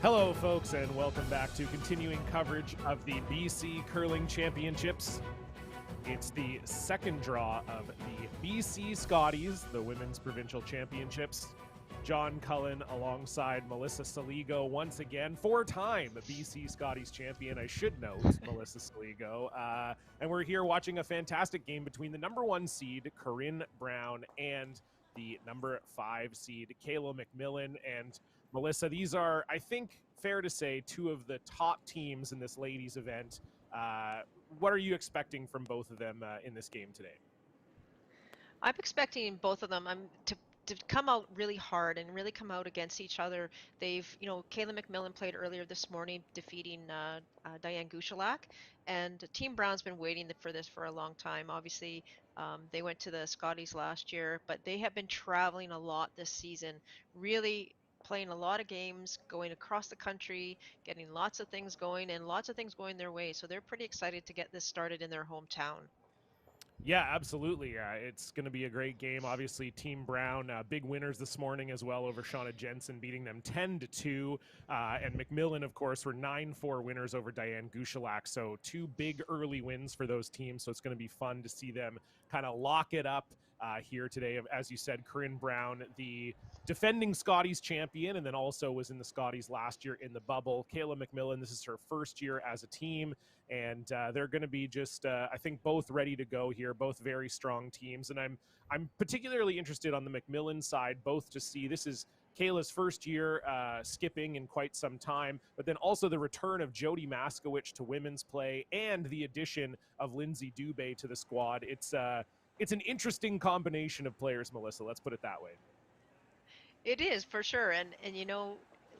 Hello, folks, and welcome back to continuing coverage of the BC Curling Championships. It's the second draw of the BC Scotties, the Women's Provincial Championships. John Cullen alongside Melissa Saligo once again, four-time BC Scotties champion, I should note, Melissa Saligo. And we're here watching a fantastic game between the number 1 seed, Corinne Brown, and the number 5 seed, Kayla MacMillan. And Melissa, these are, I think, fair to say, two of the top teams in this ladies event. What are you expecting from both of them in this game today? I'm expecting both of them to come out really hard and really come out against each other. Kayla MacMillan played earlier this morning, defeating Diane Gushalak, and Team Brown's been waiting for this for a long time. Obviously, they went to the Scotties last year, but they have been traveling a lot this season, really playing a lot of games, going across the country, getting lots of things going, and lots of things going their way. So they're pretty excited to get this started in their hometown. Yeah, absolutely. It's going to be a great game. Obviously, Team Brown, big winners this morning as well over Shauna Jensen, beating them 10-2. And MacMillan, of course, were 9-4 winners over Diane Gushalak. So two big early wins for those teams. So it's going to be fun to see them kind of lock it up here today. As you said, Corinne Brown, the defending Scotties champion, and then also was in the Scotties last year in the bubble. Kayla MacMillan, this is her first year as a team, and they're going to be just, I think, both ready to go here. Both very strong teams, and I'm particularly interested on the MacMillan side, both to see this is Kayla's first year skipping in quite some time, but then also the return of Jody Maskowicz to women's play and the addition of Lindsay Dubé to the squad. It's an interesting combination of players, Melissa. Let's put it that way. It is for sure, and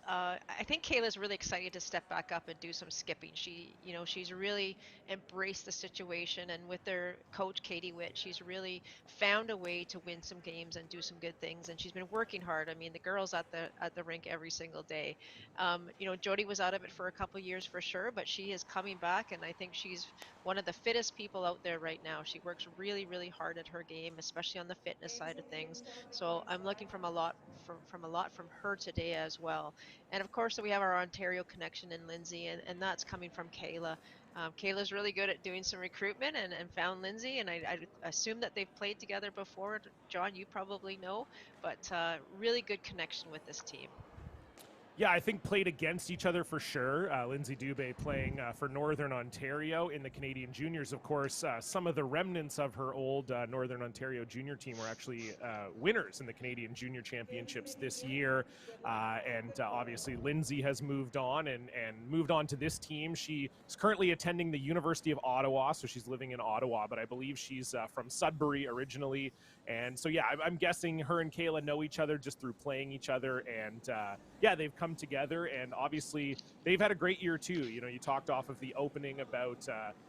I think Kayla's really excited to step back up and do some skipping. She's really embraced the situation, and with their coach Katie Witt, she's really found a way to win some games and do some good things. And she's been working hard. I mean, the girls at the rink every single day. Jody was out of it for a couple years for sure, but she is coming back, and I think she's one of the fittest people out there right now. She works really, really hard at her game, especially on the fitness side of things. So I'm looking from a lot from her today as well. And of course, we have our Ontario connection in Lindsay, and that's coming from Kayla. Kayla's really good at doing some recruitment and found Lindsay, and I assume that they've played together before. John, you probably know, but really good connection with this team. Yeah, I think played against each other for sure. Lindsay Dubé playing for Northern Ontario in the Canadian Juniors. Of course, some of the remnants of her old Northern Ontario junior team were actually winners in the Canadian Junior Championships this year. And Obviously, Lindsay has moved on and moved on to this team. She is currently attending the University of Ottawa, so she's living in Ottawa, but I believe she's from Sudbury originally. And so, yeah, I'm guessing her and Kayla know each other just through playing each other. And yeah, they've come together, and obviously they've had a great year too. You talked off of the opening about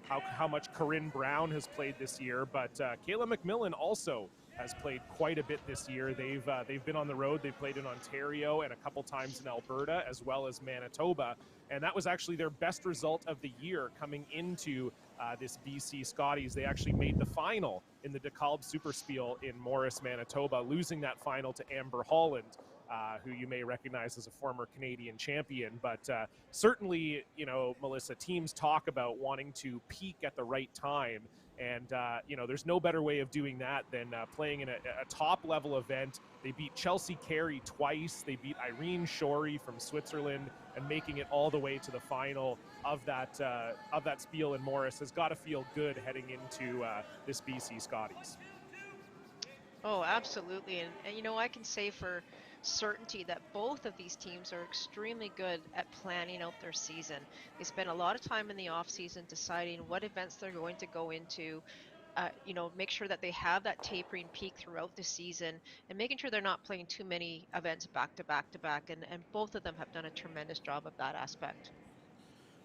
how much Corinne Brown has played this year, but Kayla MacMillan also has played quite a bit this year. They've been on the road. They've played in Ontario and a couple times in Alberta as well as Manitoba, and that was actually their best result of the year coming into this BC Scotties. They actually made the final in the DeKalb Superspiel in Morris, Manitoba, losing that final to Amber Holland, who you may recognize as a former Canadian champion. But certainly, Melissa, teams talk about wanting to peak at the right time. And, there's no better way of doing that than playing in a top-level event. They beat Chelsea Carey twice. They beat Irene Shorey from Switzerland, and making it all the way to the final of that Spiel in Morris has got to feel good heading into this BC Scotties. Oh, absolutely. And I can say for certainty that both of these teams are extremely good at planning out their season. They spend a lot of time in the off season deciding what events they're going to go into. Make sure that they have that tapering peak throughout the season, and making sure they're not playing too many events back to back to back. And both of them have done a tremendous job of that aspect.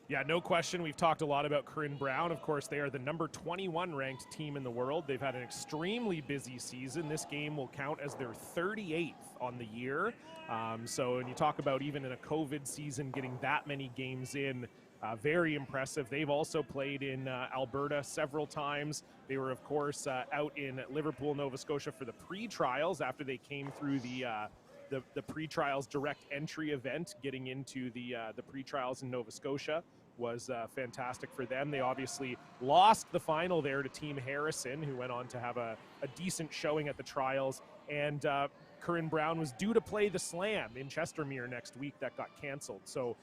Yeah, no question. We've talked a lot about Corinne Brown. Of course, they are the number 21 ranked team in the world. They've had an extremely busy season. This game will count as their 38th on the year. So when you talk about even in a COVID season getting that many games in, very impressive. They've also played in Alberta several times. They were, of course, out in Liverpool, Nova Scotia for the pre-trials after they came through the the pre-trials direct entry event, getting into the pre-trials in Nova Scotia was fantastic for them. They obviously lost the final there to Team Harrison, who went on to have a decent showing at the trials. And Corinne Brown was due to play the Slam in Chestermere next week. That got canceled. So,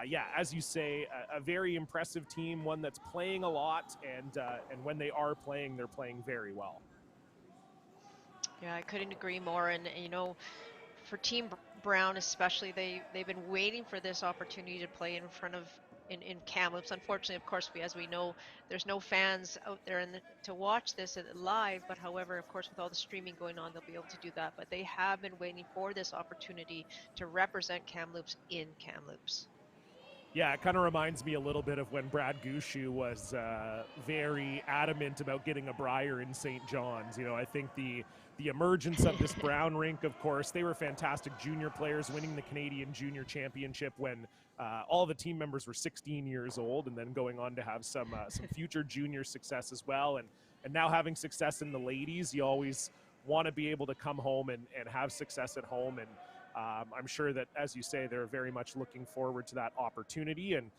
yeah, as you say, a very impressive team, one that's playing a lot, and when they are playing, they're playing very well. Yeah, I couldn't agree more. And you know, for Team Brown especially, they've been waiting for this opportunity to play in front of in Kamloops. Unfortunately, of course, as we know, there's no fans out there to watch this live. But however, of course, with all the streaming going on, they'll be able to do that. But they have been waiting for this opportunity to represent Kamloops in Kamloops. Yeah, it kind of reminds me a little bit of when Brad Gushu was very adamant about getting a Brier in St. John's. You know, I think the emergence of this Brown rink, of course, they were fantastic junior players, winning the Canadian Junior Championship when all the team members were 16 years old, and then going on to have some future junior success as well. And now having success in the ladies, you always want to be able to come home and have success at home. And I'm sure that, as you say, they're very much looking forward to that opportunity. And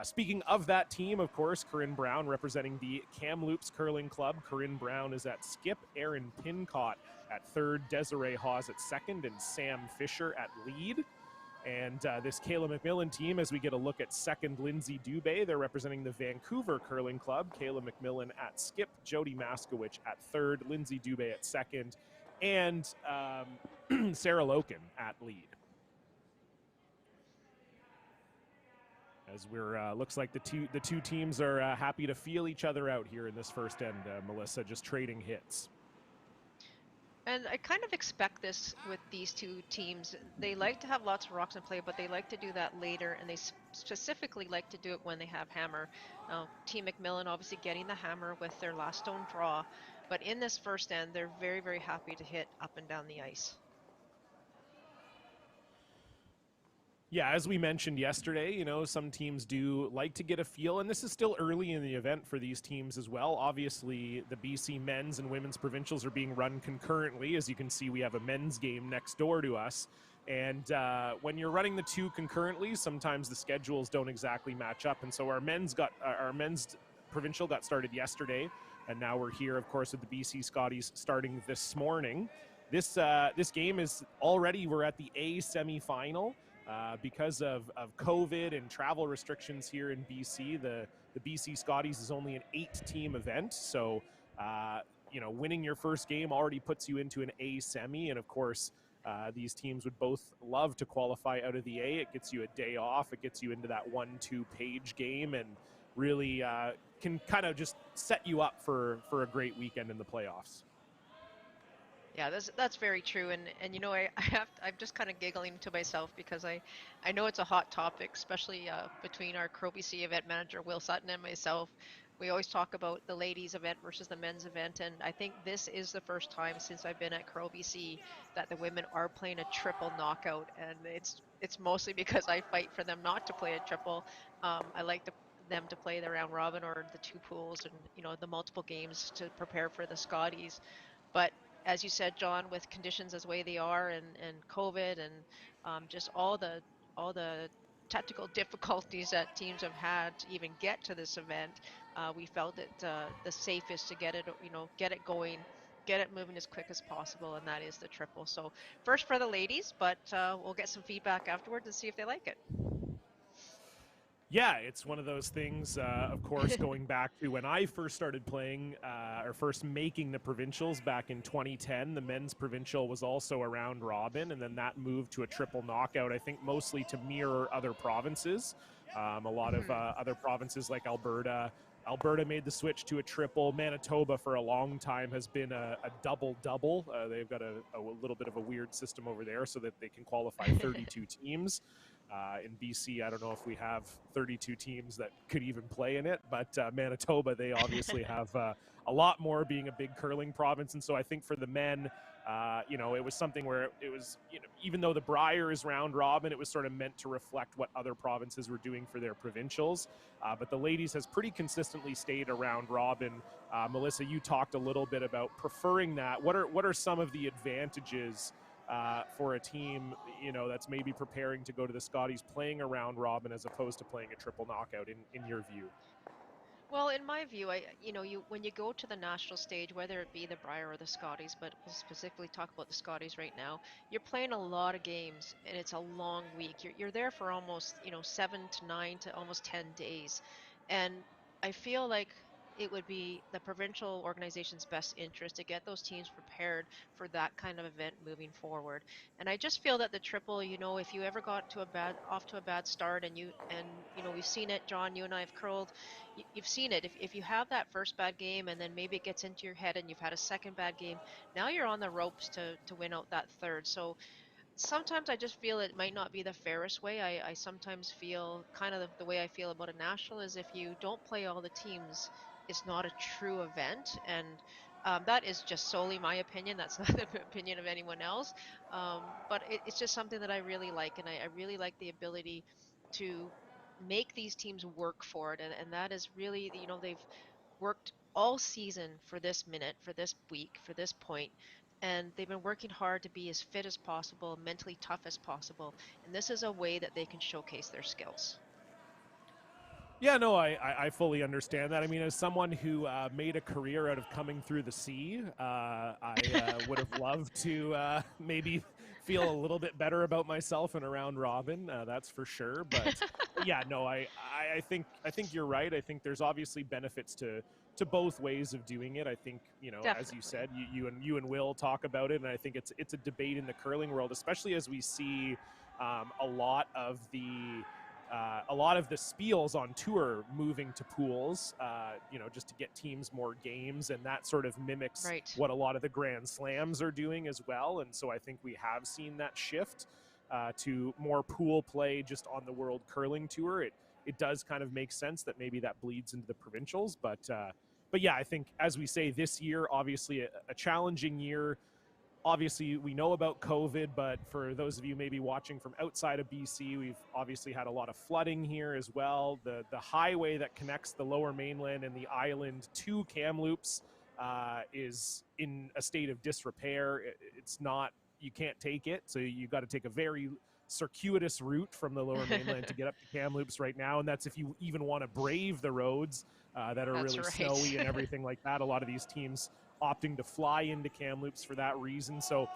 speaking of that team, of course, Corinne Brown representing the Kamloops Curling Club. Corinne Brown is at skip, Erin Pincott at third, Desiree Hawes at second, and Sam Fisher at lead. And this Kayla MacMillan team, as we get a look at second, Lindsay Dubé, they're representing the Vancouver Curling Club. Kayla MacMillan at skip, Jody Maskowicz at third, Lindsay Dubé at second, and Sarah Loken at lead. As we're looks like the two teams are happy to feel each other out here in this first end, Melissa, just trading hits. And I kind of expect this with these two teams. They like to have lots of rocks in play, but they like to do that later, and they specifically like to do it when they have hammer. Team MacMillan obviously getting the hammer with their last stone draw, but in this first end, they're very, very happy to hit up and down the ice. Yeah, as we mentioned yesterday, you know, some teams do like to get a feel, and this is still early in the event for these teams as well. Obviously, the BC men's and women's provincials are being run concurrently. As you can see, we have a men's game next door to us. And when you're running the two concurrently, sometimes the schedules don't exactly match up. And so our men's provincial got started yesterday, and now we're here, of course, with the BC Scotties starting this morning. This game is already, we're at the A semifinal. Because of COVID and travel restrictions here in BC, the BC Scotties is only an 8-team event. So, you know, winning your first game already puts you into an A semi. And of course, these teams would both love to qualify out of the A. It gets you a day off. It gets you into that 1-2 page game, and really can kind of just set you up for a great weekend in the playoffs. Yeah, that's very true, and you know, I'm just kind of giggling to myself because I know it's a hot topic, especially between our Crow BC event manager Will Sutton and myself. We always talk about the ladies event versus the men's event, and I think this is the first time since I've been at Crow BC that the women are playing a triple knockout, and it's mostly because I fight for them not to play a triple. I like them to play the round robin or the two pools, and you know, the multiple games to prepare for the Scotties, but as you said, John, with conditions as the way they are, and COVID, and just all the technical difficulties that teams have had to even get to this event, we felt it the safest to get it, you know, get it going, get it moving as quick as possible, and that is the triple. So first for the ladies, but we'll get some feedback afterwards and see if they like it. Yeah, it's one of those things, of course, going back to when I first started playing or first making the provincials back in 2010. The men's provincial was also a round robin, and then that moved to a triple knockout, I think mostly to mirror other provinces. A lot of other provinces like Alberta made the switch to a triple. Manitoba for a long time has been a double-double. They've got a little bit of a weird system over there so that they can qualify 32 teams. In BC, I don't know if we have 32 teams that could even play in it, but Manitoba, they obviously have a lot more, being a big curling province. And so I think for the men, you know, it was something where it was, you know, even though the Brier is round robin, it was sort of meant to reflect what other provinces were doing for their provincials. But the ladies has pretty consistently stayed around robin. Melissa, you talked a little bit about preferring that. What are some of the advantages for a team, that's maybe preparing to go to the Scotties playing a round robin as opposed to playing a triple knockout in your view? Well, in my view, you when you go to the national stage, whether it be the Brier or the Scotties, but we'll specifically talk about the Scotties right now, you're playing a lot of games and it's a long week. You're there for almost, 7 to 9 to almost 10 days. And I feel like it would be the provincial organization's best interest to get those teams prepared for that kind of event moving forward. And I just feel that the triple, if you ever got off to a bad start, and we've seen it, John, you and I have curled, you've seen it. If you have that first bad game and then maybe it gets into your head and you've had a second bad game, now you're on the ropes to win out that third. So sometimes I just feel it might not be the fairest way. I sometimes feel kind of the way I feel about a national is if you don't play all the teams, it's not a true event. And that is just solely my opinion. That's not the opinion of anyone else. But it's just something that I really like. And I really like the ability to make these teams work for it. And that is really, they've worked all season for this minute, for this week, for this point, and they've been working hard to be as fit as possible, mentally tough as possible. And this is a way that they can showcase their skills. Yeah, no, I fully understand that. I mean, as someone who made a career out of coming through the sea, I would have loved to maybe feel a little bit better about myself in a round robin. That's for sure. But yeah, no, I think you're right. I think there's obviously benefits to both ways of doing it. I think, as you Definitely. said, you and Will talk about it, and I think it's a debate in the curling world, especially as we see a lot of the spiels on tour moving to pools, just to get teams more games, and that sort of mimics Right. what a lot of the Grand Slams are doing as well. And so I think we have seen that shift to more pool play just on the World Curling Tour. It does kind of make sense that maybe that bleeds into the provincials, but yeah, I think as we say, this year obviously a challenging year. Obviously we know about COVID, but for those of you maybe watching from outside of BC, we've obviously had a lot of flooding here as well. The highway that connects the Lower Mainland and the island to Kamloops is in a state of disrepair. It's not, you can't take it, so you got to take a very circuitous route from the Lower Mainland to get up to Kamloops right now, and that's if you even want to brave the roads that are That's really right. snowy and everything like that. A lot of these teams opting to fly into Kamloops for that reason. So,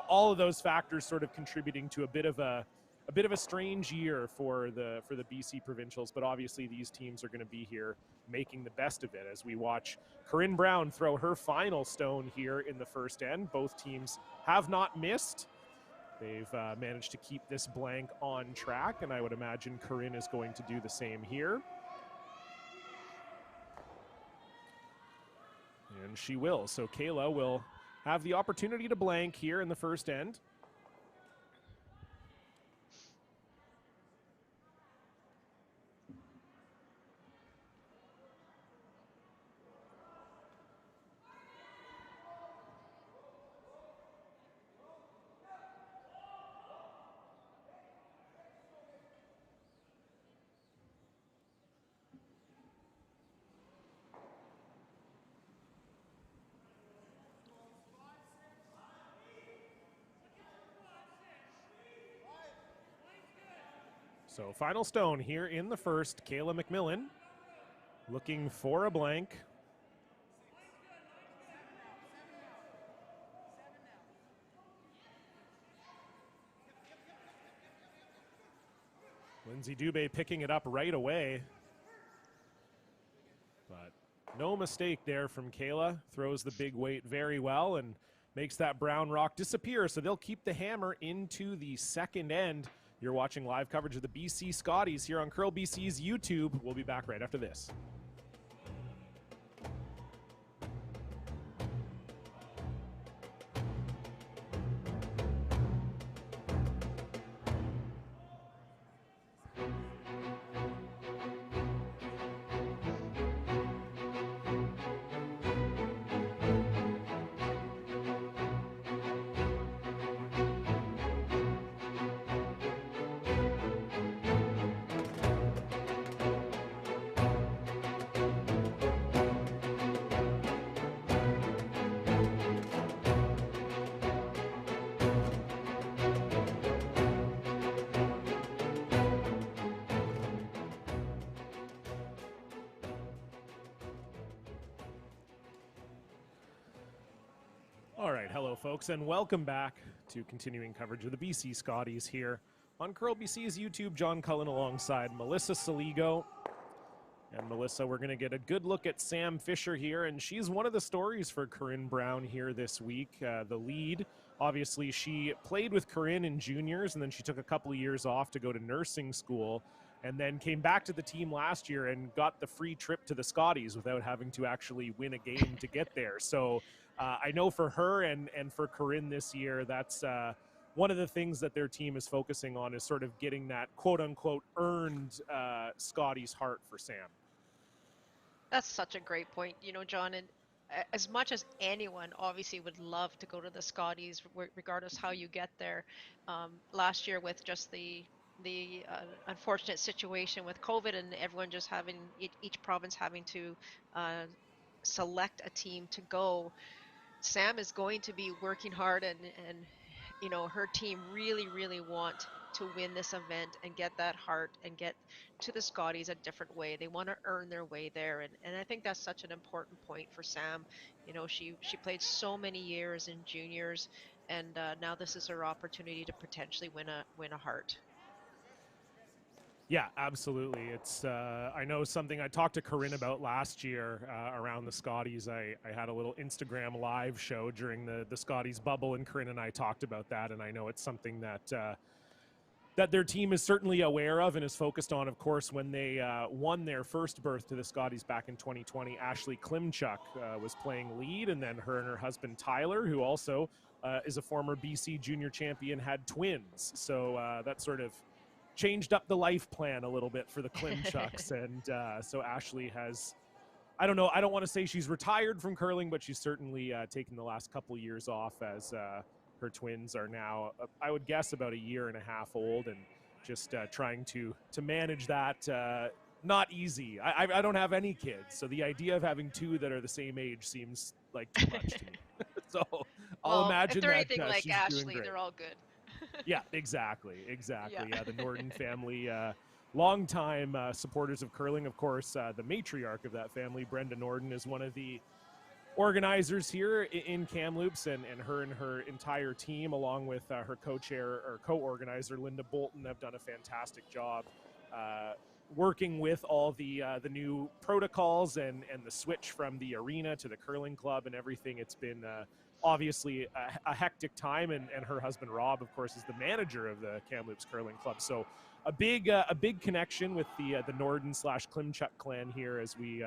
all of those factors sort of contributing to a bit of a strange year for the BC provincials, but obviously these teams are going to be here making the best of it as we watch Corinne Brown throw her final stone here in the first end. Both teams have not missed. They've managed to keep this blank on track, and I would imagine Corinne is going to do the same here. And she will. So Kayla will have the opportunity to blank here in the first end. So final stone here in the first. Kayla MacMillan looking for a blank. Lindsay Dubé picking it up right away. But no mistake there from Kayla. Throws the big weight very well and makes that brown rock disappear. So they'll keep the hammer into the second end. You're watching live coverage of the BC Scotties here on Curl BC's YouTube. We'll be back right after this. All right, hello, folks, and welcome back to continuing coverage of the BC Scotties here on Curl BC's YouTube. John Cullen alongside Melissa Saligo. And Melissa, we're going to get a good look at Sam Fisher here, and she's one of the stories for Corinne Brown here this week. The lead, obviously, she played with Corinne in juniors, and then she took a couple of years off to go to nursing school, and then came back to the team last year and got the free trip to the Scotties without having to actually win a game to get there. So I know for her and for Corinne this year, that's one of the things that their team is focusing on is sort of getting that quote-unquote earned Scotties heart for Sam. That's such a great point, John. And as much as anyone obviously would love to go to the Scotties, regardless how you get there, last year with just the unfortunate situation with COVID and everyone just having each province having to select a team to go, Sam is going to be working hard, and her team really want to win this event and get that heart and get to the Scotties a different way. They want to earn their way there, and I think that's such an important point for Sam. She played so many years in juniors, and now this is her opportunity to potentially win a heart. Yeah, absolutely. It's I know something I talked to Corinne about last year around the Scotties. I had a little Instagram live show during the Scotties bubble, and Corinne and I talked about that. And I know it's something that that their team is certainly aware of and is focused on. Of course, when they won their first berth to the Scotties back in 2020, Ashley Klimchuk was playing lead, and then her and her husband Tyler, who also is a former BC junior champion, had twins. So that sort of changed up the life plan a little bit for the Klimchucks. And so Ashley has, I don't know, I don't want to say she's retired from curling, but she's certainly taken the last couple years off as her twins are now, I would guess, about a year and a half old, and just trying to manage that. Not easy. I don't have any kids, so the idea of having two that are the same age seems like too much to me. So I'll Well, if imagine they're that anything like she's doing Ashley, great. they're all good. Yeah, exactly. Yeah. Yeah, the Norden family, longtime supporters of curling. Of course, the matriarch of that family, Brenda Norden, is one of the organizers here in Kamloops, and her entire team, along with her co-chair or co-organizer, Linda Bolton, have done a fantastic job working with all the new protocols and the switch from the arena to the curling club and everything. It's been obviously a hectic time, and her husband Rob, of course, is the manager of the Kamloops Curling Club. So a big connection with the Norden / Klimchuk clan here as we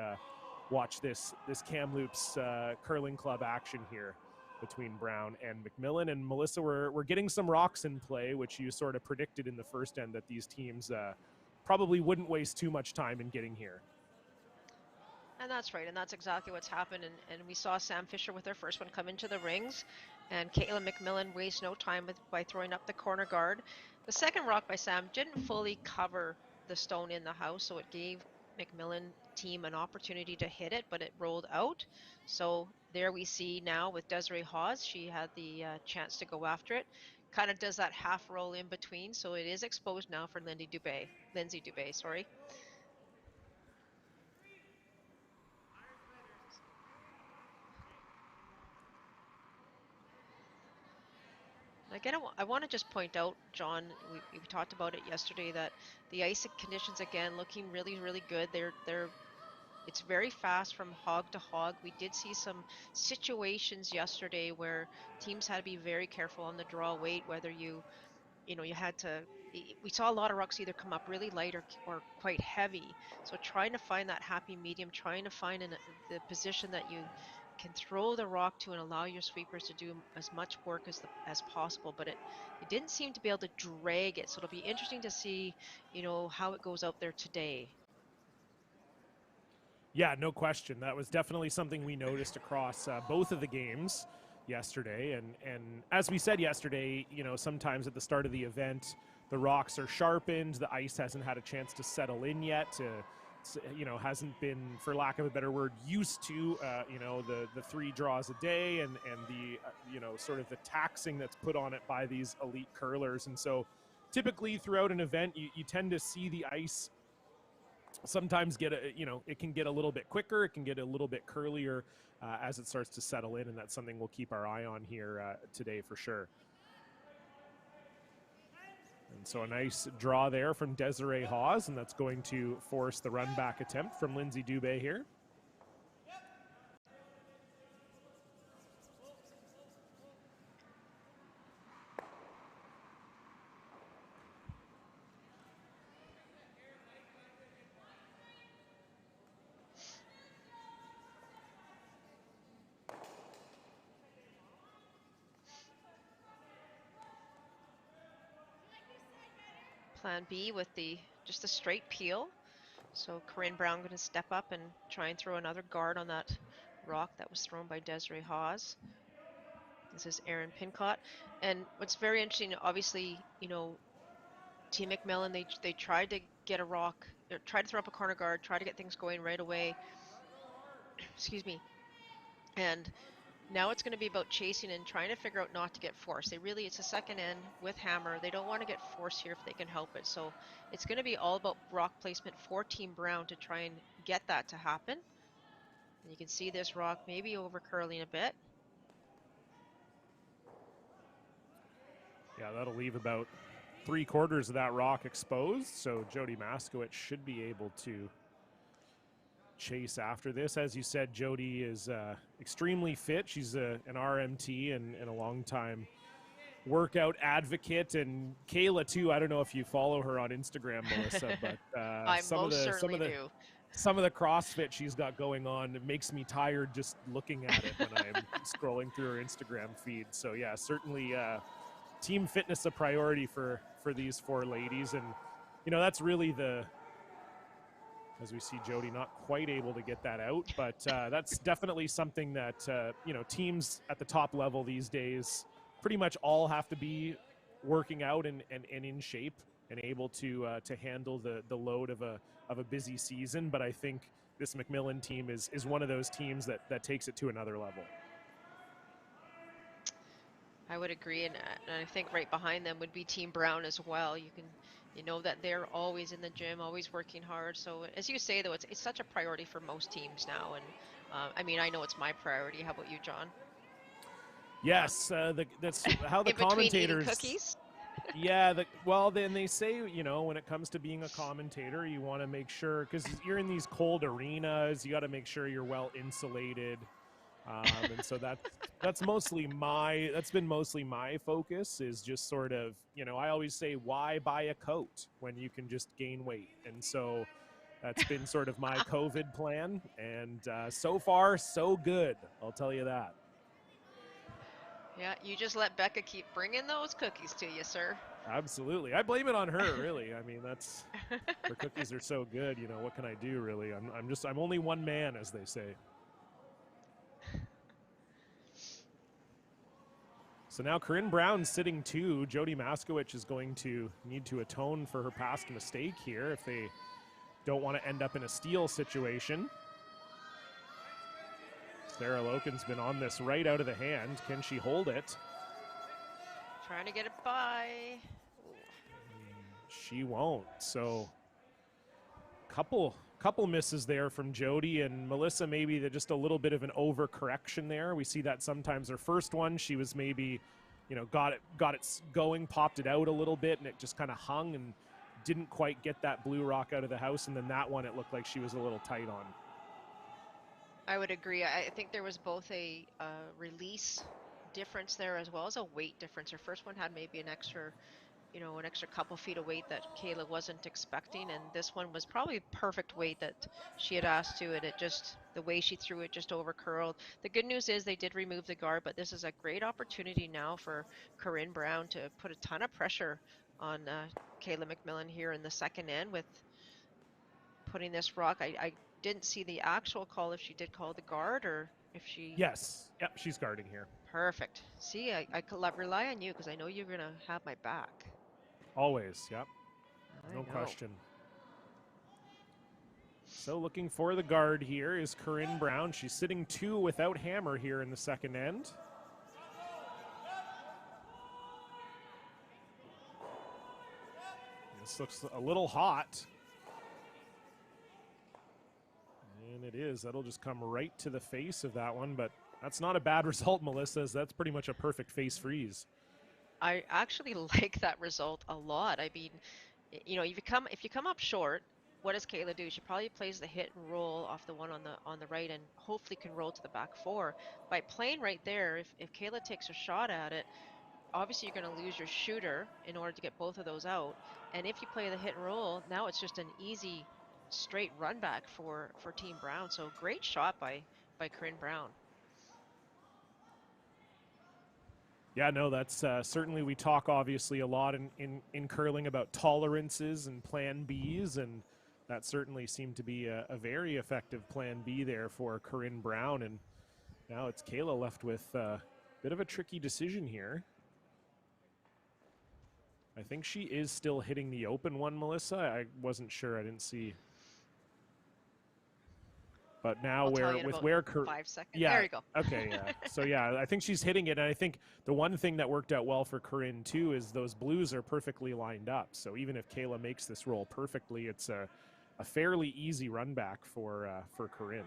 watch this Kamloops Curling Club action here between Brown and MacMillan. And Melissa, we're getting some rocks in play, which you sort of predicted in the first end that these teams probably wouldn't waste too much time in getting here. And that's right, and that's exactly what's happened. And we saw Sam Fisher with her first one come into the rings, and Caitlin MacMillan wastes no time by throwing up the corner guard. The second rock by Sam didn't fully cover the stone in the house, so it gave MacMillan team an opportunity to hit it, but it rolled out. So there we see now with Desiree Hawes, she had the chance to go after it. Kind of does that half roll in between, so it is exposed now for Lindsay Dubé, sorry. Again, I want to just point out, John, we talked about it yesterday, that the ice conditions, again, looking really good. It's very fast from hog to hog. We did see some situations yesterday where teams had to be very careful on the draw weight, whether you had to, we saw a lot of rocks either come up really light or quite heavy. So trying to find that happy medium, trying to find the position that you can throw the rock to and allow your sweepers to do as much work as possible, but it didn't seem to be able to drag it. So it'll be interesting to see, how it goes out there today. Yeah, no question. That was definitely something we noticed across both of the games yesterday. And as we said yesterday, sometimes at the start of the event, the rocks are sharpened. The ice hasn't had a chance to settle in yet. Hasn't been, for lack of a better word, used to, the 3 draws a day and the, sort of the taxing that's put on it by these elite curlers. And so typically throughout an event, you tend to see the ice sometimes get it can get a little bit quicker, it can get a little bit curlier as it starts to settle in, and that's something we'll keep our eye on here today for sure. And so a nice draw there from Desiree Hawes, and that's going to force the run back attempt from Lindsay Dubé here. Plan B with just the straight peel. So Corinne Brown going to step up and try and throw another guard on that rock that was thrown by Desiree Hawes. This is Erin Pincott. And what's very interesting, obviously, you know, Team MacMillan, they tried to get a rock, tried to throw up a corner guard, try to get things going right away. Excuse me. And now it's going to be about chasing and trying to figure out not to get forced. It's a second end with hammer. They don't want to get forced here if they can help it. So it's going to be all about rock placement for Team Brown to try and get that to happen. And you can see this rock maybe over curling a bit. Yeah, that'll leave about 3/4 of that rock exposed. So Jody Maskowitz should be able to chase after this. As you said, Jody is extremely fit. She's an RMT and a long-time workout advocate, and Kayla too. I don't know if you follow her on Instagram, Melissa, but I most certainly do. Some of the CrossFit she's got going on, it makes me tired just looking at it when I'm scrolling through her Instagram feed. So yeah, certainly team fitness a priority for these four ladies, and you know that's really as we see Jody not quite able to get that out, but that's definitely something that you know, teams at the top level these days pretty much all have to be working out and in shape and able to handle the load of a busy season. But I think this MacMillan team is one of those teams that takes it to another level. I would agree, and I think right behind them would be Team Brown as well. You know that they're always in the gym, always working hard. So as you say, though, it's such a priority for most teams now. And I mean, I know it's my priority. How about you, John? Yes, that's how the in between commentators. Eating cookies. Yeah, well, then they say, you know, when it comes to being a commentator, you want to make sure, because you're in these cold arenas, you got to make sure you're well insulated. And so that's been mostly my focus, is just sort of, you know, I always say, why buy a coat when you can just gain weight? And so that's been sort of my COVID plan. And so far, so good. I'll tell you that. Yeah, you just let Becca keep bringing those cookies to you, sir. Absolutely. I blame it on her, really. I mean, her cookies are so good. You know, what can I do, really? I'm only one man, as they say. So now Corinne Brown sitting 2. Jody Maskowitz is going to need to atone for her past mistake here if they don't want to end up in a steal situation. Sarah Loken's been on this right out of the hand. Can she hold it? Trying to get it by. She won't. So couple misses there from Jody, and Melissa, maybe just a little bit of an overcorrection there. We see that sometimes. Her first one, she was maybe, you know, got it going, popped it out a little bit, and it just kind of hung and didn't quite get that blue rock out of the house. And then that one, it looked like she was a little tight on. I would agree. I think there was both a release difference there as well as a weight difference. Her first one had maybe an extra couple feet of weight that Kayla wasn't expecting, and this one was probably perfect weight that she had asked to, and the way she threw it just over curled. The good news is they did remove the guard, but this is a great opportunity now for Corinne Brown to put a ton of pressure on Kayla MacMillan here in the second end with putting this rock. I didn't see the actual call, if she did call the guard or if she... Yes. Yep, she's guarding here. Perfect. See, I rely on you because I know you're going to have my back. Always, yep. No question. So looking for the guard here is Corinne Brown. She's sitting 2 without hammer here in the second end. This looks a little hot. And it is. That'll just come right to the face of that one, but that's not a bad result, Melissa, as that's pretty much a perfect face freeze. I actually like that result a lot. I mean, you know, if you come up short, what does Kayla do? She probably plays the hit and roll off the one on the right and hopefully can roll to the back four. By playing right there, if Kayla takes a shot at it, obviously you're going to lose your shooter in order to get both of those out. And if you play the hit and roll, now it's just an easy straight run back for Team Brown. So great shot by Corinne Brown. Yeah, no, that's certainly, we talk obviously a lot in curling about tolerances and plan Bs, and that certainly seemed to be a very effective plan B there for Corinne Brown. And now it's Kayla left with a bit of a tricky decision here. I think she is still hitting the open one, Melissa. I wasn't sure. I didn't see. But now where 5 seconds. Yeah, there you go. Okay, yeah. So yeah, I think she's hitting it, and I think the one thing that worked out well for Corinne too is those blues are perfectly lined up. So even if Kayla makes this roll perfectly, it's a fairly easy run back for Corinne.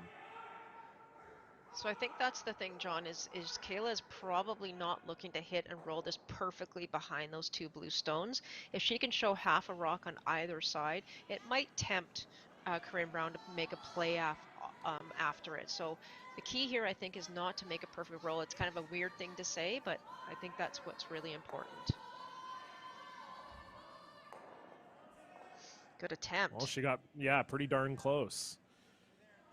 So I think that's the thing, John, is Kayla is probably not looking to hit and roll this perfectly behind those two blue stones. If she can show half a rock on either side, it might tempt Corinne Brown to make a play after it. So the key here, I think, is not to make a perfect roll. It's kind of a weird thing to say, but I think that's what's really important. Good attempt. Well, she got, yeah, pretty darn close.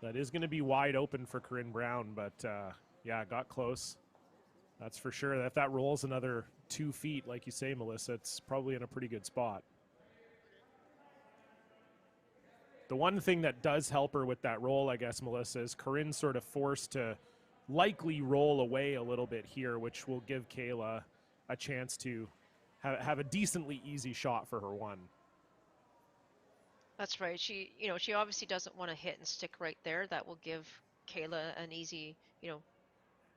That is going to be wide open for Corinne Brown, but yeah, got close. That's for sure. If that rolls another 2 feet, like you say, Melissa, it's probably in a pretty good spot. The one thing that does help her with that roll, I guess, Melissa, is Corinne's sort of forced to likely roll away a little bit here, which will give Kayla a chance to have a decently easy shot for her one. That's right. She obviously doesn't want to hit and stick right there. That will give Kayla an easy,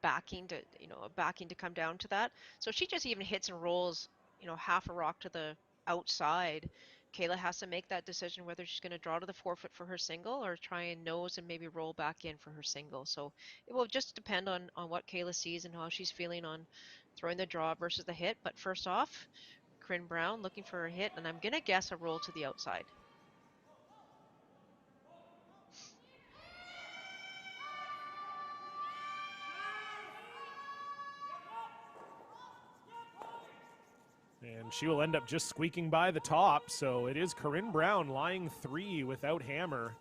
backing to come down to that. So if she just even hits and rolls, half a rock to the outside, Kayla has to make that decision whether she's going to draw to the forefoot for her single or try and nose and maybe roll back in for her single. So it will just depend on what Kayla sees and how she's feeling on throwing the draw versus the hit. But first off, Corinne Brown looking for a hit, and I'm going to guess a roll to the outside. And she will end up just squeaking by the top. So it is Corinne Brown lying 3 without hammer.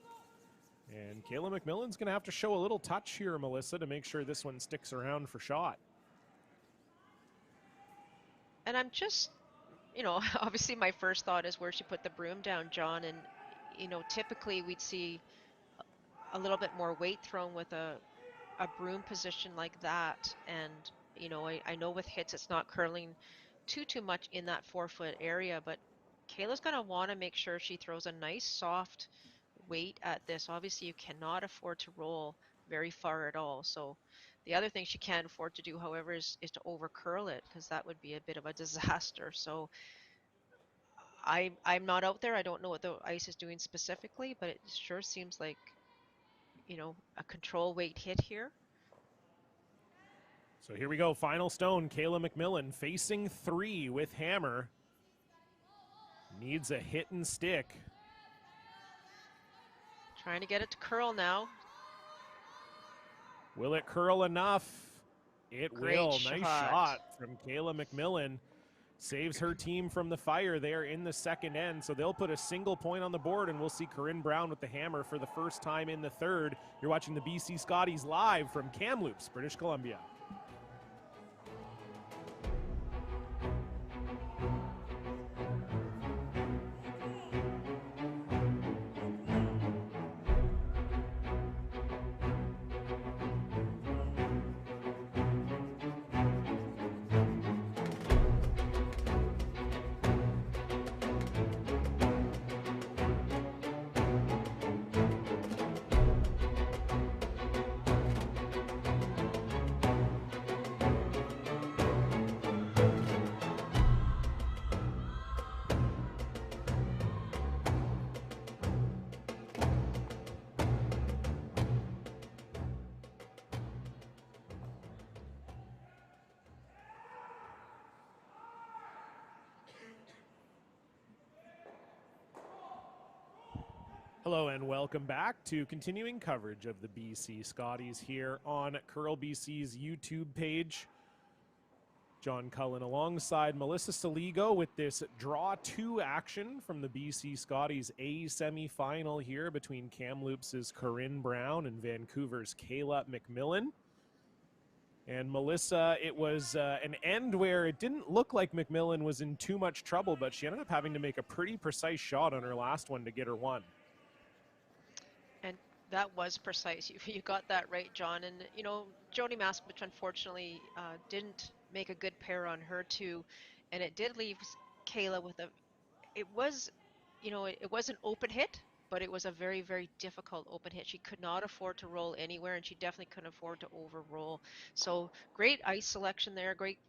And Kayla MacMillan's going to have to show a little touch here, Melissa, to make sure this one sticks around for shot. And I'm just, obviously my first thought is where she put the broom down, John. And, typically we'd see a little bit more weight thrown with a broom position like that. And, I know with hits it's not curling too much in that forefoot area, but Kayla's going to want to make sure she throws a nice soft weight at this. Obviously you cannot afford to roll very far at all. So the other thing she can't afford to do, however, is to over curl it, because that would be a bit of a disaster. So I'm not out there. I don't know what the ice is doing specifically, but it sure seems like, a control weight hit here. So here we go, final stone, Kayla MacMillan facing 3 with hammer. Needs a hit and stick. Trying to get it to curl now. Will it curl enough? It Great will. shot. Nice shot from Kayla MacMillan. Saves her team from the fire there in the second end. So they'll put a single point on the board, and we'll see Corinne Brown with the hammer for the first time in the third. You're watching the BC Scotties live from Kamloops, British Columbia. Hello and welcome back to continuing coverage of the BC Scotties here on Curl BC's YouTube page. John Cullen alongside Melissa Saligo with this draw 2 action from the BC Scotties A semi-final here between Kamloops' Corinne Brown and Vancouver's Kayla MacMillan. And Melissa, it was an end where it didn't look like MacMillan was in too much trouble, but she ended up having to make a pretty precise shot on her last one to get her one. And that was precise. You got that right, John. And, you know, Joni Maskovich unfortunately didn't make a good pair on her too. And it did leave Kayla with it was, it was an open hit, but it was a very, very difficult open hit. She could not afford to roll anywhere, and she definitely couldn't afford to over roll. So great ice selection there, great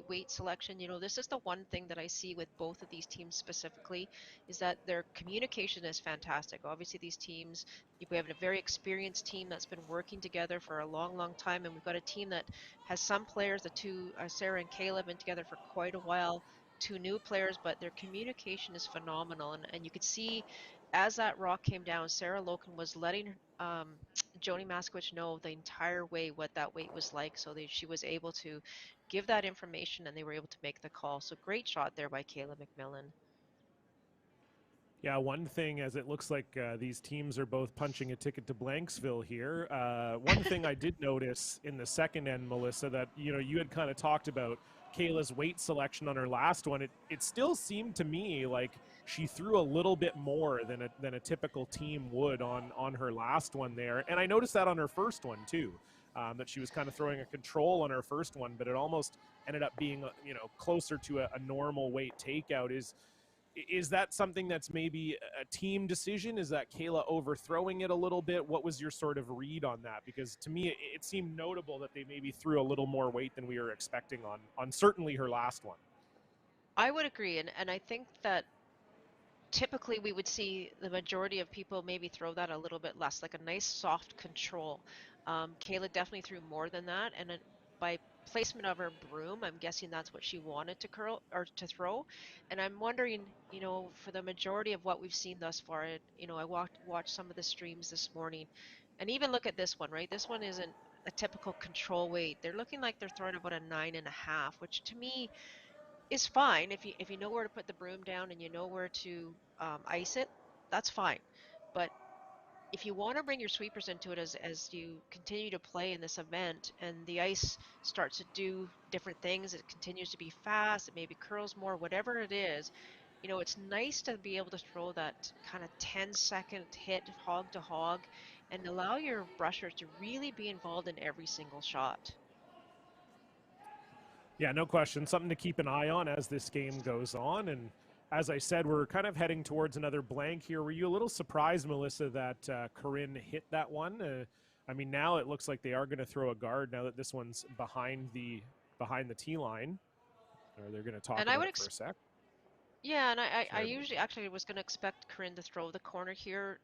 weight selection. You know, this is the one thing that I see with both of these teams specifically, is that their communication is fantastic. Obviously, these teams, we have a very experienced team that's been working together for a long, long time, and we've got a team that has some players. The two, Sarah and Kayla, have been together for quite a while. Two new players, but their communication is phenomenal. And you could see as that rock came down, Sarah Loken was letting Joni Maskovich know the entire way what that weight was like. So she was able to give that information and they were able to make the call. So great shot there by Kayla MacMillan. Yeah, one thing, as it looks like these teams are both punching a ticket to Blanksville here. One thing I did notice in the second end, Melissa, that you had kind of talked about Kayla's weight selection on her last one. It still seemed to me like she threw a little bit more than a typical team would on her last one there, and I noticed that on her first one too. That she was kind of throwing a control on her first one, but it almost ended up being closer to a normal weight takeout. Is that something that's maybe a team decision? Is that Kayla overthrowing it a little bit? What was your sort of read on that? Because to me, it seemed notable that they maybe threw a little more weight than we were expecting on certainly her last one. I would agree. And I think that typically we would see the majority of people maybe throw that a little bit less, like a nice soft control. Kayla definitely threw more than that, and by placement of her broom, I'm guessing that's what she wanted to curl or to throw. And I'm wondering, for the majority of what we've seen thus far, I watched some of the streams this morning, and even look at this one, right? This one isn't a typical control weight. They're looking like they're throwing about a 9.5, which to me is fine if you know where to put the broom down and you know where to ice it, that's fine. But if you want to bring your sweepers into it as you continue to play in this event and the ice starts to do different things, it continues to be fast, it maybe curls more, whatever it is, it's nice to be able to throw that kind of 10-second hit hog to hog and allow your brushers to really be involved in every single shot. Yeah, no question. Something to keep an eye on as this game goes on. And as I said, we're kind of heading towards another blank here. Were you a little surprised, Melissa, that Corinne hit that one? I mean, now it looks like they are going to throw a guard now that this one's behind the tee line, or they're going to talk And I about would it for a sec. Yeah, and I Sorry. usually actually was going to expect Corinne to throw the corner here,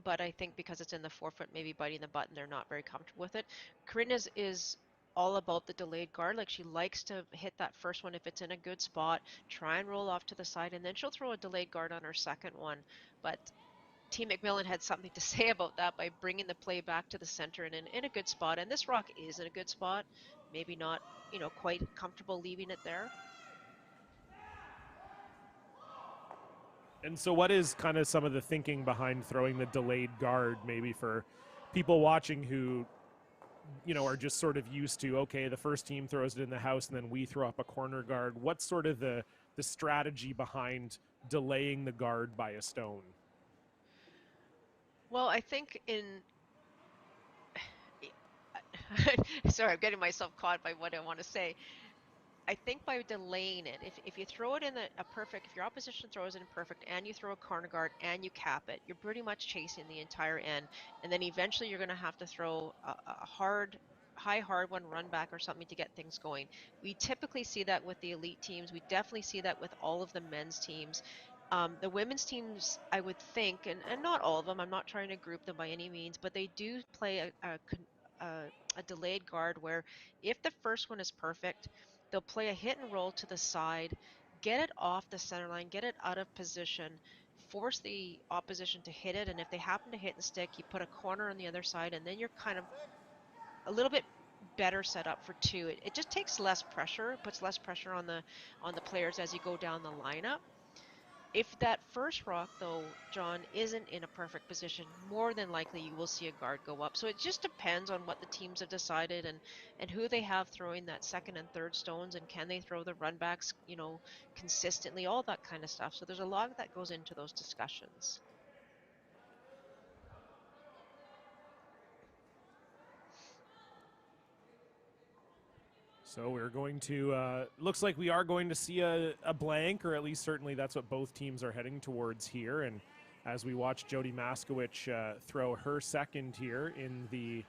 but I think because it's in the forefoot, maybe biting the button, they're not very comfortable with it. Corinne is all about the delayed guard. Like she likes to hit that first one if it's in a good spot, try and roll off to the side, and then she'll throw a delayed guard on her second one. But Team MacMillan had something to say about that by bringing the play back to the center and in a good spot. And this rock is in a good spot, maybe not, quite comfortable leaving it there. And so, what is kind of some of the thinking behind throwing the delayed guard, maybe for people watching who, are just sort of used to, okay, the first team throws it in the house and then we throw up a corner guard. What's sort of the strategy behind delaying the guard by a stone? Well, I think in sorry, I'm getting myself caught by what I want to say. I think by delaying it, if you throw it in a perfect, if your opposition throws it in perfect and you throw a corner guard and you cap it, you're pretty much chasing the entire end. And then eventually you're going to have to throw a hard one, run back or something to get things going. We typically see that with the elite teams. We definitely see that with all of the men's teams. The women's teams, I would think, and not all of them, I'm not trying to group them by any means, but they do play a delayed guard where if the first one is perfect, they'll play a hit and roll to the side, get it off the center line, get it out of position, force the opposition to hit it, and if they happen to hit the stick, you put a corner on the other side, and then you're kind of a little bit better set up for two. It just takes less pressure, puts less pressure on the players as you go down the lineup. If that first rock, though, John, isn't in a perfect position, more than likely you will see a guard go up. So it just depends on what the teams have decided and who they have throwing that second and third stones, and can they throw the runbacks, consistently, all that kind of stuff. So there's a lot that goes into those discussions. So we're going to, looks like we are going to see a blank, or at least certainly that's what both teams are heading towards here. And as we watch Jody Maskowicz throw her second here in the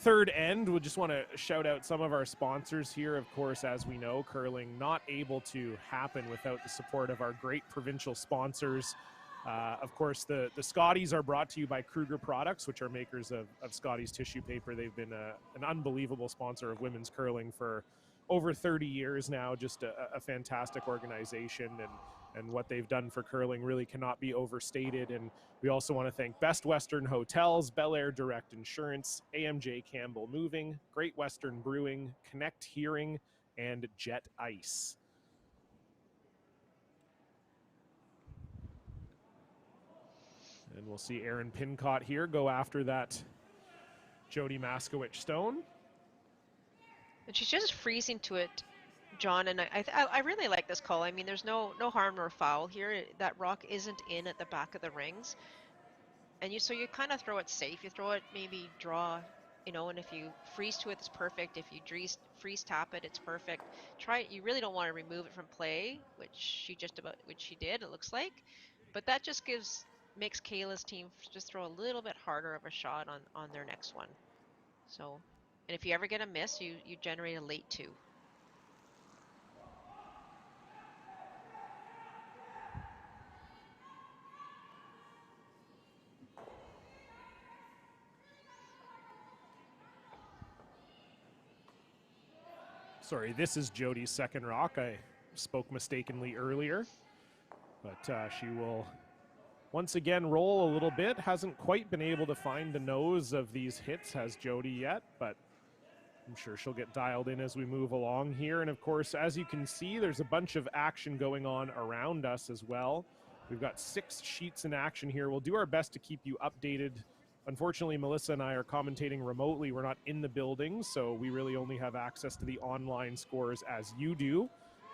third end, we just want to shout out some of our sponsors here. Of course, as we know, curling not able to happen without the support of our great provincial sponsors. Of course, the Scotties are brought to you by Kruger Products, which are makers of Scotties tissue paper. They've been an unbelievable sponsor of women's curling for over 30 years now. Just a fantastic organization, and what they've done for curling really cannot be overstated. And we also want to thank Best Western Hotels, Bel Air Direct Insurance, AMJ Campbell Moving, Great Western Brewing, Connect Hearing, and Jet Ice. And we'll see Aaron Pincott here go after that Jody Maskowicz stone. And she's just freezing to it, John, and I really like this call. I mean, there's no harm nor foul here. That rock isn't in at the back of the rings, and so you kind of throw it safe. You throw it, maybe draw, and if you freeze to it, it's perfect. If you freeze tap it, it's perfect. You really don't want to remove it from play, which she did, it looks like, but that just makes Kayla's team just throw a little bit harder of a shot on their next one. So, and if you ever get a miss, you generate a late two. Sorry, this is Jody's second rock. I spoke mistakenly earlier, but she will once again roll a little bit. Hasn't quite been able to find the nose of these hits, has Jody, yet, but I'm sure she'll get dialed in as we move along here. And of course, as you can see, there's a bunch of action going on around us as well. We've got 6 sheets in action here. We'll do our best to keep you updated. Unfortunately, Melissa and I are commentating remotely. We're not in the building, so we really only have access to the online scores as you do.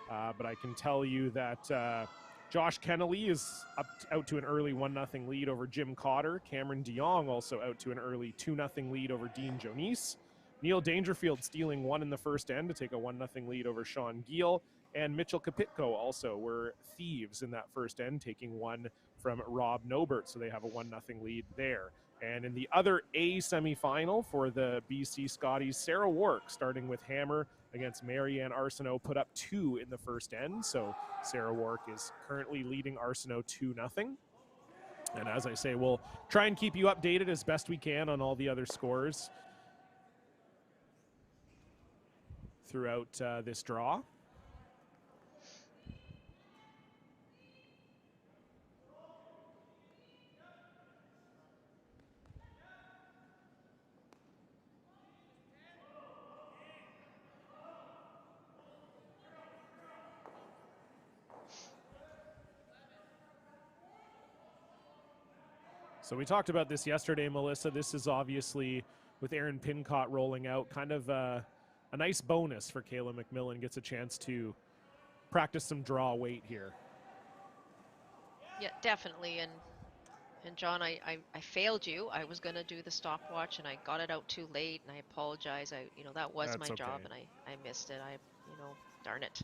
But I can tell you that Josh Kennelly is out to an early 1-0 lead over Jim Cotter. Cameron DeYoung also out to an early 2-0 lead over Dean Jonice. Neil Dangerfield stealing one in the first end to take a 1-0 lead over Sean Giel. And Mitchell Kapitko also were thieves in that first end, taking one from Rob Nobert. So they have a 1-0 lead there. And in the other A semifinal for the BC Scotties, Sarah Wark, starting with hammer against Marianne Arsenault, put up 2 in the first end. So Sarah Wark is currently leading Arsenault 2-0. And as I say, we'll try and keep you updated as best we can on all the other scores throughout this draw. So we talked about this yesterday, Melissa. This is obviously, with Aaron Pincott rolling out, kind of a nice bonus for Kayla MacMillan. Gets a chance to practice some draw weight here. Yeah, definitely. And John, I failed you. I was going to do the stopwatch, and I got it out too late, and I apologize. That was my job, and I missed it. Darn it.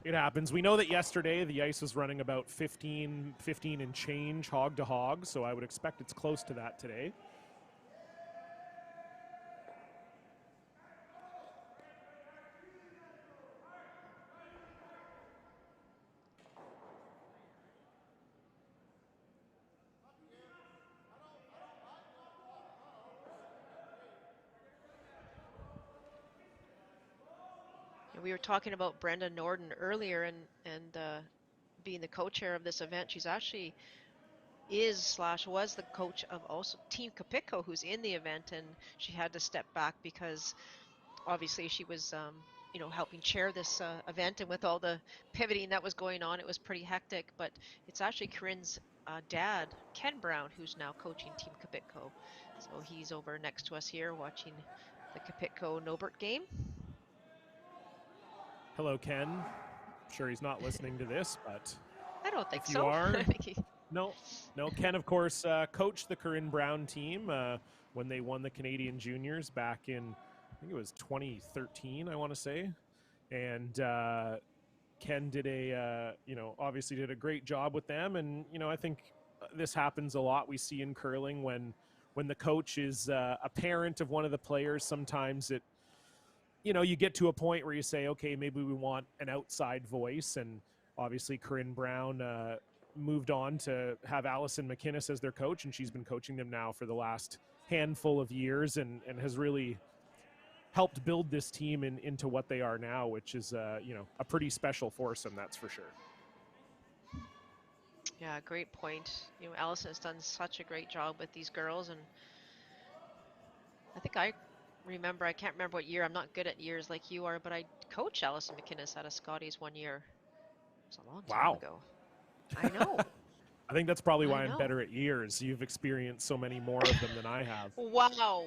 It happens. We know that yesterday the ice was running about 15 and change hog to hog, so I would expect it's close to that today. We were talking about Brenda Norden earlier, and being the co-chair of this event. She's actually is slash was the coach of also Team Capitco, who's in the event, and she had to step back because obviously she was helping chair this event, and with all the pivoting that was going on, it was pretty hectic. But it's actually Corinne's dad, Ken Brown, who's now coaching Team Capitco. So he's over next to us here watching the Capitco Nobert game. Hello, Ken. I'm sure he's not listening to this, but I don't think if you so. are, no, Ken, of course, coached the Corinne Brown team when they won the Canadian Juniors back in, I think it was 2013, I want to say. And Ken did obviously did a great job with them. And, I think this happens a lot. We see in curling when the coach is a parent of one of the players, sometimes you get to a point where you say, okay, maybe we want an outside voice. And obviously Corinne Brown moved on to have Allison McInnes as their coach, and she's been coaching them now for the last handful of years and has really helped build this team into what they are now, which is a pretty special foursome, that's for sure. Yeah, great point. Allison has done such a great job with these girls, and I think I can't remember what year. I'm not good at years like you are, but I coached Allison McInnes out of Scotty's one year. It was a long time ago. I know. I think that's probably why I'm better at years. You've experienced so many more of them than I have. Wow.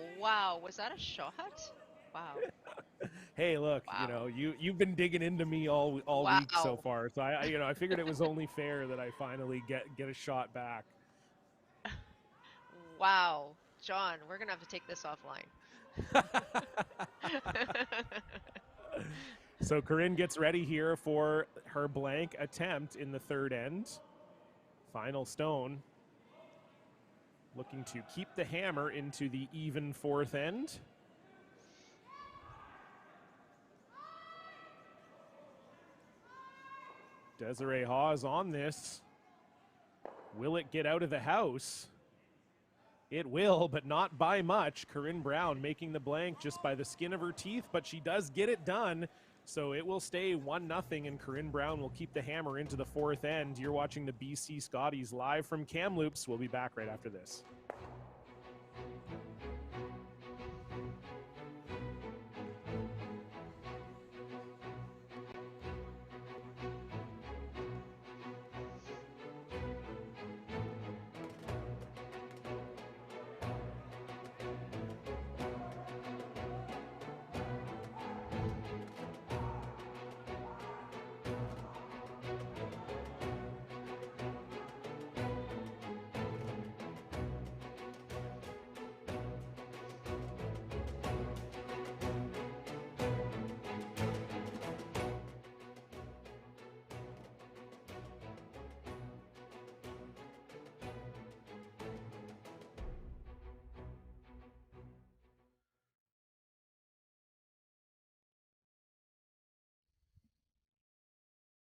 Was that a shot? Wow. Hey, look, wow. you've been digging into me all wow. week so far. So I figured it was only fair that I finally get a shot back. Wow. John, we're going to have to take this offline. So Corinne gets ready here for her blank attempt in the third end. Final stone. Looking to keep the hammer into the even fourth end. Desiree Hawes on this. Will it get out of the house? It will, but not by much. Corinne Brown making the blank just by the skin of her teeth, but she does get it done. So it will stay 1-0, and Corinne Brown will keep the hammer into the fourth end. You're watching the BC Scotties live from Kamloops. We'll be back right after this.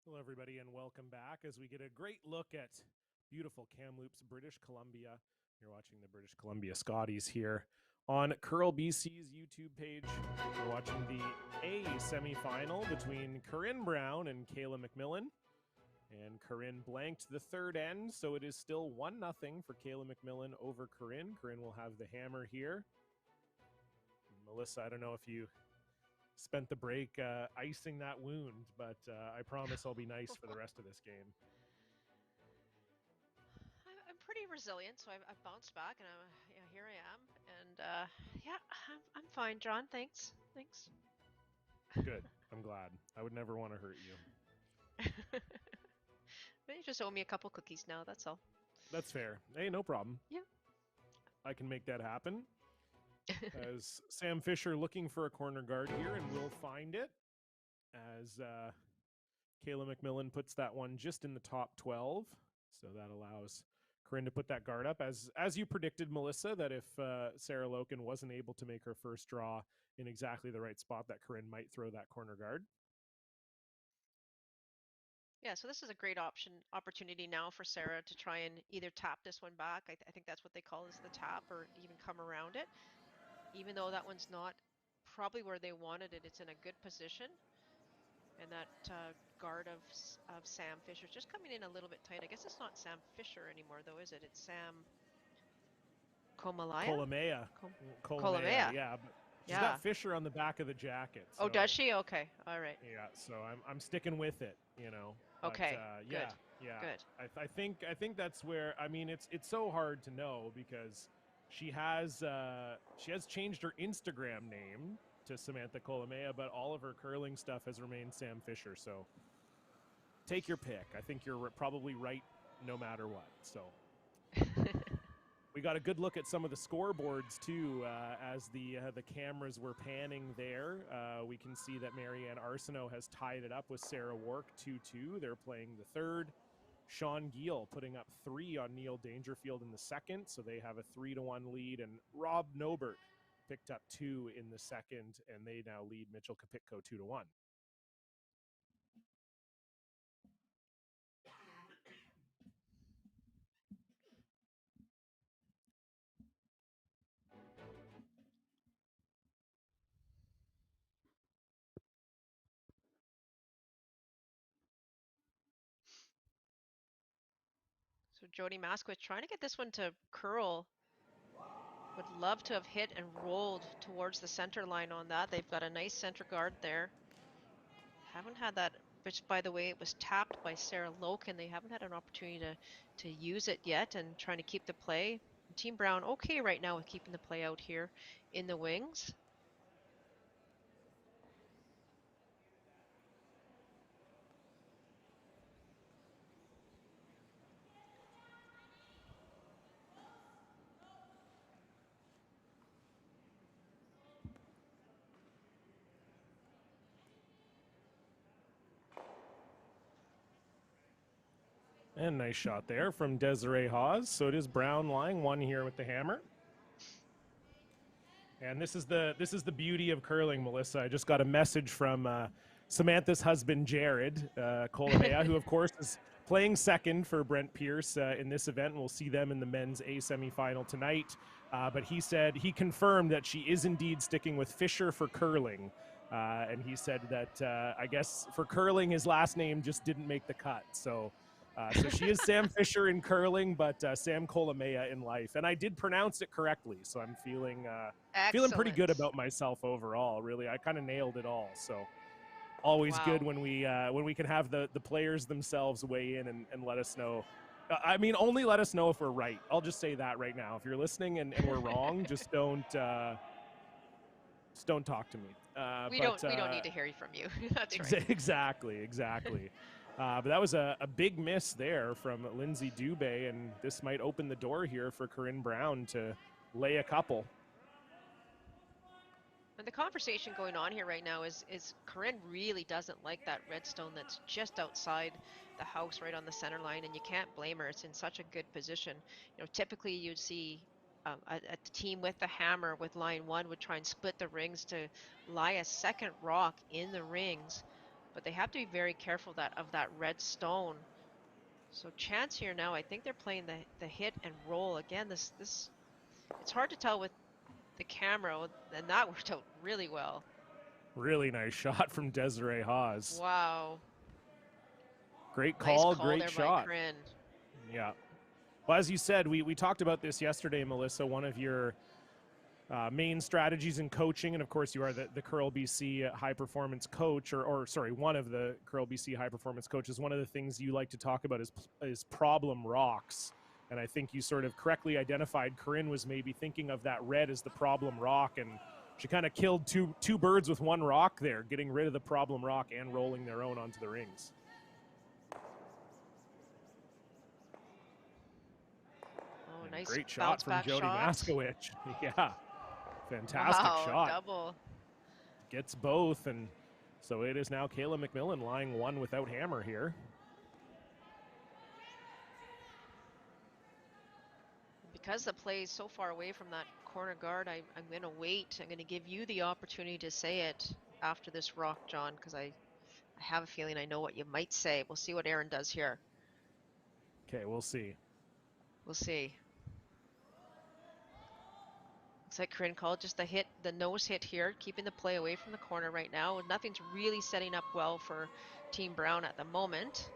Hello, everybody, and welcome back as we get a great look at beautiful Kamloops, British Columbia. You're watching the British Columbia Scotties here on Curl BC's YouTube page. We're watching the A semifinal between Corinne Brown and Kayla MacMillan. And Corinne blanked the third end, so it is still 1-0 for Kayla MacMillan over Corinne. Corinne will have the hammer here. Melissa, I don't know if you spent the break icing that wound, but I promise I'll be nice for the rest of this game. I'm pretty resilient, so I've bounced back, and here I am. And I'm fine, John. Thanks. Good. I'm glad. I would never want to hurt you. But you just owe me a couple cookies now, that's all. That's fair. Hey, no problem. Yeah. I can make that happen. As Sam Fisher looking for a corner guard here, and will find it. As Kayla MacMillan puts that one just in the top 12. So that allows Corinne to put that guard up. As you predicted, Melissa, that if Sarah Loken wasn't able to make her first draw in exactly the right spot, that Corinne might throw that corner guard. Yeah, so this is a great opportunity now for Sarah to try and either tap this one back. I think that's what they call is the tap, or even come around it. Even though that one's not probably where they wanted it, it's in a good position. And that guard of Sam Fisher just coming in a little bit tight. I guess it's not Sam Fisher anymore, though, is it? It's Sam Komalaya? Kolomea. Kolomea. Yeah. But she's Yeah. got Fisher on the back of the jacket. So, Oh, does she? Okay. All right. yeah, so I'm sticking with it, you know. But, Okay. yeah, Good. yeah. Good. I think that's where, I mean, it's so hard to know because she has changed her Instagram name to Samantha Kolomea, but all of her curling stuff has remained Sam Fisher. So take your pick. I think you're probably right no matter what. So we got a good look at some of the scoreboards too as the cameras were panning there. We can see that Marianne Arsenault has tied it up with Sarah Wark 2-2. They're playing the third. Sean Giel putting up 3 on Neil Dangerfield in the second, so they have a 3-1 lead. And Rob Nobert picked up 2 in the second, and they now lead Mitchell Kapitko 2-1. So Jody Masquith trying to get this one to curl. Would love to have hit and rolled towards the center line on that. They've got a nice center guard there. Haven't had that, which by the way, it was tapped by Sarah Loken. They haven't had an opportunity to use it yet and trying to keep the play. Team Brown okay right now with keeping the play out here in the wings. And nice shot there from Desiree Hawes. So it is Brown lying 1 here with the hammer. And this is the beauty of curling, Melissa. I just got a message from Samantha's husband, Jared Kolomea, who of course is playing second for Brent Pierce in this event. And we'll see them in the men's A semifinal tonight. But he said he confirmed that she is indeed sticking with Fisher for curling. And he said that I guess for curling, his last name just didn't make the cut. So she is Sam Fisher in curling, but Sam Kolomea in life. And I did pronounce it correctly, so I'm feeling pretty good about myself overall. Really, I kind of nailed it all. So always good when we can have the players themselves weigh in and let us know. I mean, only let us know if we're right. I'll just say that right now. If you're listening and we're wrong, just don't talk to me. We don't need to hear from you. That's right. Exactly. But that was a big miss there from Lindsay Dubé, and this might open the door here for Corinne Brown to lay a couple. And the conversation going on here right now is Corinne really doesn't like that redstone that's just outside the house right on the center line, and you can't blame her. It's in such a good position. You know, typically you'd see a team with the hammer with line 1 would try and split the rings to lie a second rock in the rings, but they have to be very careful of that red stone. So chance here now. I think they're playing the hit and roll again. This it's hard to tell with the camera, and that worked out really well. Really nice shot from Desiree Hawes. Wow. Great call, nice call great there shot. By Corinne. Yeah. Well, as you said, we talked about this yesterday, Melissa. One of your main strategies in coaching, and of course you are the Curl BC high performance coach, or sorry, one of the Curl BC high performance coaches. One of the things you like to talk about is problem rocks. And I think you sort of correctly identified Corinne was maybe thinking of that red as the problem rock, and she kind of killed two birds with one rock there, getting rid of the problem rock and rolling their own onto the rings. Oh, nice great shot from Jody Maskowicz. Yeah, fantastic shot. Double. Gets both, and so it is now Kayla MacMillan lying 1 without hammer here. Because the play is so far away from that corner guard, I'm going to wait. I'm going to give you the opportunity to say it after this rock, John, because I have a feeling I know what you might say. We'll see what Aaron does here. Okay, we'll see. We'll see. Looks like Corinne called just the hit, the nose hit here, keeping the play away from the corner right now. Nothing's really setting up well for Team Brown at the moment.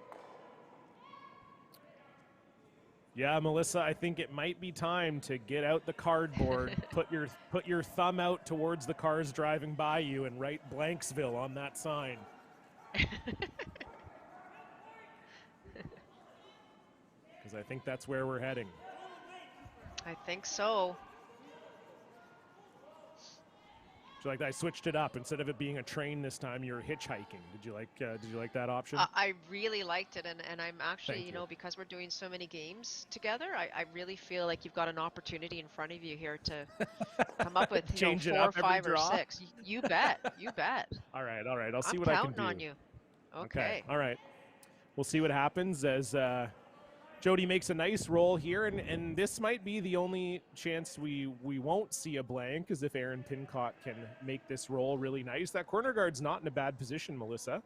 Yeah, Melissa, I think it might be time to get out the cardboard, put your thumb out towards the cars driving by you, and write Blanksville on that sign. Because I think that's where we're heading. I think so. Like I switched it up. Instead of it being a train this time, you're hitchhiking. Did you like that option? I really liked it, and I'm actually, you know, because we're doing so many games together, I really feel like you've got an opportunity in front of you here to come up with change 4, 5, or 6. You bet. You bet. All right. I'll see what I can do. I'm counting on you. Okay. All right. We'll see what happens as Jody makes a nice roll here, and this might be the only chance we won't see a blank, as if Aaron Pincott can make this roll really nice. That corner guard's not in a bad position, Melissa.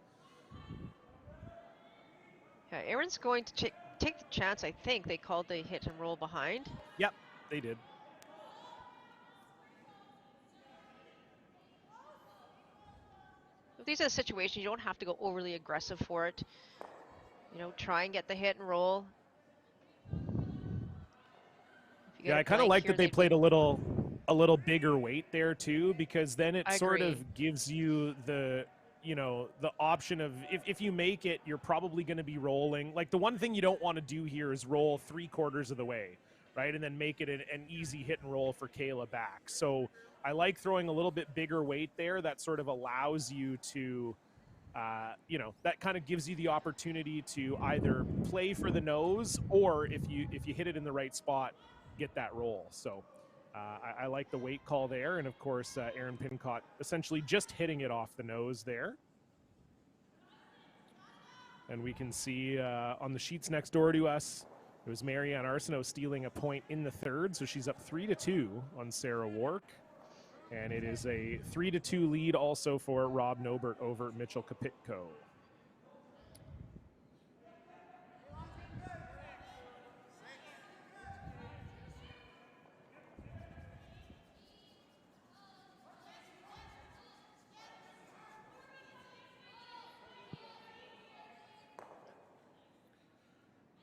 Yeah, Aaron's going to take the chance. I think they called the hit and roll behind. Yep, they did. If these are situations, you don't have to go overly aggressive for it. You know, try and get the hit and roll. Yeah, I kind of like that they played a little bigger weight there too, because then it sort of gives you the, you know, the option of if you make it, you're probably going to be rolling. Like the one thing you don't want to do here is roll 3/4 of the way, right? And then make it an easy hit and roll for Kayla back. So I like throwing a little bit bigger weight there. That sort of allows you to, you know, that kind of gives you the opportunity to either play for the nose, or if you hit it in the right spot, get that roll. So I like the weight call there, and of course Aaron Pincott essentially just hitting it off the nose there. And we can see on the sheets next door to us, it was Marianne Arsenault stealing a point in the third, so she's up 3-2 on Sarah Wark. And it is a 3-2 lead also for Rob Nobert over Mitchell Kapitko.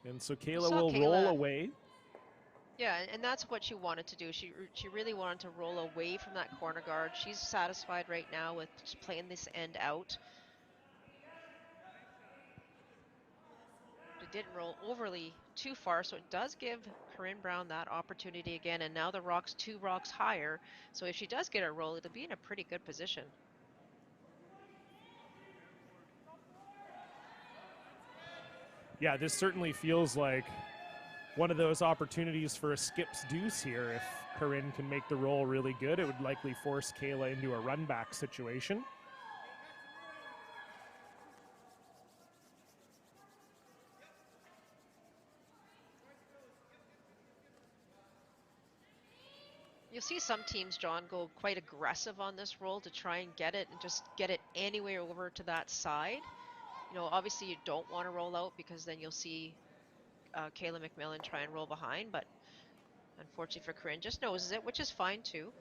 And so Kayla will roll away. Yeah, and that's what she wanted to do. She really wanted to roll away from that corner guard. She's satisfied right now with just playing this end out. It didn't roll overly too far, so it does give Corinne Brown that opportunity again. And now the rock's 2 rocks higher, so if she does get a roll, it'll be in a pretty good position. Yeah, this certainly feels like one of those opportunities for a skips deuce here. If Corinne can make the roll really good, it would likely force Kayla into a run back situation. You'll see some teams, John, go quite aggressive on this roll to try and get it and just get it anywhere over to that side. You know, obviously you don't want to roll out, because then you'll see Kayla MacMillan try and roll behind, but unfortunately for Corinne, just noses it, which is fine too.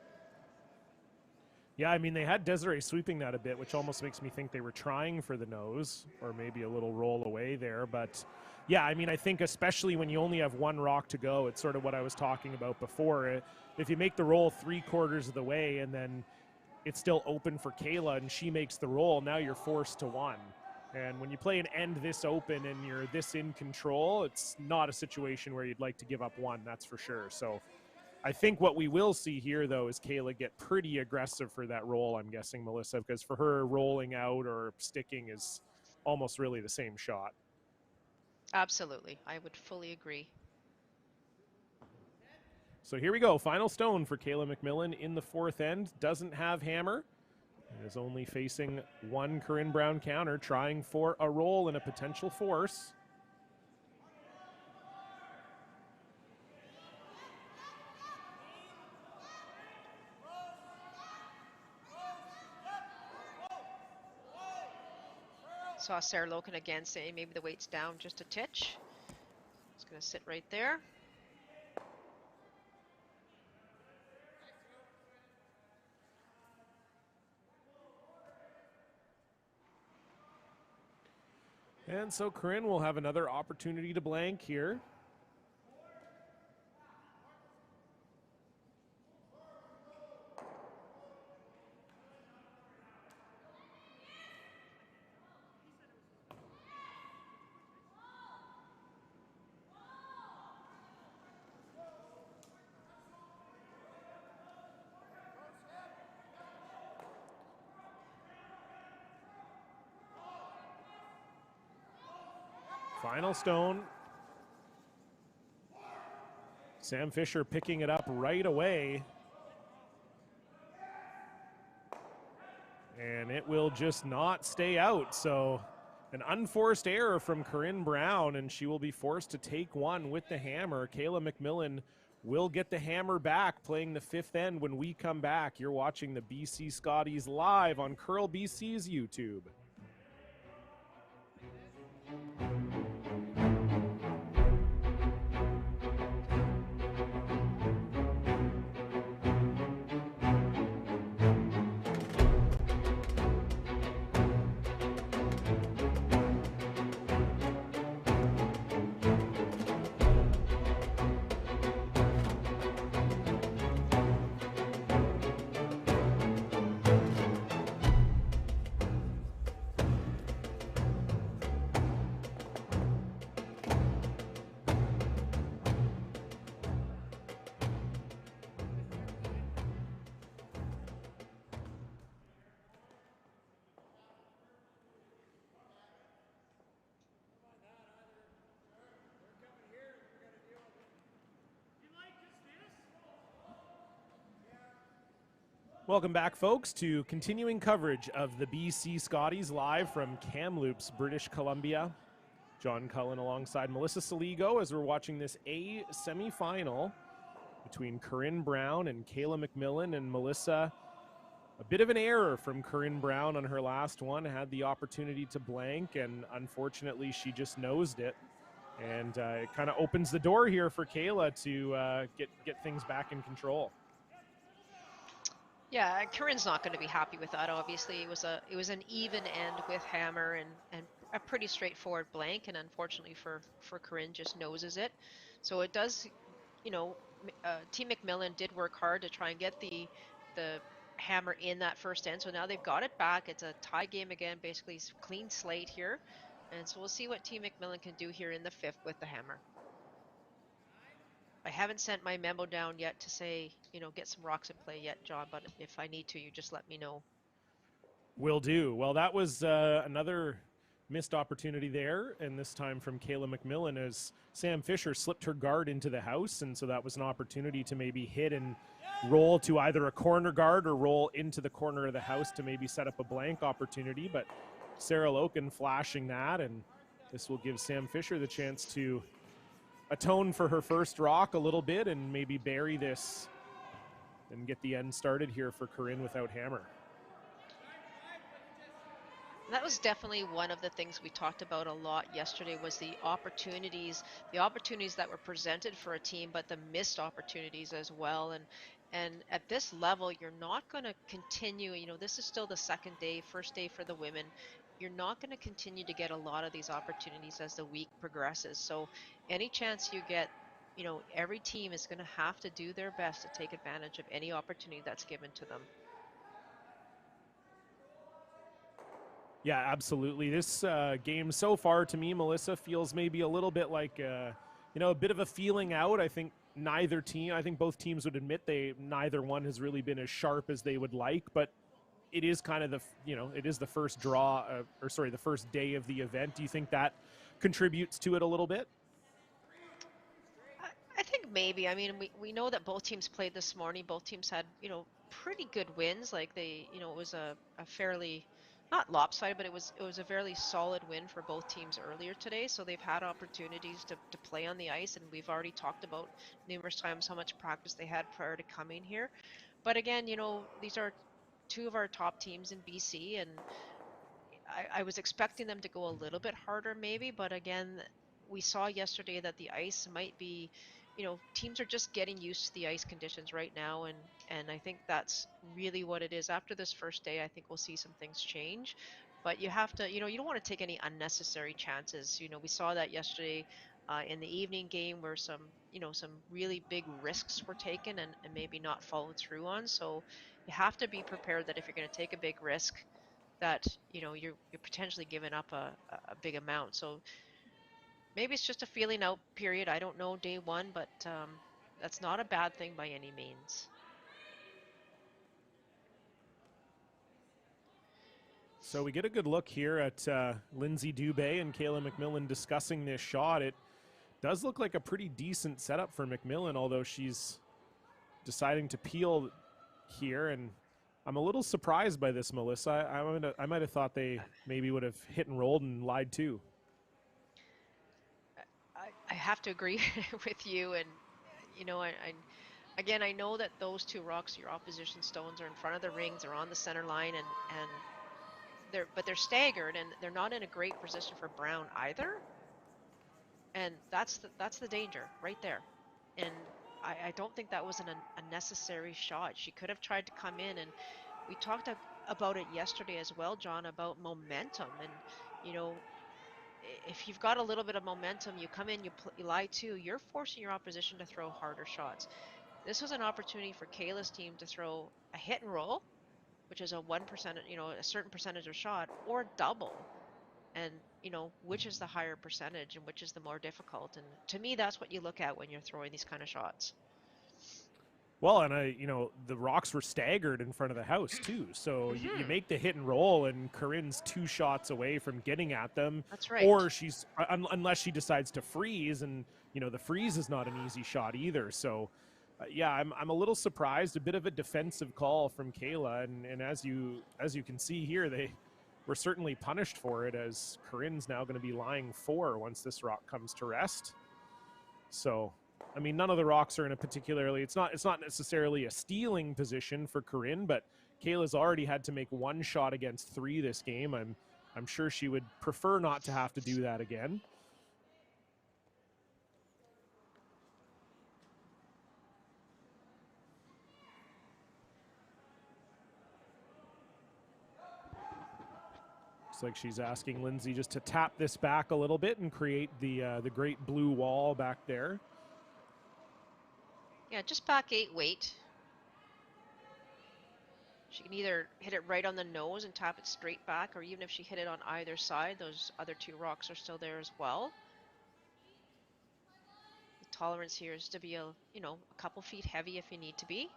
Yeah, I mean, they had Desiree sweeping that a bit, which almost makes me think they were trying for the nose, or maybe a little roll away there. But yeah, I mean, I think especially when you only have 1 rock to go, it's sort of what I was talking about before. If you make the roll 3/4 of the way and then it's still open for Kayla and she makes the roll, now you're forced to 1. And when you play an end this open and you're this in control, it's not a situation where you'd like to give up 1, that's for sure. So I think what we will see here, though, is Kayla get pretty aggressive for that roll, I'm guessing, Melissa, because for her, rolling out or sticking is almost really the same shot. Absolutely. I would fully agree. So here we go. Final stone for Kayla MacMillan in the 4th end. Doesn't have hammer. Is only facing 1 Corinne Brown counter, trying for a roll and a potential force. Saw Sarah Loken again saying maybe the weight's down just a titch. It's going to sit right there. And so Corinne will have another opportunity to blank here. Final stone. Sam Fisher picking it up right away. And it will just not stay out. So an unforced error from Corinne Brown, and she will be forced to take one with the hammer. Kayla MacMillan will get the hammer back, playing the fifth end when we come back. You're watching the BC Scotties live on Curl BC's YouTube. Welcome back, folks, to continuing coverage of the BC Scotties live from Kamloops, British Columbia. John Cullen alongside Melissa Saligo as we're watching this A semifinal between Corinne Brown and Kayla MacMillan. And Melissa, a bit of an error from Corinne Brown on her last one, had the opportunity to blank, and unfortunately she just nosed it. And it kind of opens the door here for Kayla to get things back in control. Yeah, Corinne's not going to be happy with that. Obviously, it was an even end with hammer and a pretty straightforward blank, and unfortunately for Corinne, just noses it. So it does, you know, Team MacMillan did work hard to try and get the hammer in that first end. So now they've got it back. It's a tie game again, basically clean slate here, and so we'll see what Team MacMillan can do here in the fifth with the hammer. I haven't sent my memo down yet to say, get some rocks in play yet, John, but if I need to, you just let me know. Will do. Well, that was another missed opportunity there, and this time from Kayla MacMillan as Sam Fisher slipped her guard into the house, and so that was an opportunity to maybe hit and roll to either a corner guard or roll into the corner of the house to maybe set up a blank opportunity, but Sarah Loken flashing that, and this will give Sam Fisher the chance to atone for her first rock a little bit and maybe bury this and get the end started here for Corinne without hammer. That was definitely one of the things we talked about a lot yesterday, was the opportunities that were presented for a team, but the missed opportunities as well. And at this level, you're not going to continue, this is still the first day for the women. You're not going to continue to get a lot of these opportunities as the week progresses. So any chance you get, every team is going to have to do their best to take advantage of any opportunity that's given to them. Yeah, absolutely. This game so far, to me, Melissa, feels maybe a little bit like, a bit of a feeling out. I think both teams would admit neither one has really been as sharp as they would like, but it is kind of it is the first the first day of the event. Do you think that contributes to it a little bit? I think maybe. I mean, we know that both teams played this morning. Both teams had, pretty good wins. Like it was a fairly, not lopsided, but it was a fairly solid win for both teams earlier today. So they've had opportunities to play on the ice, and we've already talked about numerous times how much practice they had prior to coming here. But again, these are two of our top teams in BC, and I was expecting them to go a little bit harder maybe, but again, we saw yesterday that the ice might be, teams are just getting used to the ice conditions right now, and I think that's really what it is. After this first day, I think we'll see some things change. But you have to, you don't want to take any unnecessary chances. We saw that yesterday in the evening game where some really big risks were taken and maybe not followed through on. So you have to be prepared that if you're going to take a big risk, that you're potentially giving up a big amount. So maybe it's just a feeling out period. I don't know day one, but that's not a bad thing by any means. So we get a good look here at Lindsay Dubé and Kayla MacMillan discussing this shot. It does look like a pretty decent setup for MacMillan, although she's deciding to peel here, and I'm a little surprised by this, Melissa. I might have thought they maybe would have hit and rolled and lied too. I have to agree with you, and again, I know that those two rocks, your opposition stones, are in front of the rings, they're on the center line, and they're staggered, and they're not in a great position for Brown either. And that's the danger right there. And I don't think that was a necessary shot. She could have tried to come in, and we talked about it yesterday as well, John, about momentum. And if you've got a little bit of momentum, you come in, you lie too, you're forcing your opposition to throw harder shots. This was an opportunity for Kayla's team to throw a hit and roll, which is a 1%, a certain percentage of shot, or double. And which is the higher percentage and which is the more difficult. And to me, that's what you look at when you're throwing these kind of shots. Well, and the rocks were staggered in front of the house too. So you make the hit and roll, and Corinne's 2 shots away from getting at them. That's right. Or she's unless she decides to freeze, and the freeze is not an easy shot either. So yeah, I'm a little surprised. A bit of a defensive call from Kayla, and as you can see here, they were certainly punished for it, as Corinne's now going to be lying 4 once this rock comes to rest. So, I mean, none of the rocks are in a particularly, it's not necessarily a stealing position for Corinne, but Kayla's already had to make 1 shot against 3 this game. I'm sure she would prefer not to have to do that again. Looks like she's asking Lindsay just to tap this back a little bit and create the great blue wall back there. Yeah, just back 8 weight. She can either hit it right on the nose and tap it straight back, or even if she hit it on either side, those other 2 rocks are still there as well. The tolerance here is to be a couple feet heavy if you need to be.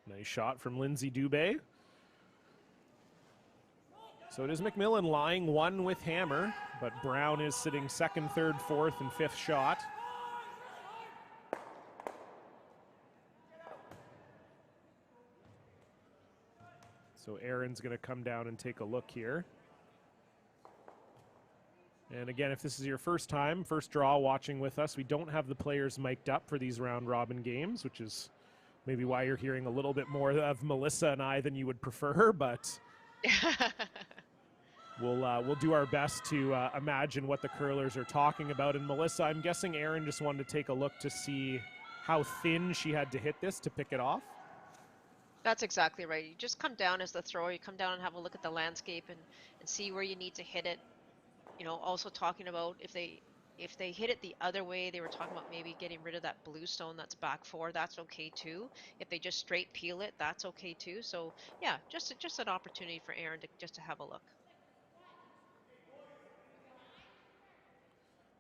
Nice shot from Lindsay Dubé. So it is MacMillan lying 1 with hammer, but Brown is sitting 2nd, 3rd, 4th, and 5th shot. So Aaron's going to come down and take a look here. And again, if this is your first draw watching with us, we don't have the players mic'd up for these round robin games, which is maybe why you're hearing a little bit more of Melissa and I than you would prefer, but we'll do our best to imagine what the curlers are talking about. And Melissa, I'm guessing Aaron just wanted to take a look to see how thin she had to hit this to pick it off. That's exactly right. You just come down as the thrower, you come down and have a look at the landscape and see where you need to hit it. Also talking about if they hit it the other way, they were talking about maybe getting rid of that blue stone that's back 4. That's okay too. If they just straight peel it, that's okay too. So yeah, just an opportunity for Aaron to have a look.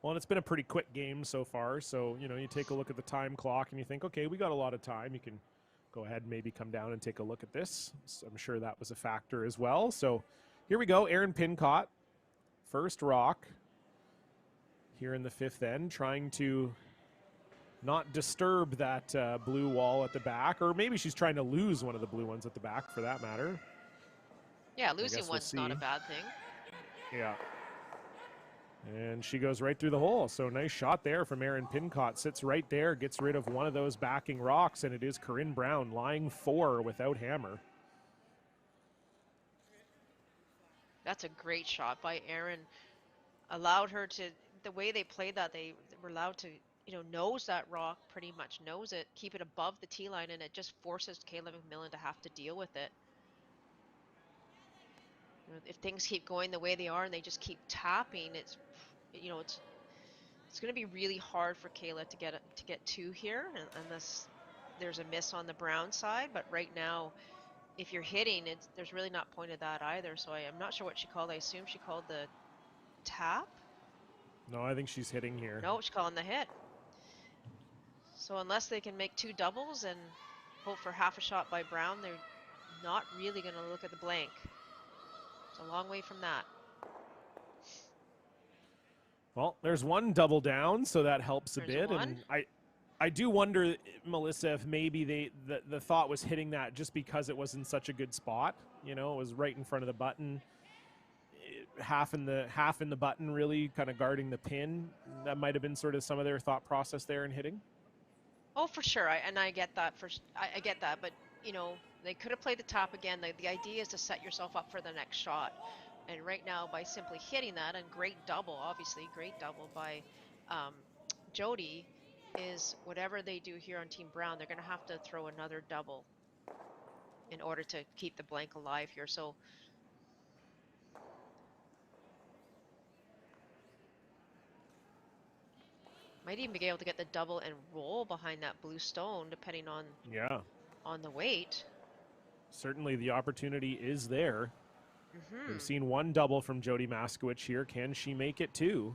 Well, and it's been a pretty quick game so far. So you take a look at the time clock and you think, okay, we got a lot of time. You can go ahead and maybe come down and take a look at this. So I'm sure that was a factor as well. So here we go. Aaron Pincott, first rock here in the 5th end, trying to not disturb that blue wall at the back, or maybe she's trying to lose one of the blue ones at the back for that matter. Yeah, losing one's not a bad thing. Yeah. And she goes right through the hole. So nice shot there from Aaron Pincott. Sits right there, gets rid of one of those backing rocks, and it is Corinne Brown lying 4 without hammer. That's a great shot by Aaron. Allowed her to, the way they played that, they were allowed to knows that rock, pretty much knows it, keep it above the tee line, and it just forces Kayla MacMillan to have to deal with it. If things keep going the way they are and they just keep tapping, it's going to be really hard for Kayla to get two here unless there's a miss on the brown side. But right now, if you're hitting, there's really not point of that either. So I'm not sure what she called. I assume she called the tap. No, I think she's hitting here. No, she's calling the hit. So unless they can make two doubles and hope for half a shot by Brown, they're not really going to look at the blank. It's a long way from that. Well, there's one double down, so that helps a There's bit. one. And I do wonder, Melissa, if maybe the thought was hitting that just because it was in such a good spot. It was right in front of the button, half in the button, really kind of guarding the pin. That might have been sort of some of their thought process there in hitting. Oh, for sure, I get that. I get that, but they could have played the top again. The idea is to set yourself up for the next shot. And right now, by simply hitting that, and great double, obviously, great double by Jody, is whatever they do here on Team Brown, they're going to have to throw another double in order to keep the blank alive here. So might even be able to get the double and roll behind that blue stone, depending on the weight. Certainly the opportunity is there. Mm-hmm. We've seen one double from Jody Maskowicz here. Can she make it two?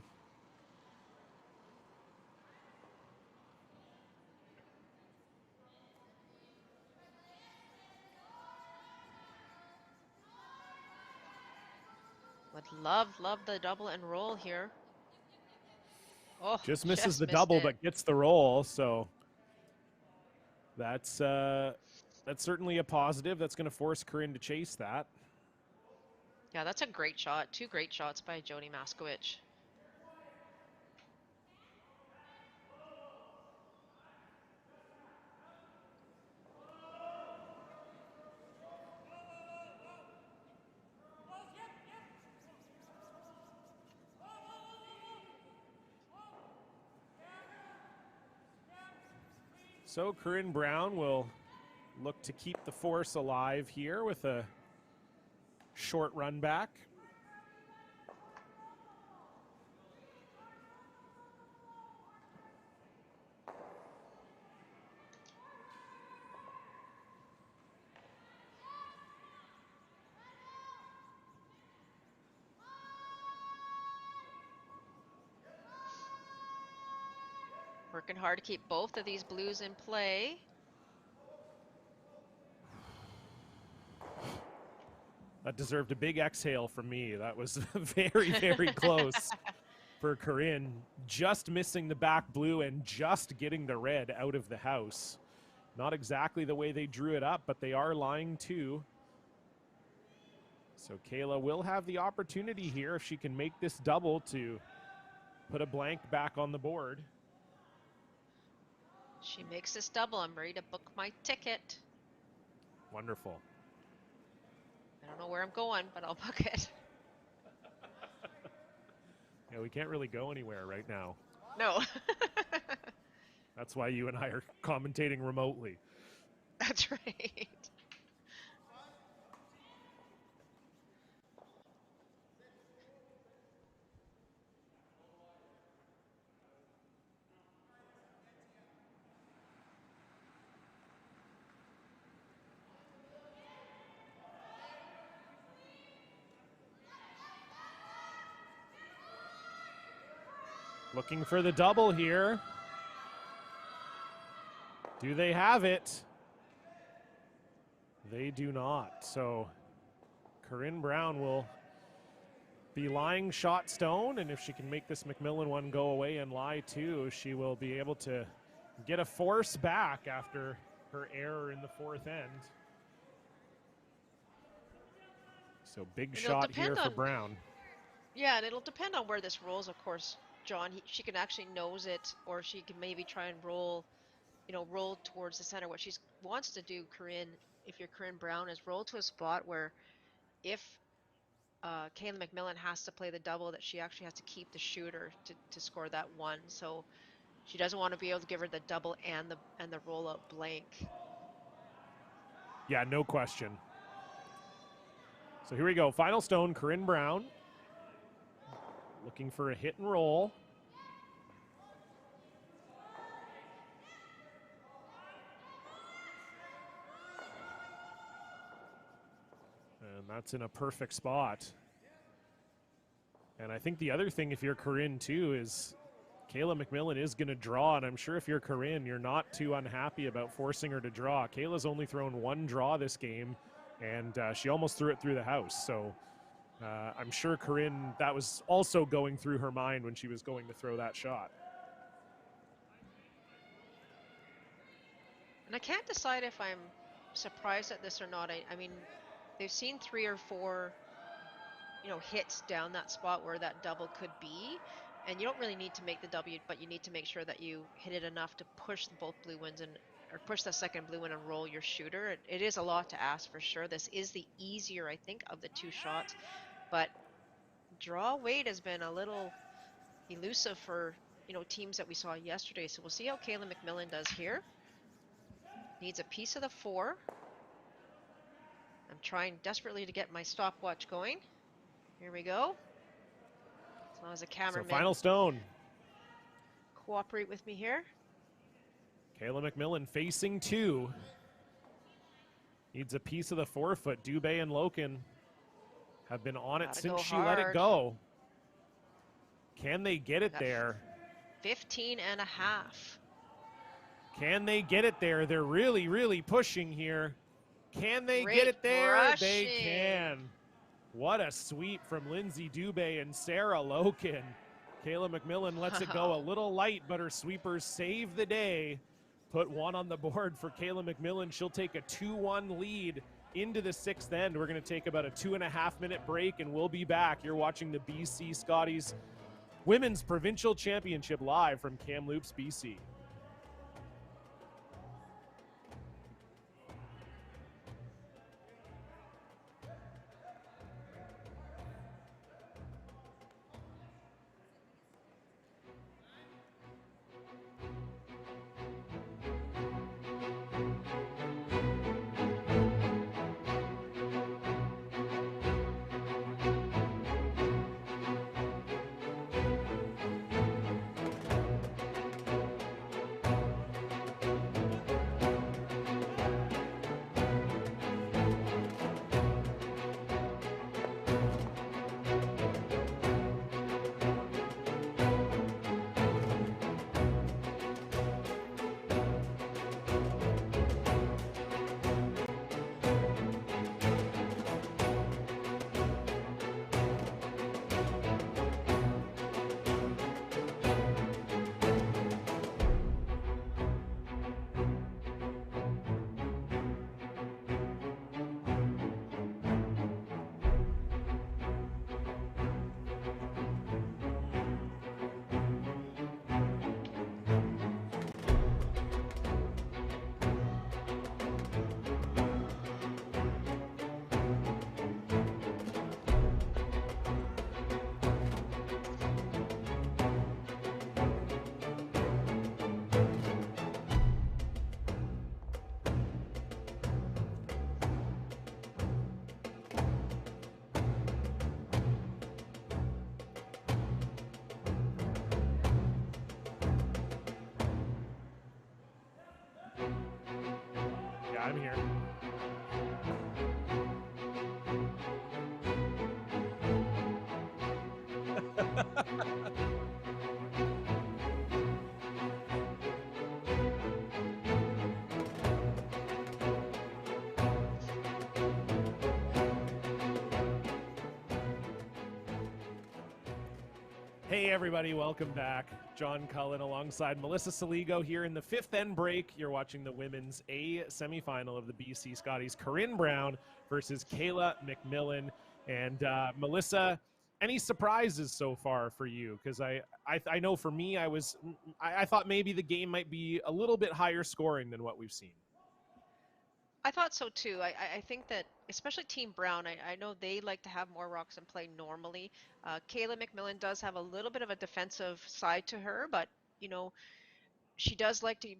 Would love the double and roll here. Oh, just misses the double, but gets the roll. So that's certainly a positive. That's going to force Corinne to chase that. Yeah, that's a great shot. Two great shots by Jody Maskowicz. So Corinne Brown will look to keep the force alive here with a short run back. Working hard to keep both of these blues in play. That deserved a big exhale from me. That was very, very close for Corinne. Just missing the back blue and just getting the red out of the house. Not exactly the way they drew it up, but they are lying two. So Kayla will have the opportunity here if she can make this double to put a blank back on the board. She makes this double. I'm ready to book my ticket. Wonderful. I don't know where I'm going, but I'll book it. Yeah, we can't really go anywhere right now. No. That's why you and I are commentating remotely. That's right. Looking for the double here. Do they have it? They do not. So Corinne Brown will be lying shot stone, and if she can make this MacMillan one go away and lie too, she will be able to get a force back after her error in the fourth end. So big shot here for Brown. Yeah, and it'll depend on where this rolls, of course, John. She can actually nose it, or she can maybe try and roll, roll towards the center. What she wants to do, Corinne, if you're Corinne Brown, is roll to a spot where if Kayla MacMillan has to play the double, that she actually has to keep the shooter to score that one. So She doesn't want to be able to give her the double and the roll out blank. Yeah, no question. So here we go. Final stone, Corinne Brown. Looking for a hit and roll. And that's in a perfect spot. And I think the other thing, if you're Corinne too, is Kayla MacMillan is going to draw. And I'm sure if you're Corinne, you're not too unhappy about forcing her to draw. Kayla's only thrown one draw this game, and she almost threw it through the house. So I'm sure Corinne, that was also going through her mind when she was going to throw that shot. And I can't decide if I'm surprised at this or not. I mean, they've seen 3 or 4, hits down that spot where that double could be. And you don't really need to make the W, but you need to make sure that you hit it enough to push both blue wins or push the second blue win and roll your shooter. It is a lot to ask for sure. This is the easier, I think, of the 2 shots, but draw weight has been a little elusive for teams that we saw yesterday. So we'll see how Kayla MacMillan does here. Needs a piece of the 4. I'm trying desperately to get my stopwatch going. Here we go. As long as the cameraman So final stone. cooperate with me here. Kayla MacMillan facing 2. Needs a piece of the forefoot. Dubé and Loken have been on it since she let it go. Can they get it there? 15 and a half. Can they get it there? They're really, really pushing here. Can they Great get it there? brushing. They can. What a sweep from Lindsay Dubé and Sarah Loken. Kayla MacMillan lets it go a little light, but her sweepers save the day. Put 1 on the board for Kayla MacMillan. She'll take a 2-1 lead into the 6th end. We're going to take about a 2.5-minute break, and we'll be back. You're watching the BC Scotties Women's Provincial Championship live from Kamloops, BC. Yeah, I'm here. Hey everybody, welcome back. John Cullen alongside Melissa Saligo here in the 5th end break. You're watching the women's A semifinal of the BC Scotties. Corinne Brown versus Kayla MacMillan. And Melissa, any surprises so far for you? Because I know for me, I thought maybe the game might be a little bit higher scoring than what we've seen. I thought so too. I think that, especially Team Brown, I know they like to have more rocks and play normally. Kayla MacMillan does have a little bit of a defensive side to her, but, you know, she does like to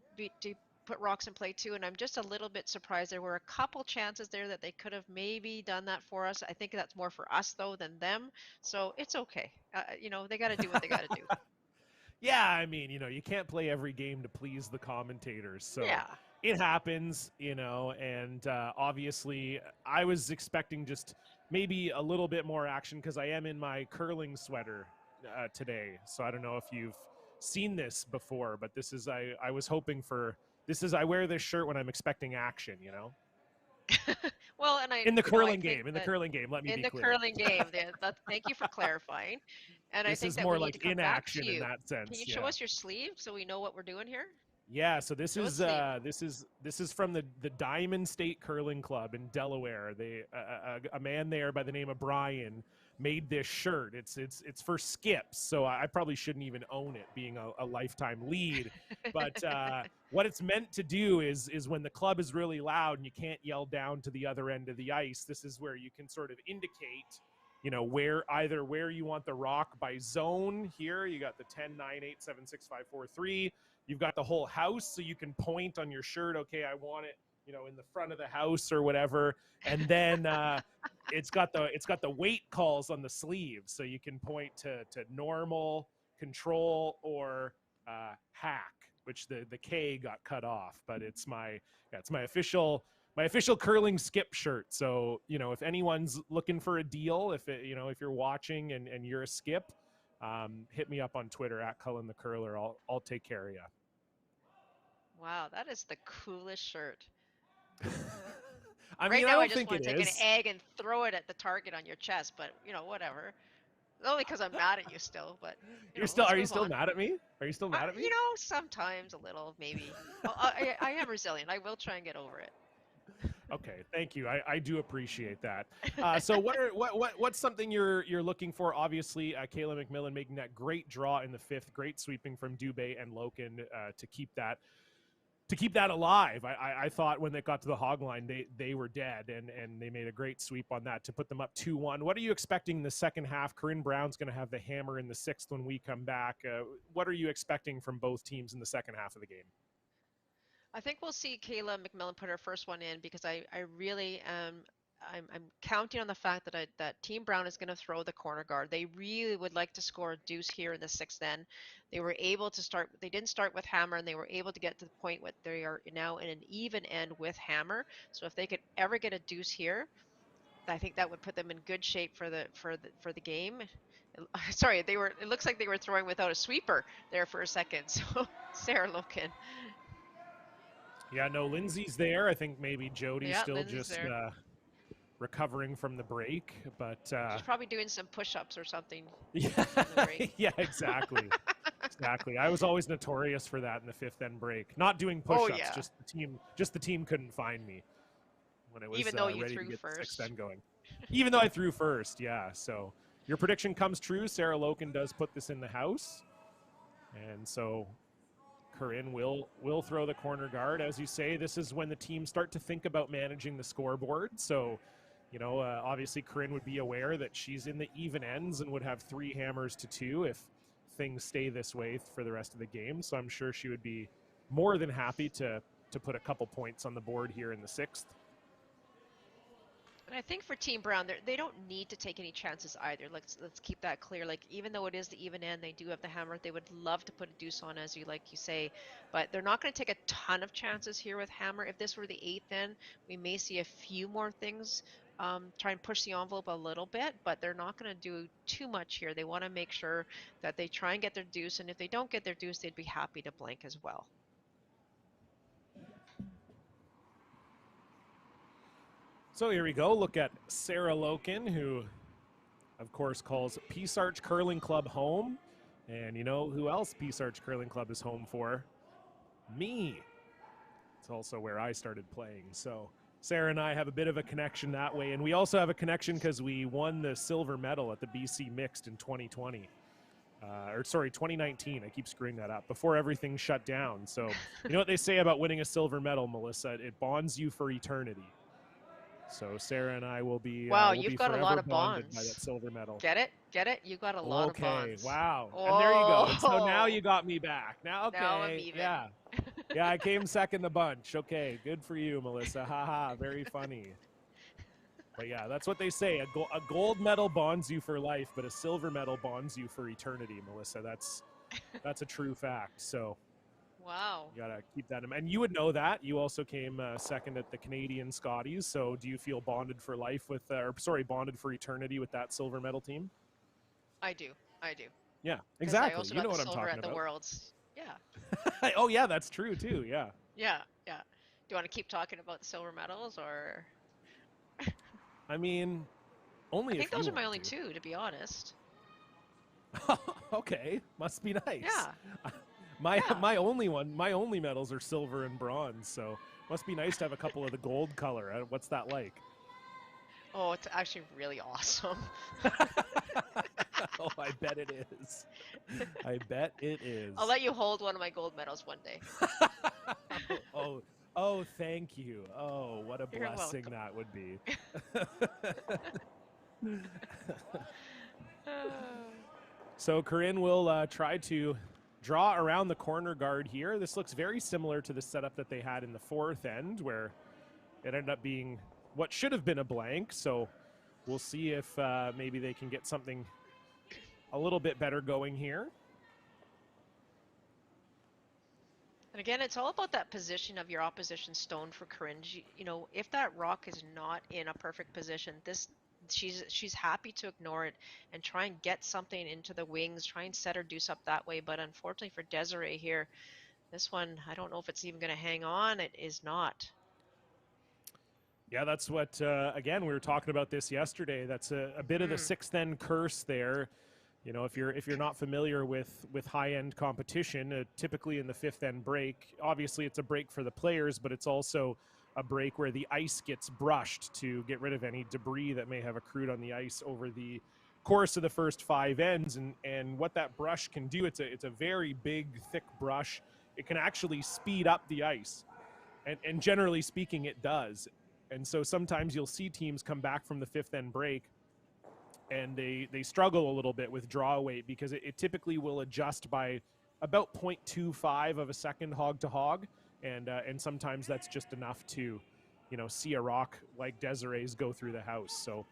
put rocks in play too, and I'm just a little bit surprised. There were a couple chances there that they could have maybe done that for us. I think that's more for us though than them, so it's okay. They got to do what they got to do. Yeah, I mean, you can't play every game to please the commentators, so Yeah. it happens, and obviously I was expecting just maybe a little bit more action because I am in my curling sweater today. So I don't know if you've seen this before, but I was hoping for this is I wear this shirt when I'm expecting action. Well, and In the I curling think game, that let me in be the clear. curling game, thank you for clarifying. And I This think is that we more need like to come back to inaction in you. that Can you sense. show Yeah. us your sleeve so we know what we're doing here? Yeah, so this Show us is sleeve. this is from the Diamond State Curling Club in Delaware. They a man there by the name of Brian made this shirt. It's for skips, so I probably shouldn't even own it, being a lifetime lead. But what it's meant to do is when the club is really loud and you can't yell down to the other end of the ice, this is where you can sort of indicate where you want the rock by zone. Here you got the 10 9 8 7 6 5 4 3. You've got the whole house, so you can point on your shirt. Okay, I want it, in the front of the house or whatever. And then it's got the weight calls on the sleeve, so you can point to normal, control, or hack, which the K got cut off. But it's my official curling skip shirt. So if anyone's looking for a deal, if you're watching and you're a skip, hit me up on Twitter at Cullen the Curler. I'll take care of you. Wow, that is the coolest shirt. I Right mean, I now, I don't just think want it to take an is. egg and throw it at the target on your chest, but whatever. Only because I'm mad at you still, but let's Are you move still on. mad at me? Are you still mad at me? Sometimes a little, maybe. I am resilient. I will try and get over it. Okay, thank you. I do appreciate that. So what's something you're looking for? Obviously, Kayla MacMillan making that great draw in the fifth, great sweeping from Dubé and Loken to keep that alive. I thought when they got to the hog line, they were dead, and they made a great sweep on that to put them up 2-1. What are you expecting in the second half? Corinne Brown's going to have the hammer in the sixth when we come back. What are you expecting from both teams in the second half of the game? I think we'll see Kayla MacMillan put her first one in because I really am. I'm counting on the fact that Team Brown is going to throw the corner guard. They really would like to score a deuce here in the sixth end. They were able to start. They didn't start with hammer, and they were able to get to the point where they are now in an even end with hammer. So if they could ever get a deuce here, I think that would put them in good shape for the game. Sorry, they were. It looks like they were throwing without a sweeper there for a second. So Sarah Loken. Yeah, no, Lindsay's there. I think maybe Jody's Yeah, still Lindsay's just there. recovering from the break, but She's probably doing some push-ups or something yeah, in the break. yeah, exactly. Exactly. I was always notorious for that in the fifth end break. Not doing Oh push-ups, yeah. just the team couldn't find me when it was Even though you ready to threw get the sixth first. end going. Even though I threw first, yeah. So your prediction comes true. Sarah Loken does put this in the house, and so Corinne will throw the corner guard. As you say, this is when the teams start to think about managing the scoreboard. So, obviously Corinne would be aware that she's in the even ends and would have 3 hammers to 2 if things stay this way for the rest of the game. So I'm sure she would be more than happy to put a couple points on the board here in the sixth. And I think for Team Brown, they don't need to take any chances either. Let's keep that clear. Like even though it is the even end, they do have the hammer. They would love to put a deuce on, as you say, but they're not going to take a ton of chances here with hammer. If this were the eighth end, we may see a few more things. Try and push the envelope a little bit, but they're not going to do too much here. They want to make sure that they try and get their deuce, and if they don't get their deuce, they'd be happy to blank as well. So here we go. Look at Sarah Loken, who, of course, calls Peace Arch Curling Club home. And you know who else Peace Arch Curling Club is home for? Me. It's also where I started playing. So Sarah and I have a bit of a connection that way. And we also have a connection because we won the silver medal at the BC Mixed in 2020. 2019. I keep screwing that up. Before everything shut down. So you know what they say about winning a silver medal, Melissa? It bonds you for eternity. So Sarah and I Wow, will you've be got a lot forever of bonded by that bonds. silver medal. Get it? Get it? You got a lot of Okay, bonds. wow. And there you go. And so now Oh, you got me back. Now, now I'm okay, even. yeah. Yeah, I came second the bunch. Okay, good for you, Melissa. Haha, very funny. But yeah, that's what they say. A gold medal bonds you for life, but a silver medal bonds you for eternity, Melissa. That's a true fact. So Wow. you gotta keep that in mind. And you would know that. You also came second at the Canadian Scotties. So do you feel bonded for life with, or sorry, bonded for eternity with that silver medal team? I do. I do. Yeah, Because I exactly. also You got know the what I'm silver talking at the about. Worlds. Yeah. Oh yeah, that's true too. Yeah. Yeah. Yeah. Do you want to keep talking about the silver medals or? I mean, I only think if you those are my want only to. two, to be honest. Okay, must be nice. Yeah. My Yeah. my only medals are silver and bronze, so must be nice to have a couple of the gold color. What's that like? Oh, it's actually really awesome. Oh, I bet it is. I bet it I'll is. let you hold one of my gold medals one day. Oh, oh, thank you. Oh, what a You're blessing welcome. that would be. So Corinne will try to draw around the corner guard here. This looks very similar to the setup that they had in the fourth end, where it ended up being what should have been a blank. So we'll see if maybe they can get something a little bit better going here. And again, it's all about that position of your opposition stone for Corinne. You know, if that rock is not in a perfect position, she's happy to ignore it and try and get something into the wings, try and set her deuce up that way. But unfortunately for Desiree here, this one, I don't know if it's even going to hang on. It is not. Yeah, that's what, again, we were talking about this yesterday. That's a bit of the Mm, sixth end curse there. You know, if you're not familiar with high end competition, typically in the fifth end break, obviously it's a break for the players, but it's also a break where the ice gets brushed to get rid of any debris that may have accrued on the ice over the course of the first five ends. And what that brush can do, it's a very big, thick brush. It can actually speed up the ice, and generally speaking, it does. And so sometimes you'll see teams come back from the fifth end break and they struggle a little bit with draw weight because it typically will adjust by about 0.25 of a second hog to hog, and sometimes that's just enough to, you know, see a rock like Desiree's go through the house. So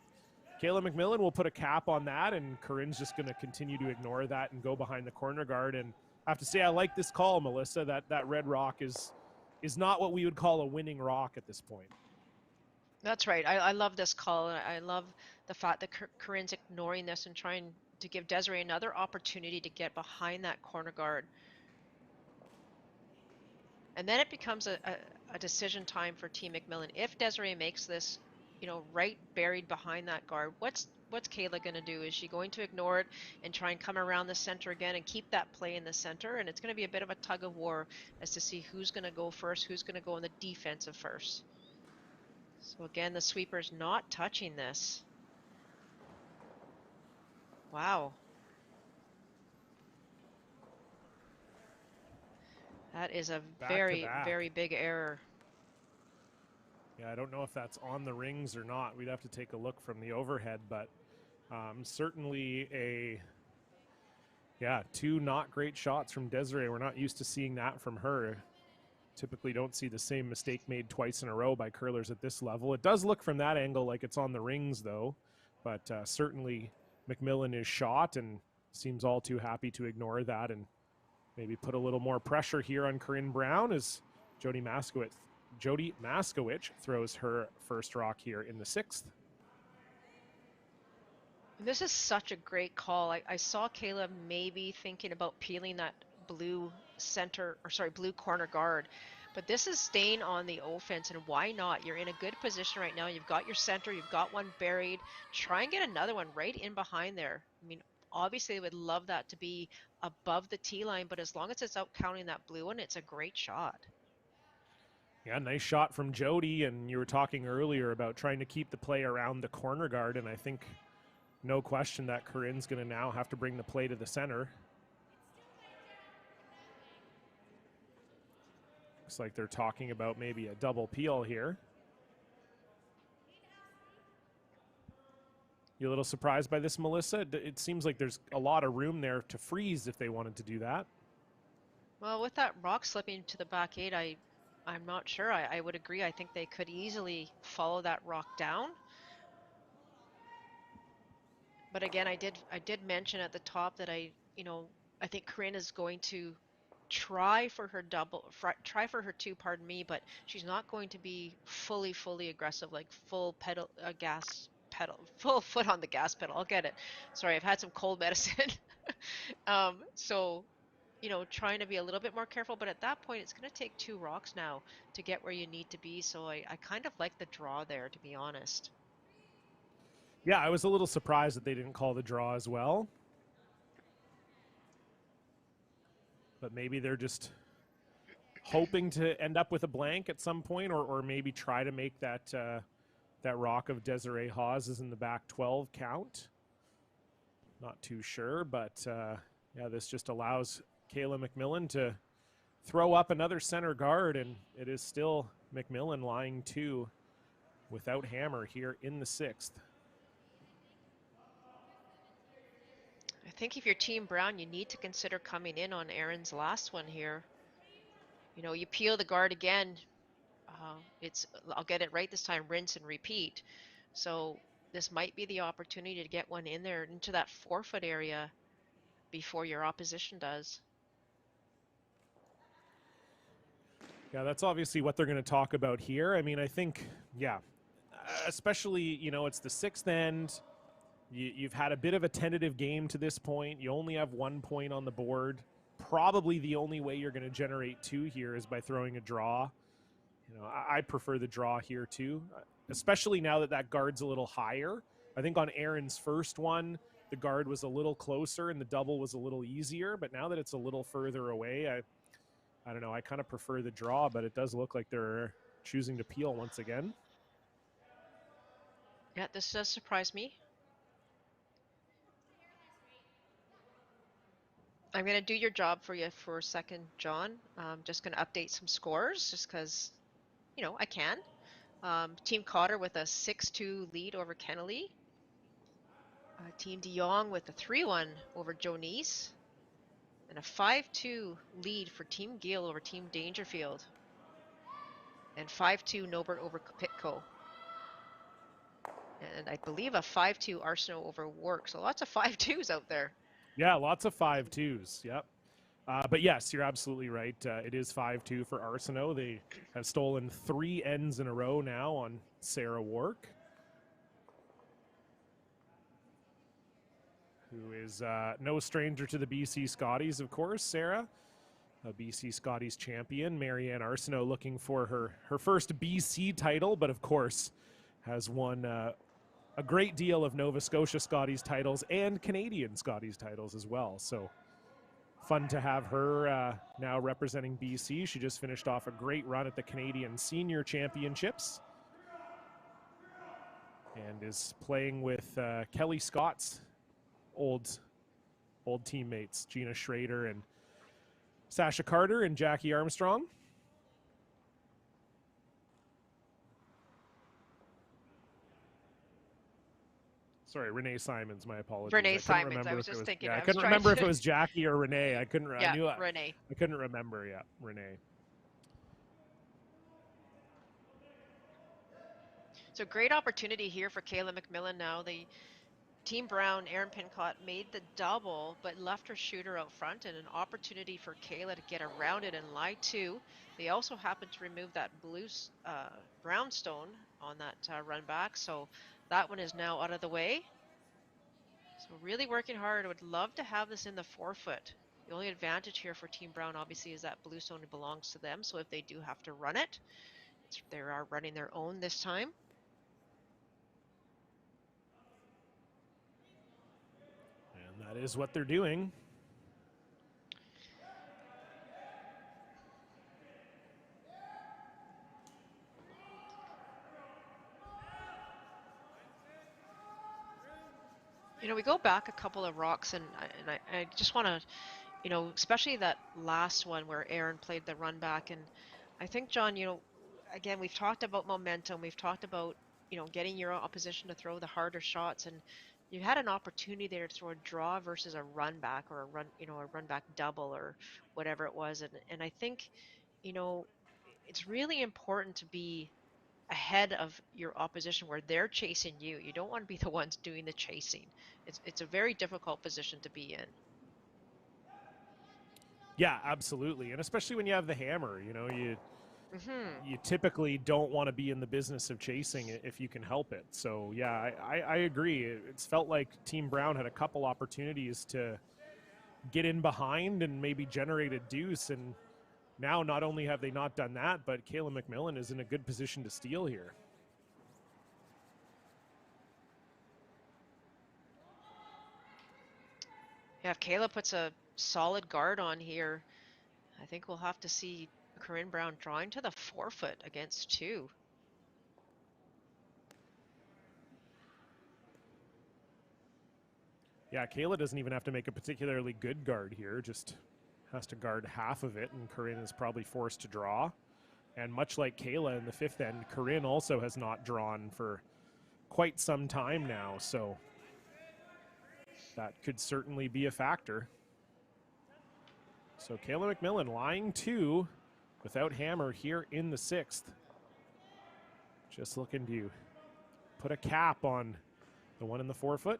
Kayla MacMillan will put a cap on that, and Corinne's just going to continue to ignore that and go behind the corner guard. And I have to say, I like this call, Melissa. That red rock is not what we would call a winning rock at this point. that's right. I love this call. And I love the fact that Corinne's ignoring this and trying to give Desiree another opportunity to get behind that corner guard. And then it becomes a decision time for Team MacMillan. If Desiree makes this, you know, right buried behind that guard, what's Kayla going to do? Is she going to ignore it and try and come around the center again and keep that play in the center? And it's going to be a bit of a tug of war as to see who's going to go first, who's going to go in the defensive first. So again, the sweeper's not touching this. Wow. That is a Back to very, back. very big error. Yeah, I don't know if that's on the rings or not. We'd have to take a look from the overhead, but certainly two not great shots from Desiree. We're not used to seeing that from her. Typically don't see the same mistake made twice in a row by curlers at this level. It does look from that angle like it's on the rings, though, but certainly MacMillan is shot and seems all too happy to ignore that and maybe put a little more pressure here on Corinne Brown as Jody Maskowicz throws her first rock here in the sixth. This is such a great call. I saw Caleb maybe thinking about peeling that blue blue corner guard. But this is staying on the offense, and why not? You're in a good position right now. You've got your center, you've got one buried. Try and get another one right in behind there. I mean, obviously, they would love that to be above the tee line, but as long as it's out counting that blue one, it's a great shot. Yeah, nice shot from Jody. And you were talking earlier about trying to keep the play around the corner guard, and I think no question that Corinne's going to now have to bring the play to the center. Looks like they're talking about maybe a double peel here. You a little surprised by this, Melissa? It seems like there's a lot of room there to freeze if they wanted to do that. Well, with that rock slipping to the back eight, I'm not sure. I would agree. I think they could easily follow that rock down. But again, I did mention at the top that I think Corinne is going to try for her try for her two, pardon me, but she's not going to be fully aggressive, like full pedal, gas pedal, full foot on the gas pedal. I'll get it. Sorry, I've had some cold medicine. So, trying to be a little bit more careful, but at that point, it's going to take two rocks now to get where you need to be. So I kind of like the draw there, to be honest. Yeah, I was a little surprised that they didn't call the draw as well. But maybe they're just hoping to end up with a blank at some point, or maybe try to make that that rock of Desiree Hawes in the back 12 count. Not too sure, but yeah, this just allows Kayla MacMillan to throw up another center guard, and it is still MacMillan lying two without hammer here in the sixth. I think if you're Team Brown, you need to consider coming in on Erin's last one here. You peel the guard again. I'll get it right this time, rinse and repeat. So this might be the opportunity to get one in there into that 4-foot area before your opposition does. Yeah, that's obviously what they're going to talk about here. I mean, I think, yeah, especially, it's the sixth end. You've had a bit of a tentative game to this point. You only have 1 point on the board. Probably the only way you're going to generate two here is by throwing a draw. I prefer the draw here too, especially now that that guard's a little higher. I think on Erin's first one, the guard was a little closer and the double was a little easier. But now that it's a little further away, I don't know. I kind of prefer the draw, but it does look like they're choosing to peel once again. Yeah, this does surprise me. I'm going to do your job for you for a second, John. I'm just going to update some scores just because, I can. Team Cotter with a 6-2 lead over Kennelly. Team De Jong with a 3-1 over Jonice. And a 5-2 lead for Team Gill over Team Dangerfield. And 5-2 Nobert over Pitco. And I believe a 5-2 Arsenault over Work. So lots of 5-2s out there. Yeah, lots of 5-2s. Yep. But yes, you're absolutely right. It is 5-2 for Arsenault. They have stolen 3 ends in a row now on Sarah Wark, who is no stranger to the BC Scotties, of course. Sarah, a BC Scotties champion. Marianne Arsenault looking for her first BC title, but of course has won a great deal of Nova Scotia Scotties titles and Canadian Scotties titles as well. So fun to have her now representing BC. She just finished off a great run at the Canadian Senior Championships and is playing with Kelly Scott's old teammates, Gina Schrader and Sasha Carter and Jackie Armstrong. Sorry, Renee Simons. My apologies. Renee Simons. I was just thinking. Yeah, I couldn't remember if it was Jackie or Renee. I couldn't. Yeah, I knew it. Renee. I couldn't remember. Yeah, Renee. So great opportunity here for Kayla MacMillan now. The Team Brown, Erin Pincott made the double, but left her shooter out front, and an opportunity for Kayla to get around it and lie two. They also happened to remove that blue brownstone on that run back, so that one is now out of the way. So really working hard. I would love to have this in the 4-foot. The only advantage here for Team Brown obviously is that blue stone belongs to them, so if they do have to run it, they are running their own this time. And that is what they're doing. We go back a couple of rocks, and I just want to, especially that last one where Erin played the run back. And I think, John, again, we've talked about momentum. We've talked about, getting your opposition to throw the harder shots, and you had an opportunity there to throw a draw versus a run back or a run back double or whatever it was. And I think, you know, it's really important to be ahead of your opposition where they're chasing you. You don't want to be the ones doing the chasing. It's a very difficult position to be in. Yeah, absolutely. And especially when you have the hammer, you Hmm. typically don't want to be in the business of chasing it if you can help it. So yeah, I agree. It's felt like Team Brown had a couple opportunities to get in behind and maybe generate a deuce. And now not only have they not done that, but Kayla MacMillan is in a good position to steal here. Yeah, if Kayla puts a solid guard on here, I think we'll have to see Corinne Brown drawing to the forefoot against two. Yeah, Kayla doesn't even have to make a particularly good guard here, just has to guard half of it, and Corinne is probably forced to draw. And much like Kayla in the fifth end, Corinne also has not drawn for quite some time now, so that could certainly be a factor. So Kayla MacMillan lying two without hammer here in the sixth. Just looking to put a cap on the one in the forefoot.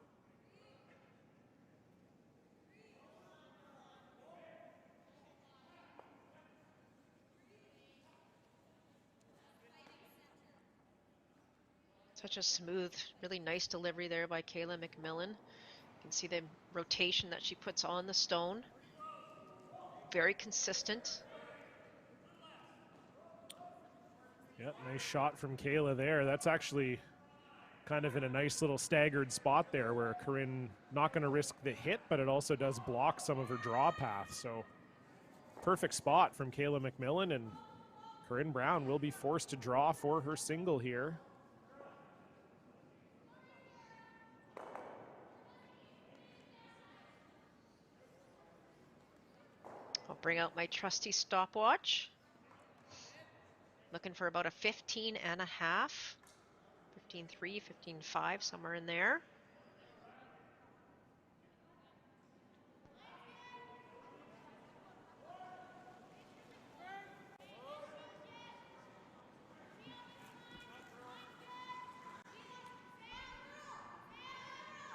Such a smooth, really nice delivery there by Kayla MacMillan. You can see the rotation that she puts on the stone. Very consistent. Yep, nice shot from Kayla there. That's actually kind of in a nice little staggered spot there where Corinne not going to risk the hit, but it also does block some of her draw path. So perfect spot from Kayla MacMillan, and Corinne Brown will be forced to draw for her single here. I'll bring out my trusty stopwatch. Looking for about a 15 and a half. 15.3, 15.5, somewhere in there.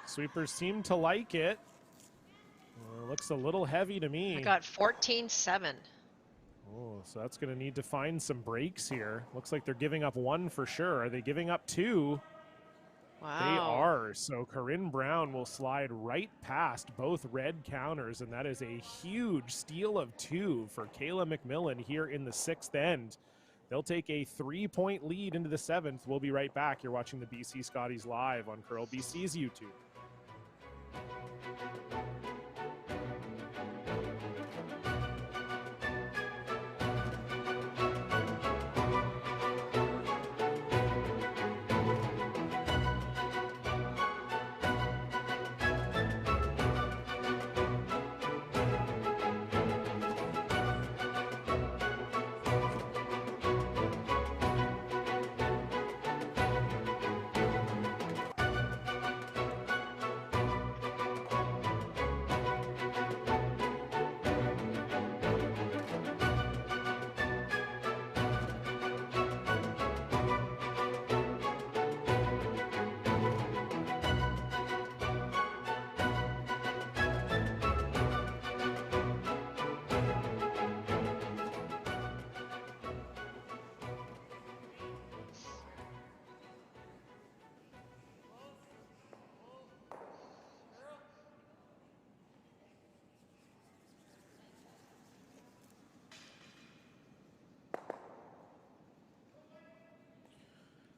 Sweepers seem to like it. Looks a little heavy to me. I got 14.7. Oh, so that's going to need to find some breaks here. Looks like they're giving up one for sure. Are they giving up two? Wow. They are. So Corinne Brown will slide right past both red counters, and that is a huge steal of two for Kayla MacMillan here in the sixth end. They'll take a 3-point lead into the seventh. We'll be right back. You're watching the BC Scotties live on Curl BC's YouTube.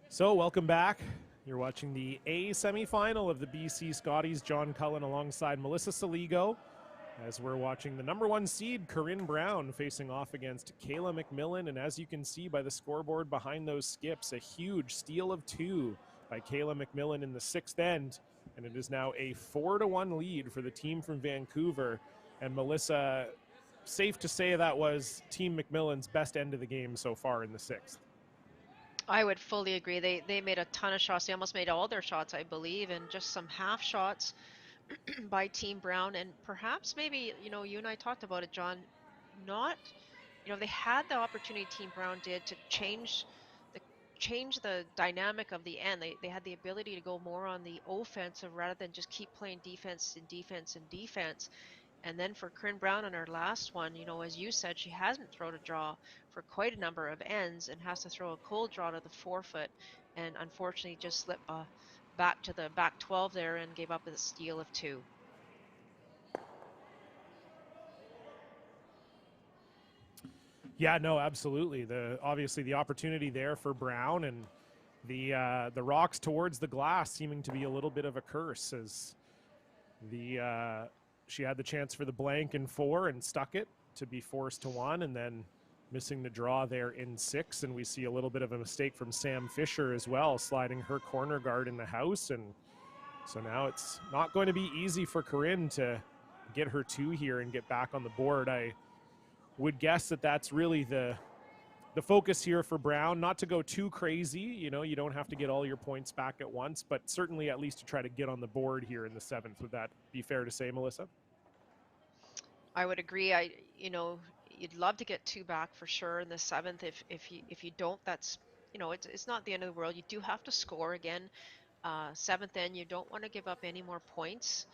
So welcome back. You're watching the A semifinal of the BC Scotties. John Cullen alongside Melissa Saligo, as we're watching the number one seed, Corinne Brown, facing off against Kayla MacMillan. And as you can see by the scoreboard behind those skips, a huge steal of two by Kayla MacMillan in the sixth end. And it is now a 4-1 lead for the team from Vancouver. And Melissa, safe to say that was Team MacMillan's best end of the game so far in the sixth. I would fully agree. They made a ton of shots. They almost made all their shots, I believe, and just some half shots by Team Brown. And perhaps maybe, you and I talked about it, John, not, they had the opportunity, Team Brown did, to the change the dynamic of the end. They had the ability to go more on the offensive rather than just keep playing defense and defense and defense. And then for Corinne Brown on her last one, as you said, she hasn't thrown a draw for quite a number of ends and has to throw a cold draw to the forefoot, and unfortunately just slipped back to the back 12 there and gave up a steal of 2. Yeah, no, absolutely. Obviously the opportunity there for Brown, and the rocks towards the glass seeming to be a little bit of a curse, as she had the chance for the blank in 4 and stuck it to be forced to 1, and then missing the draw there in 6. And we see a little bit of a mistake from Sam Fisher as well, sliding her corner guard in the house. And so now it's not going to be easy for Corinne to get her 2 here and get back on the board. I would guess that that's really the focus here for Brown, not to go too crazy. You don't have to get all your points back at once, but certainly at least to try to get on the board here in the 7th. Would that be fair to say, Melissa? I would agree. You'd love to get 2 back for sure in the 7th. If you don't, that's, it's not the end of the world. You do have to score again. 7th end, you don't want to give up any more points.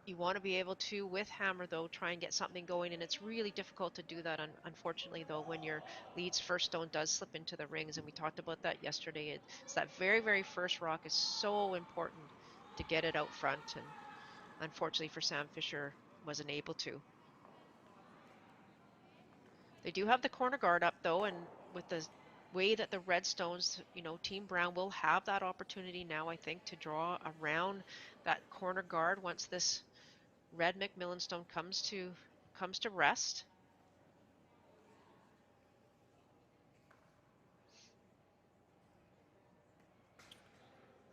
You want to be able to, with hammer though, try and get something going, and it's really difficult to do that, unfortunately, though, when your lead's first stone does slip into the rings, and we talked about that yesterday. It's that very, very first rock is so important to get it out front, and unfortunately for Sam Fisher, wasn't able to. They do have the corner guard up though, and with the way that the Redstones, Team Brown will have that opportunity now, I think, to draw around that corner guard once this red MacMillan stone comes to rest.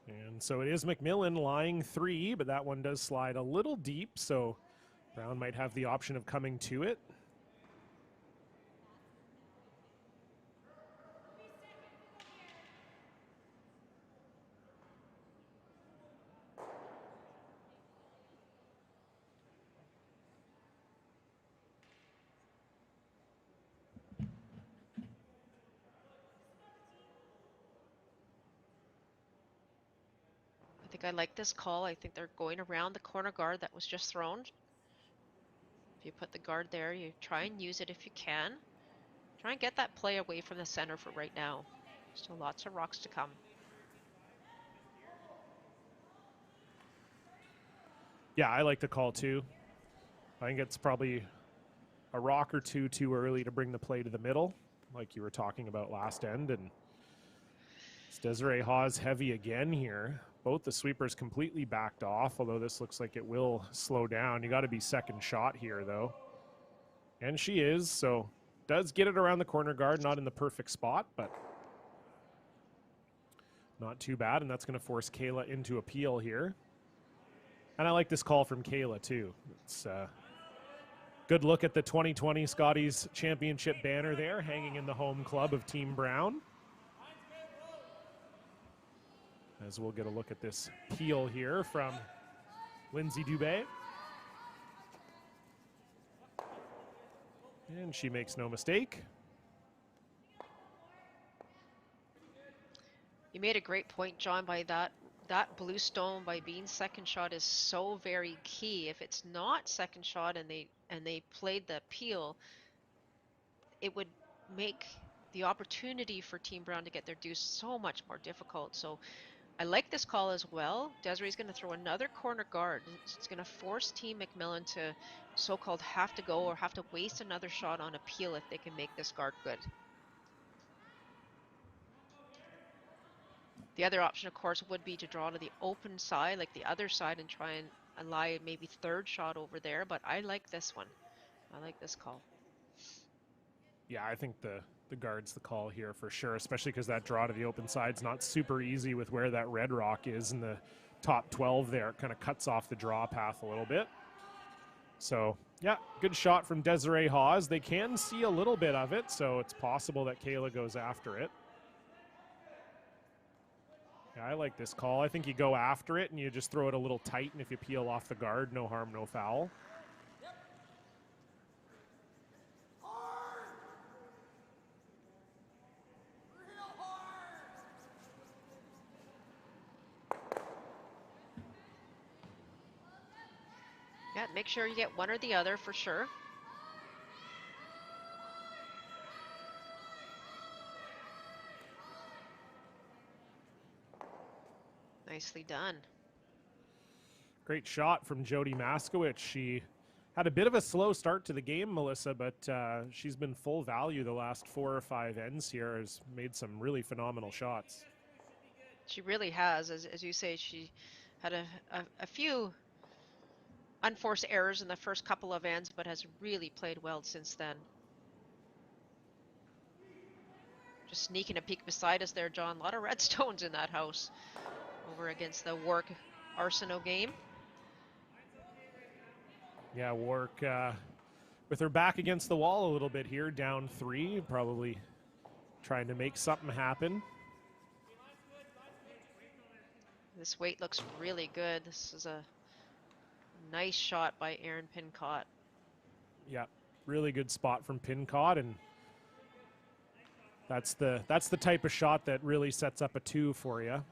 And so it is MacMillan lying 3, but that one does slide a little deep, so Brown might have the option of coming to it. I think I like this call. I think they're going around the corner guard that was just thrown. If you put the guard there, you try and use it if you can. Try and get that play away from the center for right now. Still lots of rocks to come. Yeah, I like the call too. I think it's probably a rock or two too early to bring the play to the middle, like you were talking about last end. And it's Desiree Hawes heavy again here. Both the sweepers completely backed off, although this looks like it will slow down. You got to be second shot here, though. And she is, so does get it around the corner guard, not in the perfect spot, but not too bad. And that's going to force Kayla into appeal here. And I like this call from Kayla, too. It's a good look at the 2020 Scotties Championship banner there, hanging in the home club of Team Brown. As we'll get a look at this peel here from Lindsay Dubé. And she makes no mistake. You made a great point, John, by that blue stone by being second shot is so very key. If it's not second shot and they played the peel, it would make the opportunity for Team Brown to get their deuce so much more difficult. So I like this call as well. Desiree's going to throw another corner guard. It's going to force Team MacMillan to so-called have to go or have to waste another shot on a peel if they can make this guard good. The other option, of course, would be to draw to the open side, like the other side, and try and lie maybe third shot over there. But I like this one. I like this call. Yeah, I think the guard's the call here for sure, especially because that draw to the open side's not super easy with where that red rock is in the top 12 there. It kind of cuts off the draw path a little bit. So, yeah, good shot from Desiree Hawes. They can see a little bit of it, so it's possible that Kayla goes after it. Yeah, I like this call. I think you go after it and you just throw it a little tight, and if you peel off the guard, no harm, no foul. Yeah, make sure you get one or the other for sure. Nicely done. Great shot from Jody Maskowicz. She had a bit of a slow start to the game, Melissa, but she's been full value the last 4 or 5 ends here, has made some really phenomenal shots. She really has. As you say, she had a few unforced errors in the first couple of ends, but has really played well since then. Just sneaking a peek beside us there, John. A lot of redstones in that house over against the Wark Arsenault game. Yeah, Wark with her back against the wall a little bit here, down 3, probably trying to make something happen. This weight looks really good. This is a nice shot by Erin Pincott. Yeah, really good spot from Pincott, and that's the type of shot that really sets up a 2 for you.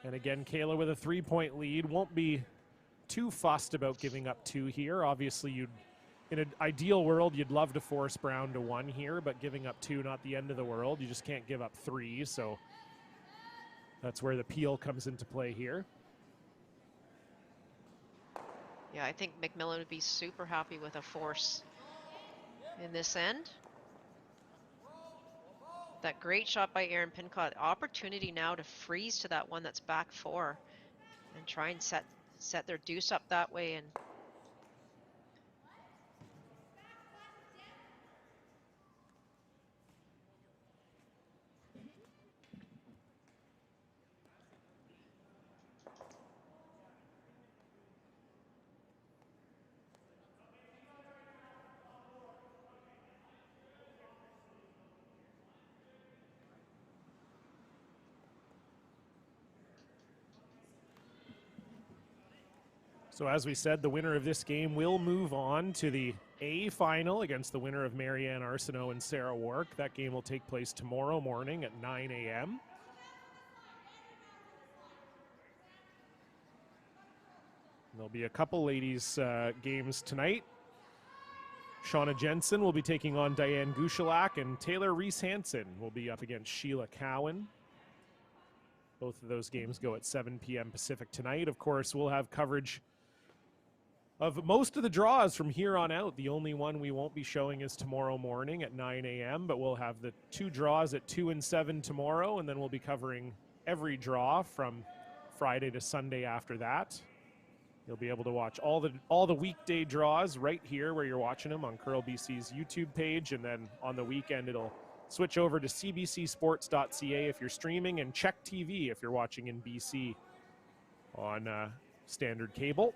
And again, Kayla with a 3-point lead. Won't be too fussed about giving up 2 here. Obviously, in an ideal world, you'd love to force Brown to 1 here, but giving up 2, not the end of the world. You just can't give up 3, so that's where the peel comes into play here. Yeah, I think MacMillan would be super happy with a force in this end. That great shot by Erin Pincott. Opportunity now to freeze to that one that's back 4 and try and set their deuce up that way. And So as we said, the winner of this game will move on to the A final against the winner of Marianne Arsenault and Sarah Wark. That game will take place tomorrow morning at 9 a.m. There'll be a couple ladies games tonight. Shauna Jensen will be taking on Diane Gushalak, and Taylor Reese-Hansen will be up against Sheila Cowan. Both of those games go at 7 p.m. Pacific tonight. Of course, we'll have coverage of most of the draws from here on out. The only one we won't be showing is tomorrow morning at 9 a.m., but we'll have the 2 draws at 2 and 7 tomorrow, and then we'll be covering every draw from Friday to Sunday after that. You'll be able to watch all the weekday draws right here where you're watching them on Curl BC's YouTube page, and then on the weekend it'll switch over to cbcsports.ca if you're streaming, and Check TV if you're watching in BC on standard cable.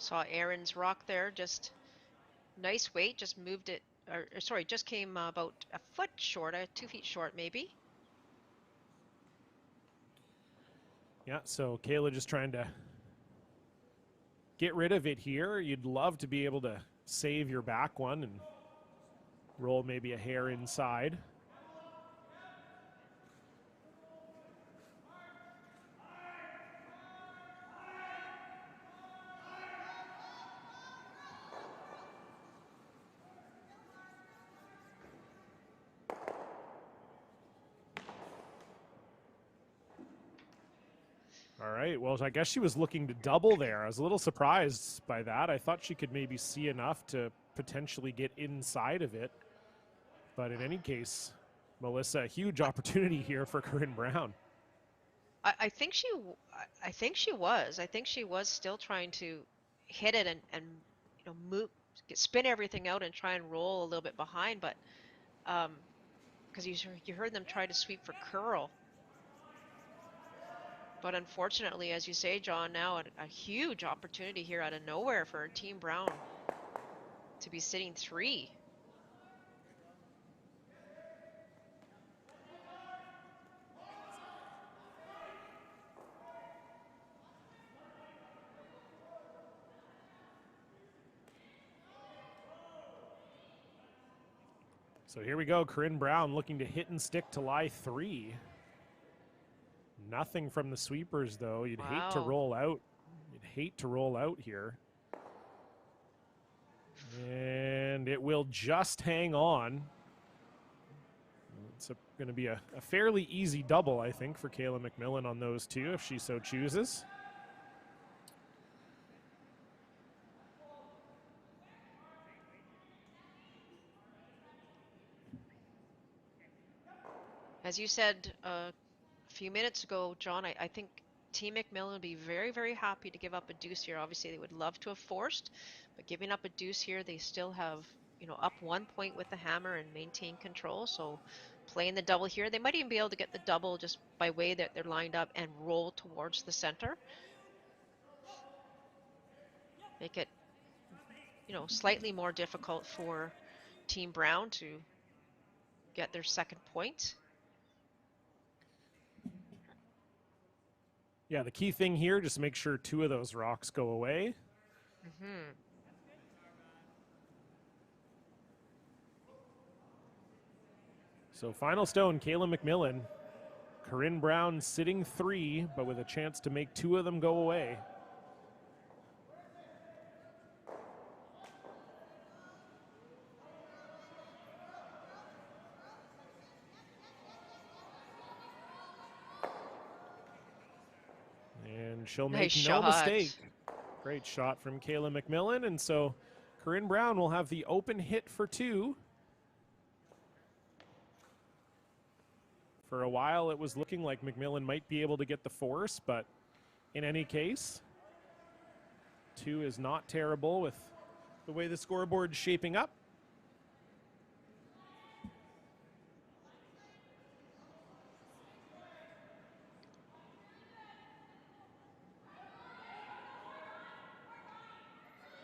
saw Erin's rock there, just nice weight, just moved it, or sorry, just came about a foot short, 2 feet short maybe. Yeah, so Kayla just trying to get rid of it here. You'd love to be able to save your back one and roll maybe a hair inside. All right, well, I guess she was looking to double there. I was a little surprised by that. I thought she could maybe see enough to potentially get inside of it. But in any case, Melissa, a huge opportunity here for Corinne Brown. I think she was. I think she was still trying to hit it and move, spin everything out and try and roll a little bit behind, but because you heard them try to sweep for curl. But unfortunately, as you say, John, now a huge opportunity here out of nowhere for Team Brown to be sitting 3. So here we go. Corinne Brown looking to hit and stick to lie 3. Nothing from the sweepers, though. You'd hate to roll out. You'd hate to roll out here. And it will just hang on. It's going to be a fairly easy double, I think, for Kayla MacMillan on those two, if she so chooses. As you said a few minutes ago, John, I think Team MacMillan would be very, very happy to give up a deuce here. Obviously, they would love to have forced, but giving up a deuce here, they still have, you know, up 1 point with the hammer and maintain control. So playing the double here, they might even be able to get the double just by way that they're lined up and roll towards the center. Make it, you know, slightly more difficult for Team Brown to get their second point. Yeah, the key thing here, just make sure 2 of those rocks go away. Mm-hmm. So final stone, Kayla MacMillan. Corinne Brown sitting 3, but with a chance to make 2 of them go away. And she'll make no mistake. Great shot from Kayla MacMillan. And so Corinne Brown will have the open hit for 2. For a while, it was looking like MacMillan might be able to get the force, but in any case, 2 is not terrible with the way the scoreboard's shaping up.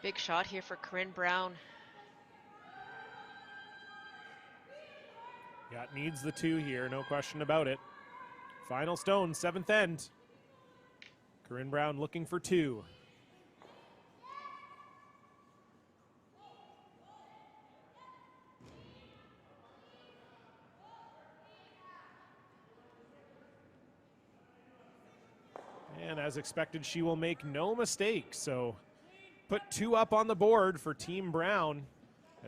Big shot here for Corinne Brown. Yeah, it needs the 2 here, no question about it. Final stone, 7th end. Corinne Brown looking for 2. And as expected, she will make no mistake. So put 2 up on the board for Team Brown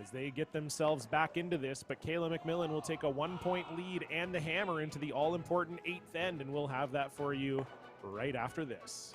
as they get themselves back into this. But Kayla MacMillan will take a 1-point lead and the hammer into the all-important 8th end, and we'll have that for you right after this.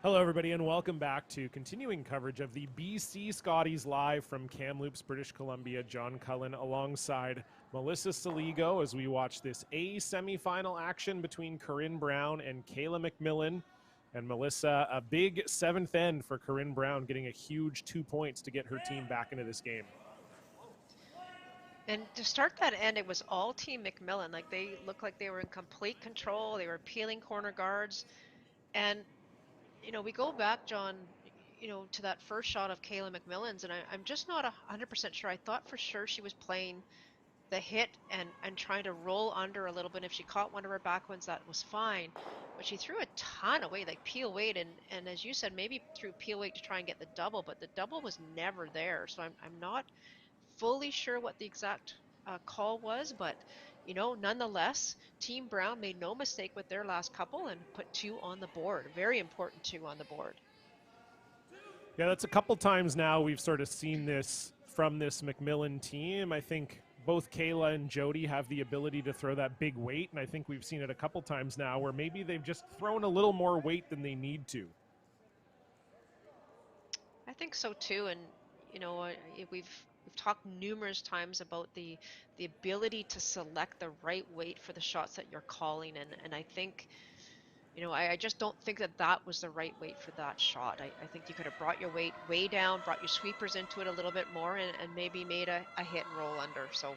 Hello, everybody, and welcome back to continuing coverage of the BC Scotties live from Kamloops, British Columbia. John Cullen alongside Melissa Saligo as we watch this A semifinal action between Corinne Brown and Kayla MacMillan. And Melissa, a big 7th end for Corinne Brown, getting a huge 2 points to get her team back into this game. And to start that end, it was all Team MacMillan. Like they looked like they were in complete control. They were peeling corner guards. And, we go back, John, to that first shot of Kayla MacMillan's, and I'm just not 100% sure. I thought for sure she was playing the hit and trying to roll under a little bit. If she caught one of her back ones, that was fine. But she threw a ton of weight, like peel weight, and as you said, maybe threw peel weight to try and get the double, but the double was never there. So I'm not fully sure what the exact call was, but nonetheless, Team Brown made no mistake with their last couple and put two on the board. Very important two on the board. Yeah, that's a couple times now we've sort of seen this from this MacMillan team. I think both Kayla and Jody have the ability to throw that big weight, and I think we've seen it a couple times now where maybe they've just thrown a little more weight than they need to. I think so too, and we've talked numerous times about the ability to select the right weight for the shots that you're calling, and I think I just don't think that was the right weight for that shot. I think you could have brought your weight way down, brought your sweepers into it a little bit more, and maybe made a hit and roll under. So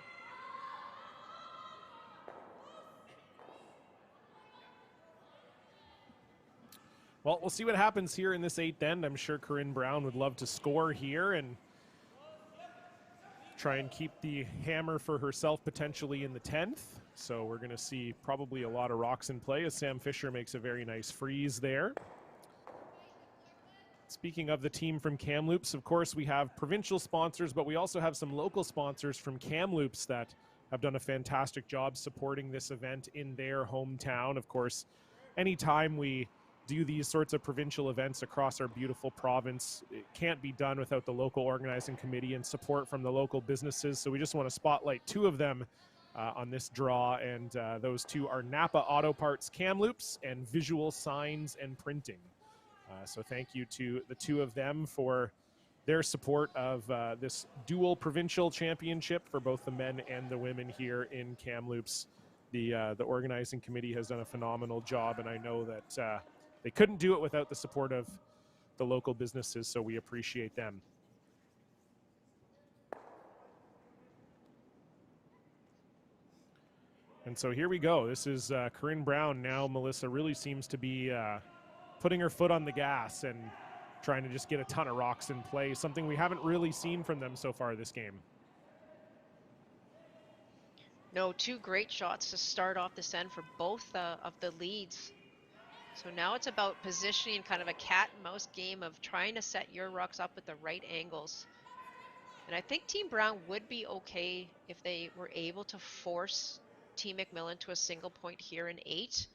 Well, we'll see what happens here in this eighth end. I'm sure Corinne Brown would love to score here and try and keep the hammer for herself potentially in the 10th. So we're going to see probably a lot of rocks in play as Sam Fisher makes a very nice freeze there. Speaking of the team from Kamloops, of course, we have provincial sponsors, but we also have some local sponsors from Kamloops that have done a fantastic job supporting this event in their hometown. Of course, anytime we do these sorts of provincial events across our beautiful province, it can't be done without the local organizing committee and support from the local businesses. So we just want to spotlight two of them on this draw, and those two are Napa Auto Parts Kamloops and Visual Signs and Printing. So thank you to the two of them for their support of this dual provincial championship for both the men and the women here in Kamloops. The organizing committee has done a phenomenal job, and I know that they couldn't do it without the support of the local businesses, so we appreciate them. And so here we go. This is Corinne Brown now. Melissa really seems to be putting her foot on the gas and trying to just get a ton of rocks in play, something we haven't really seen from them so far this game. no, two great shots to start off this end for both of the leads. So now it's about positioning, kind of a cat and mouse game of trying to set your rocks up at the right angles. And I think Team Brown would be okay if they were able to force Team MacMillan to a single point here in 8.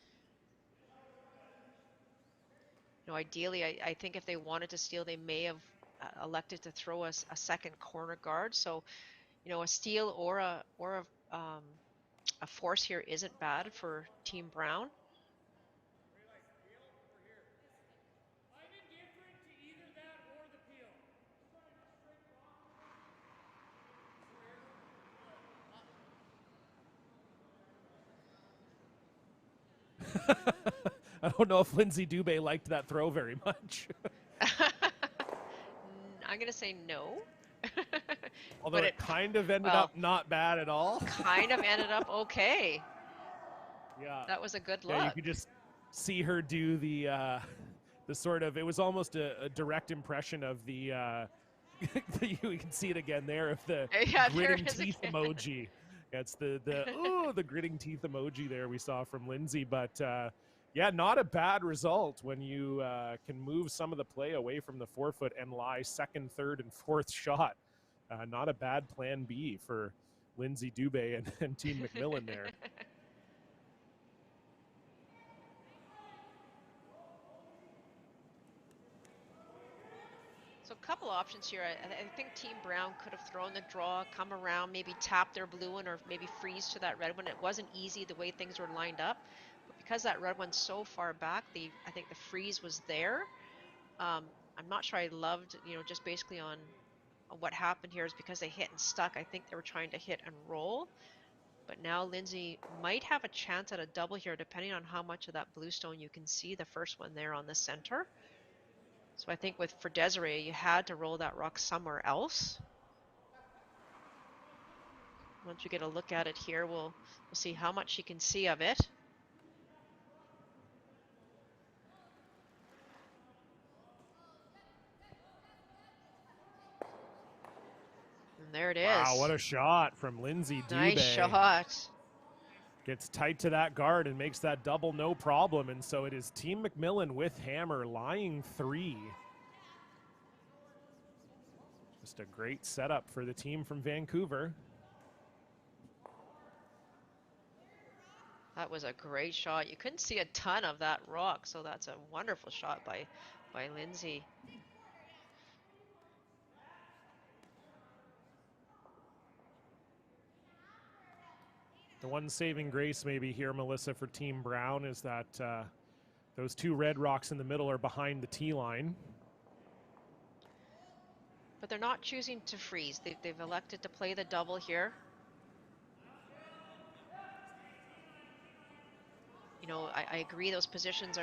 Ideally, I think if they wanted to steal, they may have elected to throw us a second corner guard. So, a steal or a force here isn't bad for Team Brown. I don't know if Lindsay Dubé liked that throw very much. I'm going to say no. Although it kind of ended up not bad at all. Kind of ended up okay. Yeah. That was a good look. Yeah, you could just see her do the sort of, it was almost a direct impression of the, you can see it again there, of the gritting teeth emoji. It's the gritting teeth emoji there we saw from Lindsay, but yeah, not a bad result when you can move some of the play away from the forefoot and lie second, third, and fourth shot. Not a bad plan B for Lindsay Dubé and Team MacMillan there. So a couple options here. I think Team Brown could have thrown the draw, come around, maybe tap their blue one or maybe freeze to that red one. It wasn't easy the way things were lined up. But because that red one's so far back, I think the freeze was there. I'm not sure I loved, just basically on what happened here is because they hit and stuck. I think they were trying to hit and roll. But now Lindsay might have a chance at a double here, depending on how much of that bluestone you can see. The first one there on the center. So I think for Desiree, you had to roll that rock somewhere else. Once we get a look at it here, we'll see how much she can see of it. And there it Wow, is. what a shot from Lindsay Nice Dubé. shot. Gets tight to that guard and makes that double no problem. And so it is Team MacMillan with hammer, lying 3. Just a great setup for the team from Vancouver. That was a great shot. You couldn't see a ton of that rock, so that's a wonderful shot by Lindsay. The one saving grace maybe here, Melissa, for Team Brown is that those 2 red rocks in the middle are behind the tee line. But they're not choosing to freeze. They've elected to play the double here. You know, I agree those positions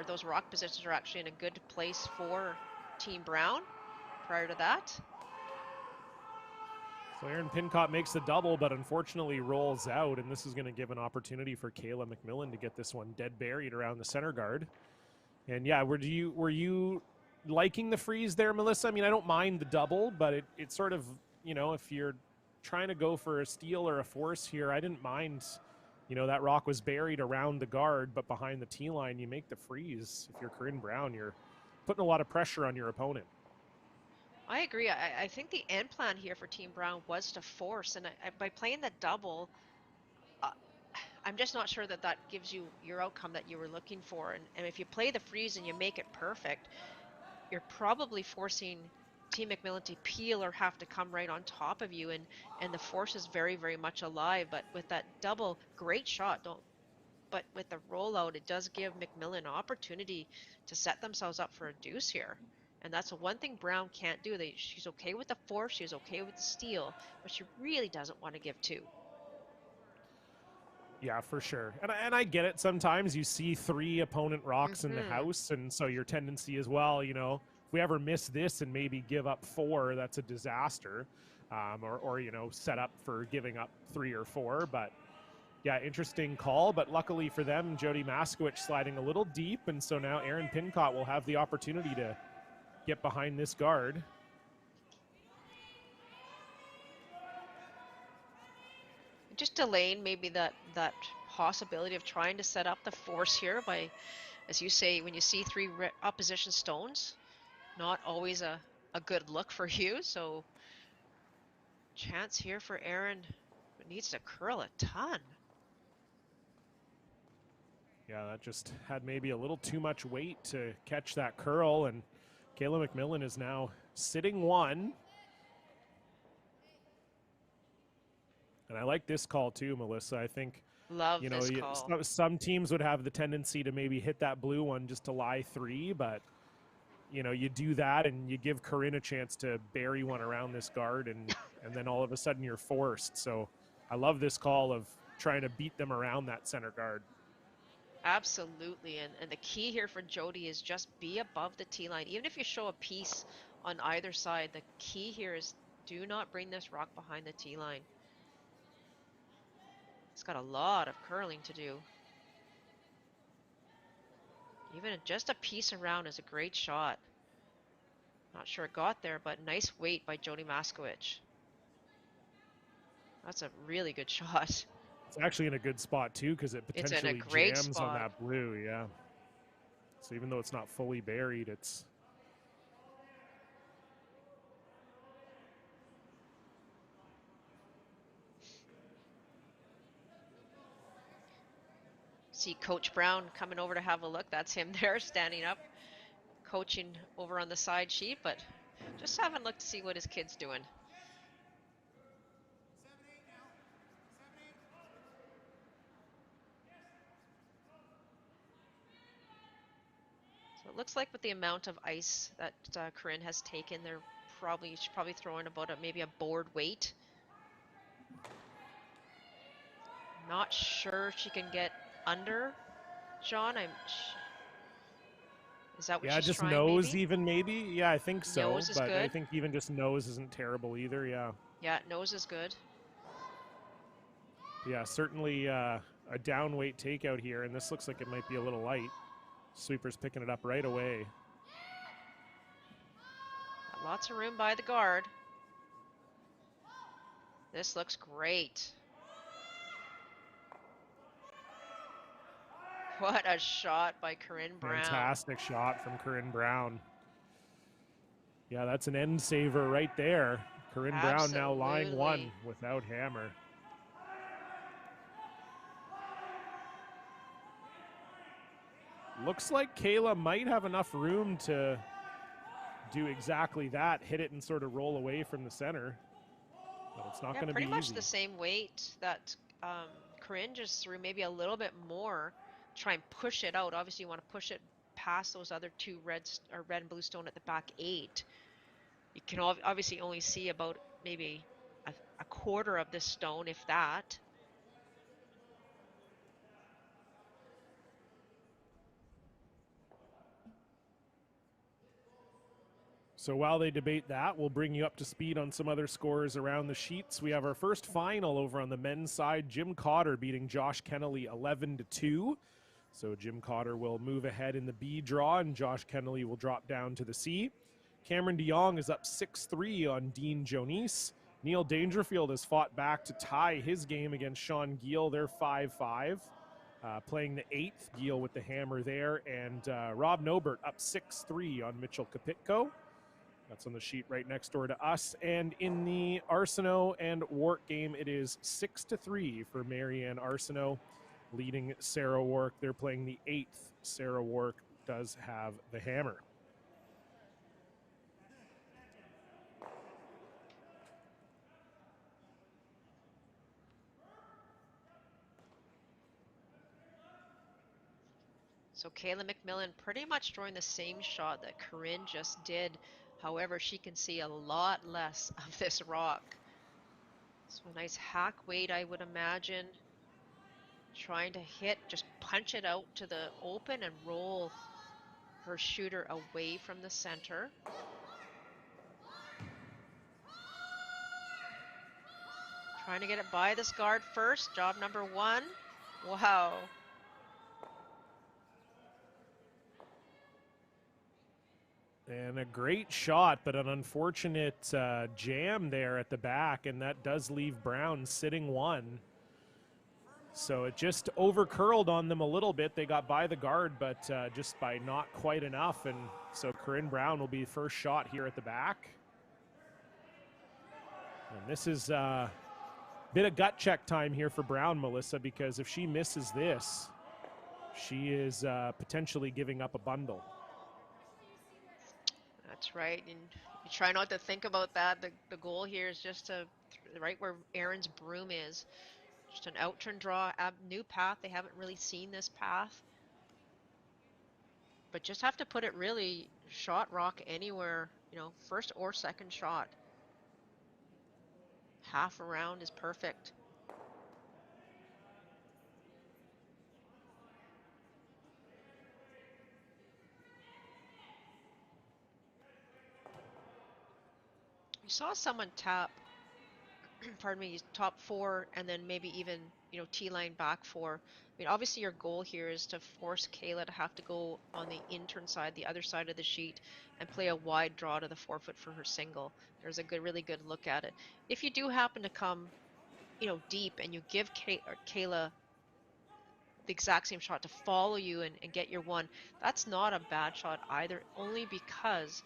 those rock positions are actually in a good place for Team Brown prior to that. So Erin Pincott makes the double, but unfortunately rolls out, and this is going to give an opportunity for Kayla MacMillan to get this one dead buried around the center guard. And yeah, were you liking the freeze there, Melissa? I mean, I don't mind the double, but it sort of, you know, if you're trying to go for a steal or a force here, I didn't mind. You know, that rock was buried around the guard, but behind the tee line, you make the freeze. If you're Corinne Brown, you're putting a lot of pressure on your opponent. I agree. I think the end plan here for Team Brown was to force, and by playing the double, I'm just not sure that gives you your outcome that you were looking for. And if you play the freeze and you make it perfect, you're probably forcing Team MacMillan to peel or have to come right on top of you, and the force is very, very much alive. But with that double, great shot, but with the rollout, it does give MacMillan an opportunity to set themselves up for a deuce here. And that's the one thing Brown can't do. She's okay with the force, she's okay with the steal, but she really doesn't want to give 2. Yeah, for sure. And I get it. Sometimes you see 3 opponent rocks in the house, and so your tendency is, well, you know, if we ever miss this and maybe give up 4, that's a disaster. Or, you know, set up for giving up 3 or 4. But yeah, interesting call. But luckily for them, Jody Maskowicz sliding a little deep, and so now Erin Pincott will have the opportunity to get behind this guard. Just delaying maybe that possibility of trying to set up the force here by, as you say, when you see 3 opposition stones, not always a good look for you. So chance here for Erin, but needs to curl a ton. Yeah, that just had maybe a little too much weight to catch that curl, and Kayla MacMillan is now sitting 1. And I like this call too, Melissa. I think, Love you know, this call. some teams would have the tendency to maybe hit that blue one just to lie 3, but you know, you do that and you give Corinne a chance to bury one around this guard, and then all of a sudden you're forced. So I love this call of trying to beat them around that center guard. Absolutely, and the key here for Jody is just be above the tee line. Even if you show a piece on either side, the key here is do not bring this rock behind the tee line. It's got a lot of curling to do. Even just a piece around is a great shot. Not sure it got there, but nice weight by Jody Maskowicz. That's a really good shot. It's actually in a good spot too, because it potentially jams on that blue. Yeah. So even though it's not fully buried, it's. See Coach Brown coming over to have a look. That's him there standing up, coaching over on the side sheet, but just having a look to see what his kid's doing. So it looks like with the amount of ice that Corinne has taken, she's probably throwing about maybe a board weight. Not sure she can get under, John. Is that what she's just trying? nose maybe? Even maybe. Yeah, I think so. Nose is but good. I think even just nose isn't terrible either. Yeah. Yeah, nose is good. Yeah, certainly a down weight takeout here, and this looks like it might be a little light. Sweeper's picking it up right away. Got lots of room by the guard. This looks great. What a shot by Corinne Brown. Fantastic shot from Corinne Brown. Yeah, that's an end saver right there. Corinne Brown now lying one without hammer. Looks like Kayla might have enough room to do exactly that, hit it and sort of roll away from the center. But it's not going to be easy. Pretty much the same weight that Corinne just threw, maybe a little bit more. Try and push it out. Obviously, you want to push it past those other two red and blue stone at the back 8. You can obviously only see about maybe a quarter of this stone, if that. So while they debate that, we'll bring you up to speed on some other scores around the sheets. We have our first final over on the men's side. Jim Cotter beating Josh Kennelly 11-2. So Jim Cotter will move ahead in the B draw, and Josh Kennelly will drop down to the C. Cameron DeYoung is up 6-3 on Dean Jonice. Neil Dangerfield has fought back to tie his game against Sean Giel. They're 5-5. Playing the 8th, Giel with the hammer there. And Rob Nobert up 6-3 on Mitchell Kapitko. That's on the sheet right next door to us. And in the Arsenault and Wark game, it is 6-3 for Marianne Arsenault, leading Sarah Wark. They're playing the 8th. Sarah Wark does have the hammer. So Kayla MacMillan pretty much throwing the same shot that Corinne just did. However, she can see a lot less of this rock. So a nice hack weight, I would imagine. Trying to hit, just punch it out to the open and roll her shooter away from the center. Trying to get it by this guard first. Job number 1. Wow. And a great shot, but an unfortunate jam there at the back, and that does leave Brown sitting 1. So it just over-curled on them a little bit. They got by the guard, but just by not quite enough. And so Corinne Brown will be first shot here at the back. And this is a bit of gut check time here for Brown, Melissa, because if she misses this, she is potentially giving up a bundle. That's right, and you try not to think about that. The goal here is just to right where Aaron's broom is. Just an out-turn draw, new path. They haven't really seen this path. But just have to put it really shot rock anywhere, you know, first or second shot. Half around is perfect. You saw someone tap, pardon me, top 4 and then maybe even, you know, T-line back 4. I mean, obviously your goal here is to force Kayla to have to go on the in-turn side, the other side of the sheet, and play a wide draw to the 4-foot for her single. There's a really good look at it. If you do happen to come, you know, deep and you give Kayla the exact same shot to follow you and get your 1, that's not a bad shot either, only because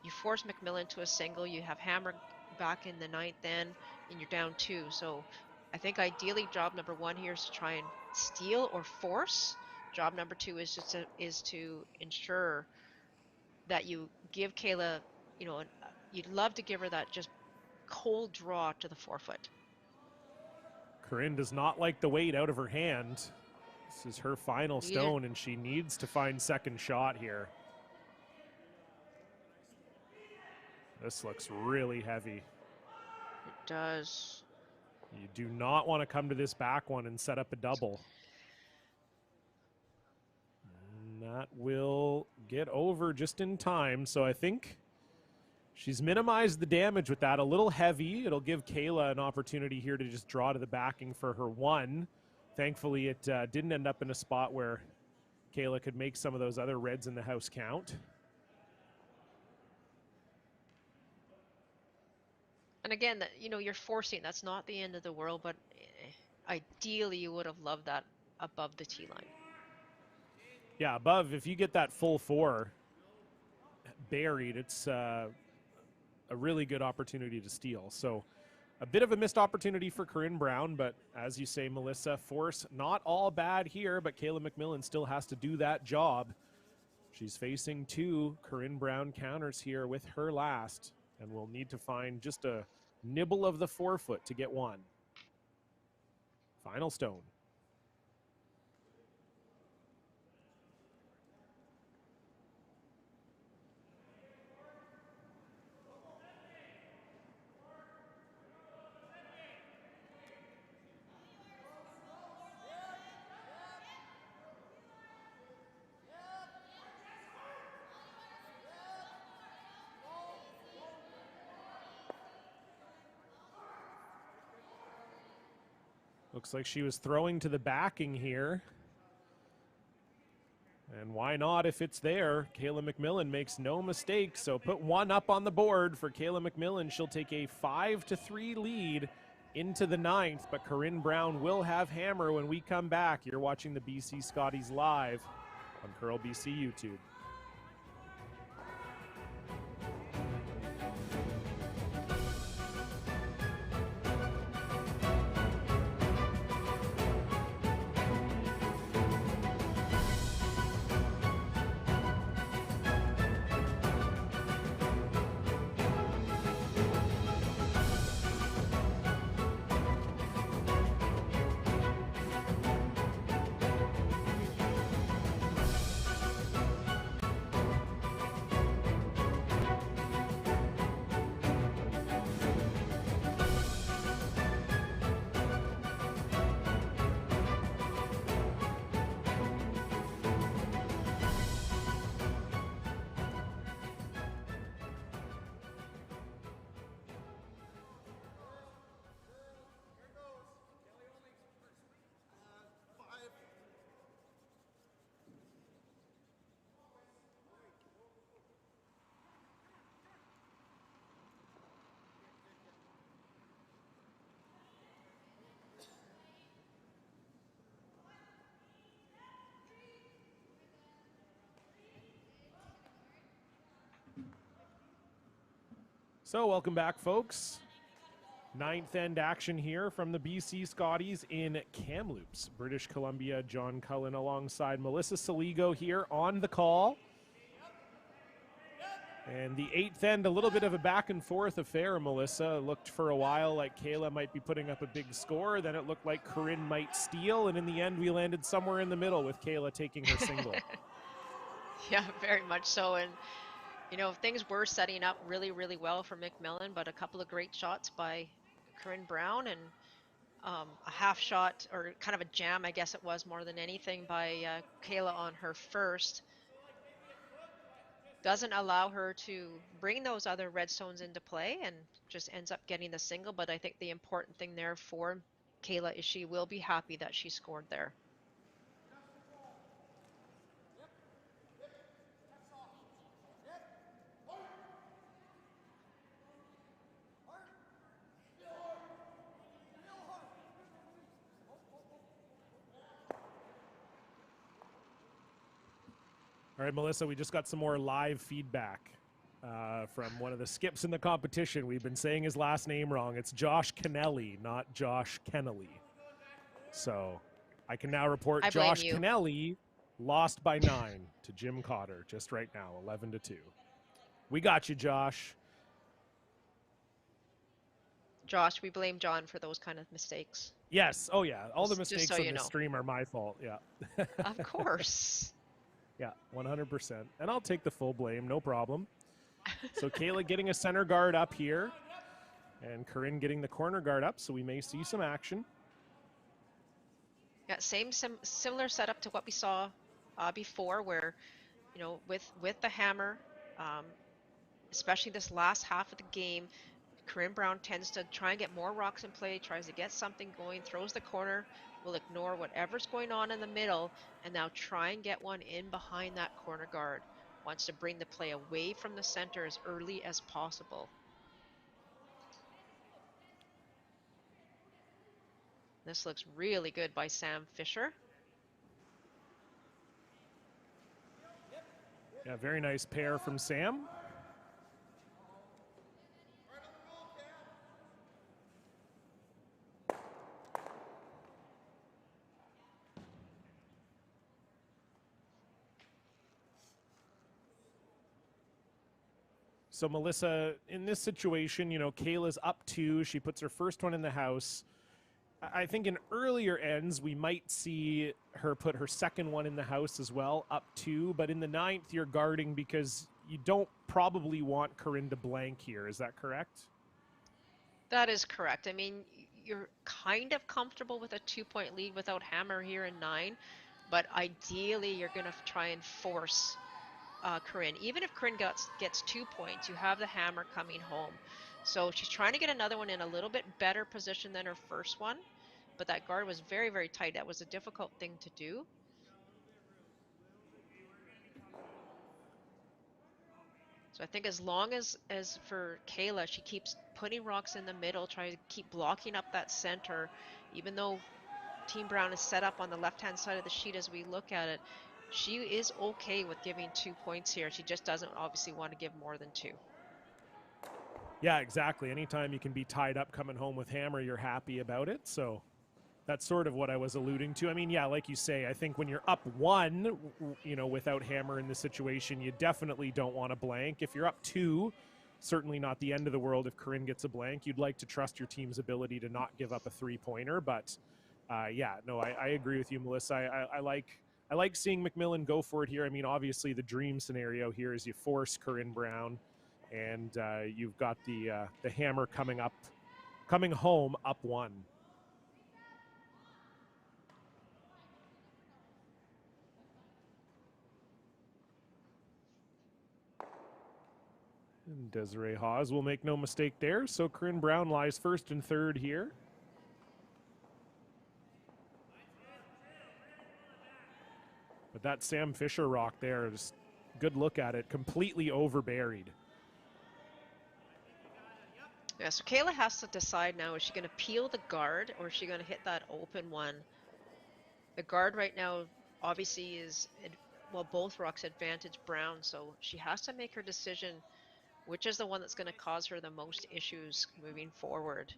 you force MacMillan to a single, you have hammer back in the 9th then, and you're down 2. So I think ideally job number 1 here is to try and steal or force. Job number 2 is just to ensure that you give Kayla, you know, you'd love to give her that just cold draw to the 4-foot. Corinne does not like the weight out of her hand. This is her final stone, and she needs to find second shot here. This looks really heavy. It does. You do not want to come to this back one and set up a double. And that will get over just in time. So I think She's minimized the damage with that. A little heavy. It'll give Kayla an opportunity here to just draw to the backing for her one. Thankfully, it didn't end up in a spot where Kayla could make some of those other reds in the house count. And again, that you're forcing. That's not the end of the world, but ideally you would have loved that above the tee line. Yeah, above. If you get that full four buried, it's a really good opportunity to steal. So a bit of a missed opportunity for Corinne Brown, but as you say, Melissa, force not all bad here, but Kayla MacMillan still has to do that job. She's facing two Corinne Brown counters here with her last, and will need to find just a nibble of the forefoot to get one. Final stone. Looks like she was throwing to the backing here. And why not if it's there? Kayla MacMillan makes no mistake, so put one up on the board for Kayla MacMillan. She'll take a 5-3 lead into the ninth, but Corinne Brown will have hammer when we come back. You're watching the BC Scotties live on Curl BC YouTube. So welcome back, folks. Ninth end action here from the BC Scotties in Kamloops, British Columbia. John Cullen alongside Melissa Saligo here on the call. And the eighth end, a little bit of a back and forth affair, Melissa. Looked for a while like Kayla might be putting up a big score. Then it looked like Corinne might steal. And in the end, we landed somewhere in the middle with Kayla taking her single. Yeah, very much so. And things were setting up really, really well for MacMillan, but a couple of great shots by Corinne Brown and a half shot, or kind of a jam, I guess it was more than anything, by Kayla on her first. Doesn't allow her to bring those other red stones into play and just ends up getting the single. But I think the important thing there for Kayla is she will be happy that she scored there. All right, Melissa, we just got some more live feedback from one of the skips in the competition. We've been saying his last name wrong. It's Josh Kennelly, not Josh Kennelly. So I can now report Josh Kennelly lost by 9 to Jim Cotter just right now, 11-2. We got you, Josh. Josh, we blame John for those kind of mistakes. Yes. Oh, yeah. All the mistakes on this stream are my fault. Yeah. Of course. Yeah, 100%. And I'll take the full blame, no problem. So Kayla getting a center guard up here, and Corinne getting the corner guard up, so we may see some action. Yeah, similar setup to what we saw before, where, with the hammer, especially this last half of the game, Corinne Brown tends to try and get more rocks in play, tries to get something going, throws the corner, will ignore whatever's going on in the middle, and now try and get one in behind that corner guard. Wants to bring the play away from the center as early as possible. This looks really good by Sam Fisher. Yeah, very nice pair from Sam. So, Melissa, in this situation, you know, Kayla's up 2. She puts her first one in the house. I think in earlier ends, we might see her put her second one in the house as well, up 2. But in the 9th, you're guarding because you don't probably want Corinne to blank here. Is that correct? That is correct. I mean, you're kind of comfortable with a 2-point lead without hammer here in 9, but ideally you're going to try and force Corinne. Even if Corinne gets 2 points, you have the hammer coming home. So she's trying to get another one in a little bit better position than her first one, but that guard was very, very tight. That was a difficult thing to do. So I think as long as for Kayla, she keeps putting rocks in the middle, trying to keep blocking up that center, even though Team Brown is set up on the left-hand side of the sheet as we look at it, she is okay with giving 2 points here. She just doesn't obviously want to give more than 2. Yeah, exactly. Anytime you can be tied up coming home with hammer, you're happy about it. So that's sort of what I was alluding to. I mean, yeah, like you say, I think when you're up 1, you know, without hammer in this situation, you definitely don't want a blank. If you're up 2, certainly not the end of the world if Corinne gets a blank. You'd like to trust your team's ability to not give up a 3-pointer. But yeah, no, I agree with you, Melissa. I like seeing MacMillan go for it here. I mean, obviously the dream scenario here is you force Corinne Brown, and you've got the hammer coming home up 1. And Desiree Hawes will make no mistake there. So Corinne Brown lies first and third here. But that Sam Fisher rock there, just good look at it, completely overburied. Yeah, so Kayla has to decide now, is she going to peel the guard or is she going to hit that open one? The guard right now obviously is, well, both rocks advantage Brown, so she has to make her decision which is the one that's going to cause her the most issues moving forward.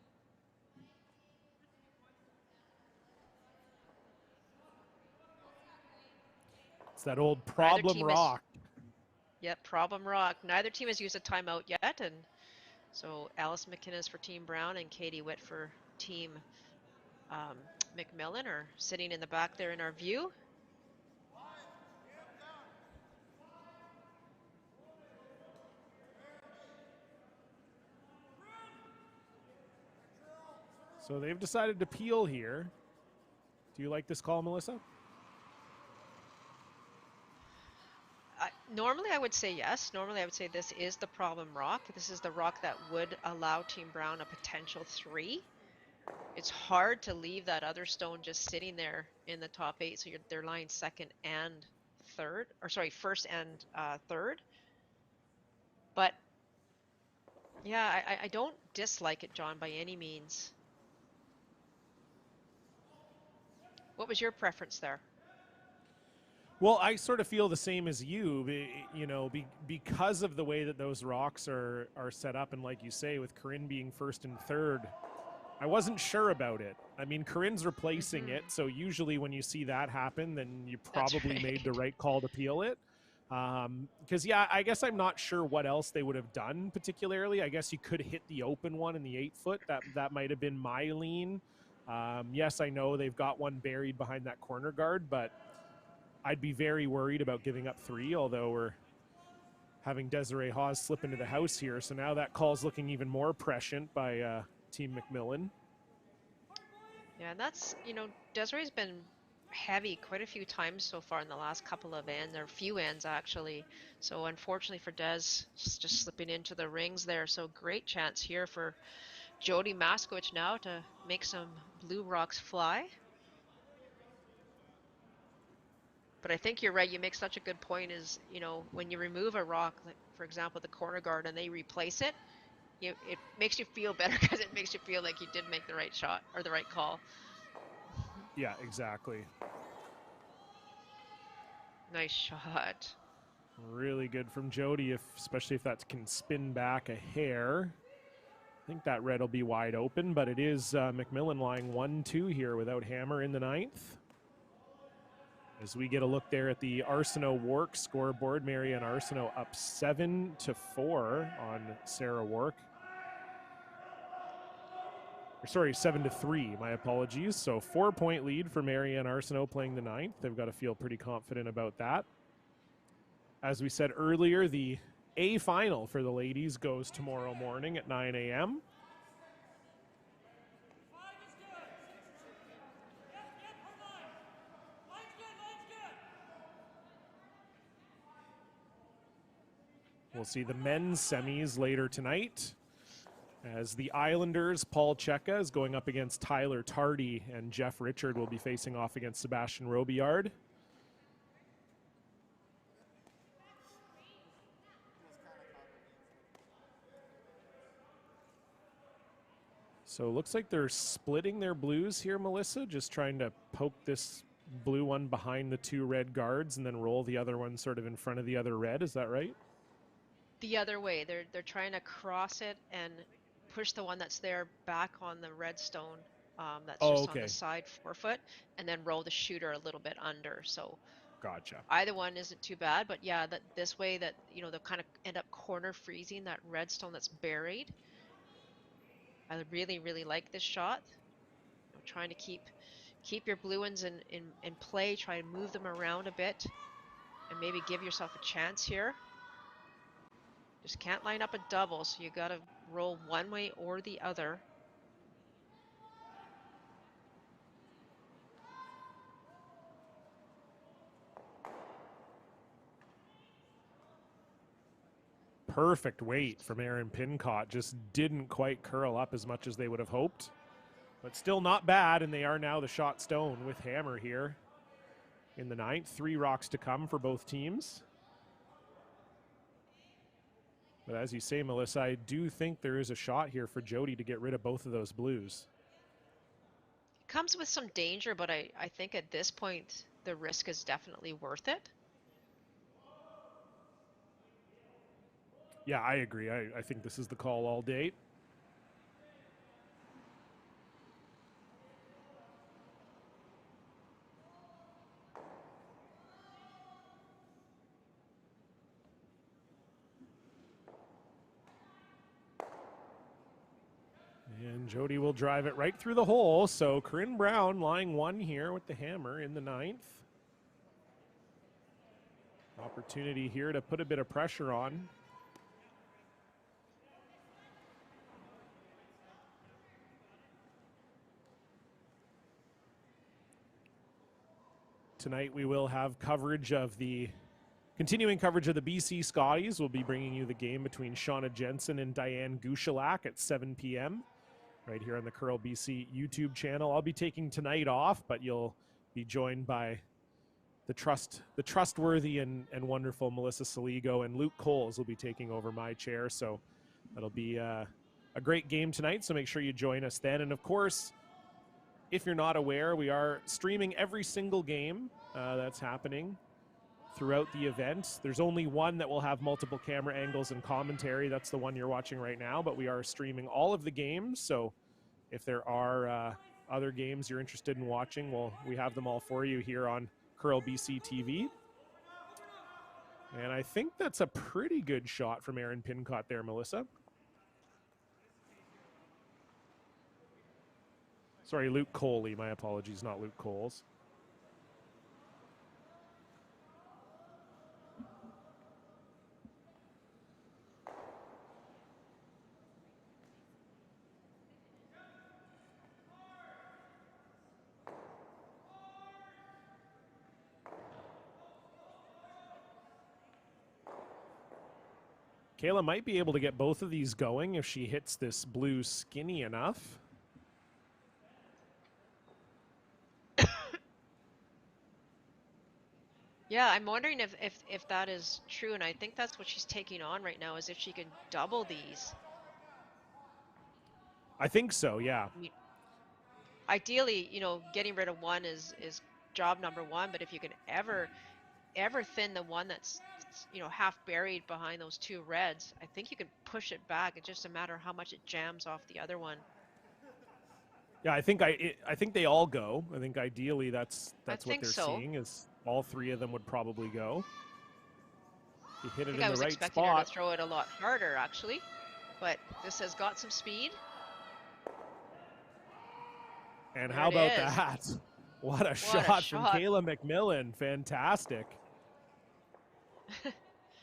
It's that old problem rock. Yep, problem rock. Neither team has used a timeout yet, and so Alice McInnes for Team Brown and Katie Witt for Team MacMillan are sitting in the back there in our view. So they've decided to peel here. Do you like this call, Melissa? Normally I would say yes. Normally I would say this is the problem rock. This is the rock that would allow Team Brown a potential 3. It's hard to leave that other stone just sitting there in the top 8, so they're lying second and third, or sorry, first and third. But yeah, I don't dislike it, John, by any means. What was your preference there? Well, I sort of feel the same as you, you know, because of the way that those rocks are set up, and like you say, with Corinne being first and third, I wasn't sure about it. I mean, Corinne's replacing it, so usually when you see that happen, then you probably made the right call to peel it. Because, yeah, I guess I'm not sure what else they would have done particularly. I guess you could hit the open one in the 8-foot. That might have been my lean. Yes, I know they've got one buried behind that corner guard, but I'd be very worried about giving up 3, although we're having Desiree Hawes slip into the house here. So now that call's looking even more prescient by Team MacMillan. Yeah, and that's, you know, Desiree's been heavy quite a few times so far in the last couple of ends, or few ends actually. So unfortunately for Des, just slipping into the rings there. So great chance here for Jody Maskowicz now to make some blue rocks fly. But I think you're right. You make such a good point is, when you remove a rock, like for example, the corner guard, and they replace it, it makes you feel better because it makes you feel like you did make the right shot or the right call. Yeah, exactly. Nice shot. Really good from Jody, especially if that can spin back a hair. I think that red will be wide open, but it is MacMillan lying 1-2 here without hammer in the ninth. As we get a look there at the Arsenault-Wark scoreboard, Marianne Arsenault up 7-4 on Sarah Wark. Or sorry, 7-3, my apologies. So 4-point lead for Marianne Arsenault playing the ninth. They've got to feel pretty confident about that. As we said earlier, the A final for the ladies goes tomorrow morning at 9 a.m. We'll see the men's semis later tonight as the Islanders' Paul Cheka is going up against Tyler Tardy, and Jeff Richard will be facing off against Sebastian Robillard. So it looks like they're splitting their blues here, Melissa, just trying to poke this blue one behind the two red guards and then roll the other one sort of in front of the other red. Is that right? The other way, they're trying to cross it and push the one that's there back on the red stone, that's just on the side forefoot, and then roll the shooter a little bit under. So gotcha. Either one isn't too bad, but yeah, that this way that they'll kind of end up corner freezing that red stone that's buried. I really, really like this shot. Trying to keep your blue ones in play, try to move them around a bit, and maybe give yourself a chance here. Just can't line up a double, so you got to roll one way or the other. Perfect weight from Erin Pincott. Just didn't quite curl up as much as they would have hoped. But still not bad, and they are now the shot stone with hammer here in the ninth. 3 rocks to come for both teams. But as you say, Melissa, I do think there is a shot here for Jody to get rid of both of those blues. It comes with some danger, but I think at this point, the risk is definitely worth it. Yeah, I agree. I think this is the call all day. And Jody will drive it right through the hole. So Corinne Brown lying 1 here with the hammer in the ninth. Opportunity here to put a bit of pressure on. Tonight we will have continuing coverage of the BC Scotties. We'll be bringing you the game between Shauna Jensen and Diane Gushalak at 7 p.m. right here on the Curl BC YouTube channel. I'll be taking tonight off, but you'll be joined by the trustworthy and wonderful Melissa Saligo, and Luke Coles will be taking over my chair. So that'll be a great game tonight. So make sure you join us then. And of course, if you're not aware, we are streaming every single game that's happening throughout the event. There's only one that will have multiple camera angles and commentary. That's the one you're watching right now, but we are streaming all of the games. So if there are other games you're interested in watching, well, we have them all for you here on Curl BC TV. And I think that's a pretty good shot from Erin Pincott there, Melissa. Sorry, Luke Coley. My apologies, not Luke Coles. Kayla might be able to get both of these going if she hits this blue skinny enough. Yeah, I'm wondering if that is true, and I think that's what she's taking on right now, is if she can double these. I think so, yeah. I mean, ideally, getting rid of one is job number one, but if you can ever thin the one that's half buried behind those two reds, I think you can push it back. It's just a matter of how much it jams off the other one. Yeah, I think they all go. I think ideally that's what they're so. seeing, is all three of them would probably go. You hit it in I the was right expecting her to spot. throw it a lot harder, actually, but this has got some speed. And There how it about is. that? What a shot from Kayla MacMillan. Fantastic.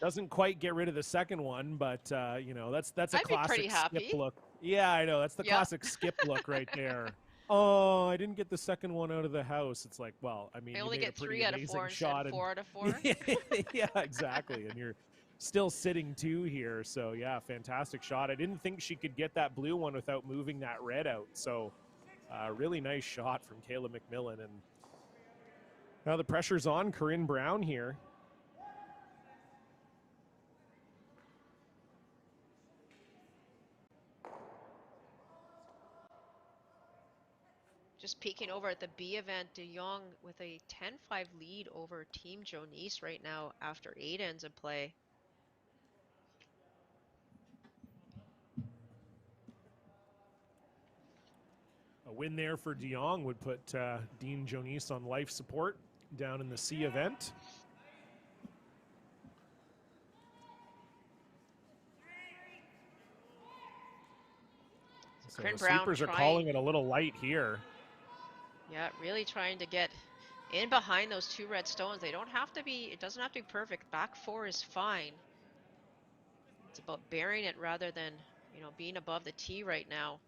Doesn't quite get rid of the second one, but that's a classic skip look. Yeah, I know. That's the classic skip look right there. Oh, I didn't get the second one out of the house. It's like, well, I mean, you made a pretty amazing shot. And 4 out of 4. yeah, exactly. And you're still sitting 2 here. So, yeah, fantastic shot. I didn't think she could get that blue one without moving that red out. So, really nice shot from Kayla MacMillan. And now the pressure's on Corinne Brown here. Just peeking over at the B event, De Jong with a 10-5 lead over Team Jonice right now after 8 ends of play. A win there for De Jong would put Dean Jonice on life support down in the C event. So the sweepers are calling it a little light here. Yeah, really trying to get in behind those 2 red stones. They don't have to be, it doesn't have to be perfect. Back 4 is fine. It's about burying it rather than, being above the tee right now.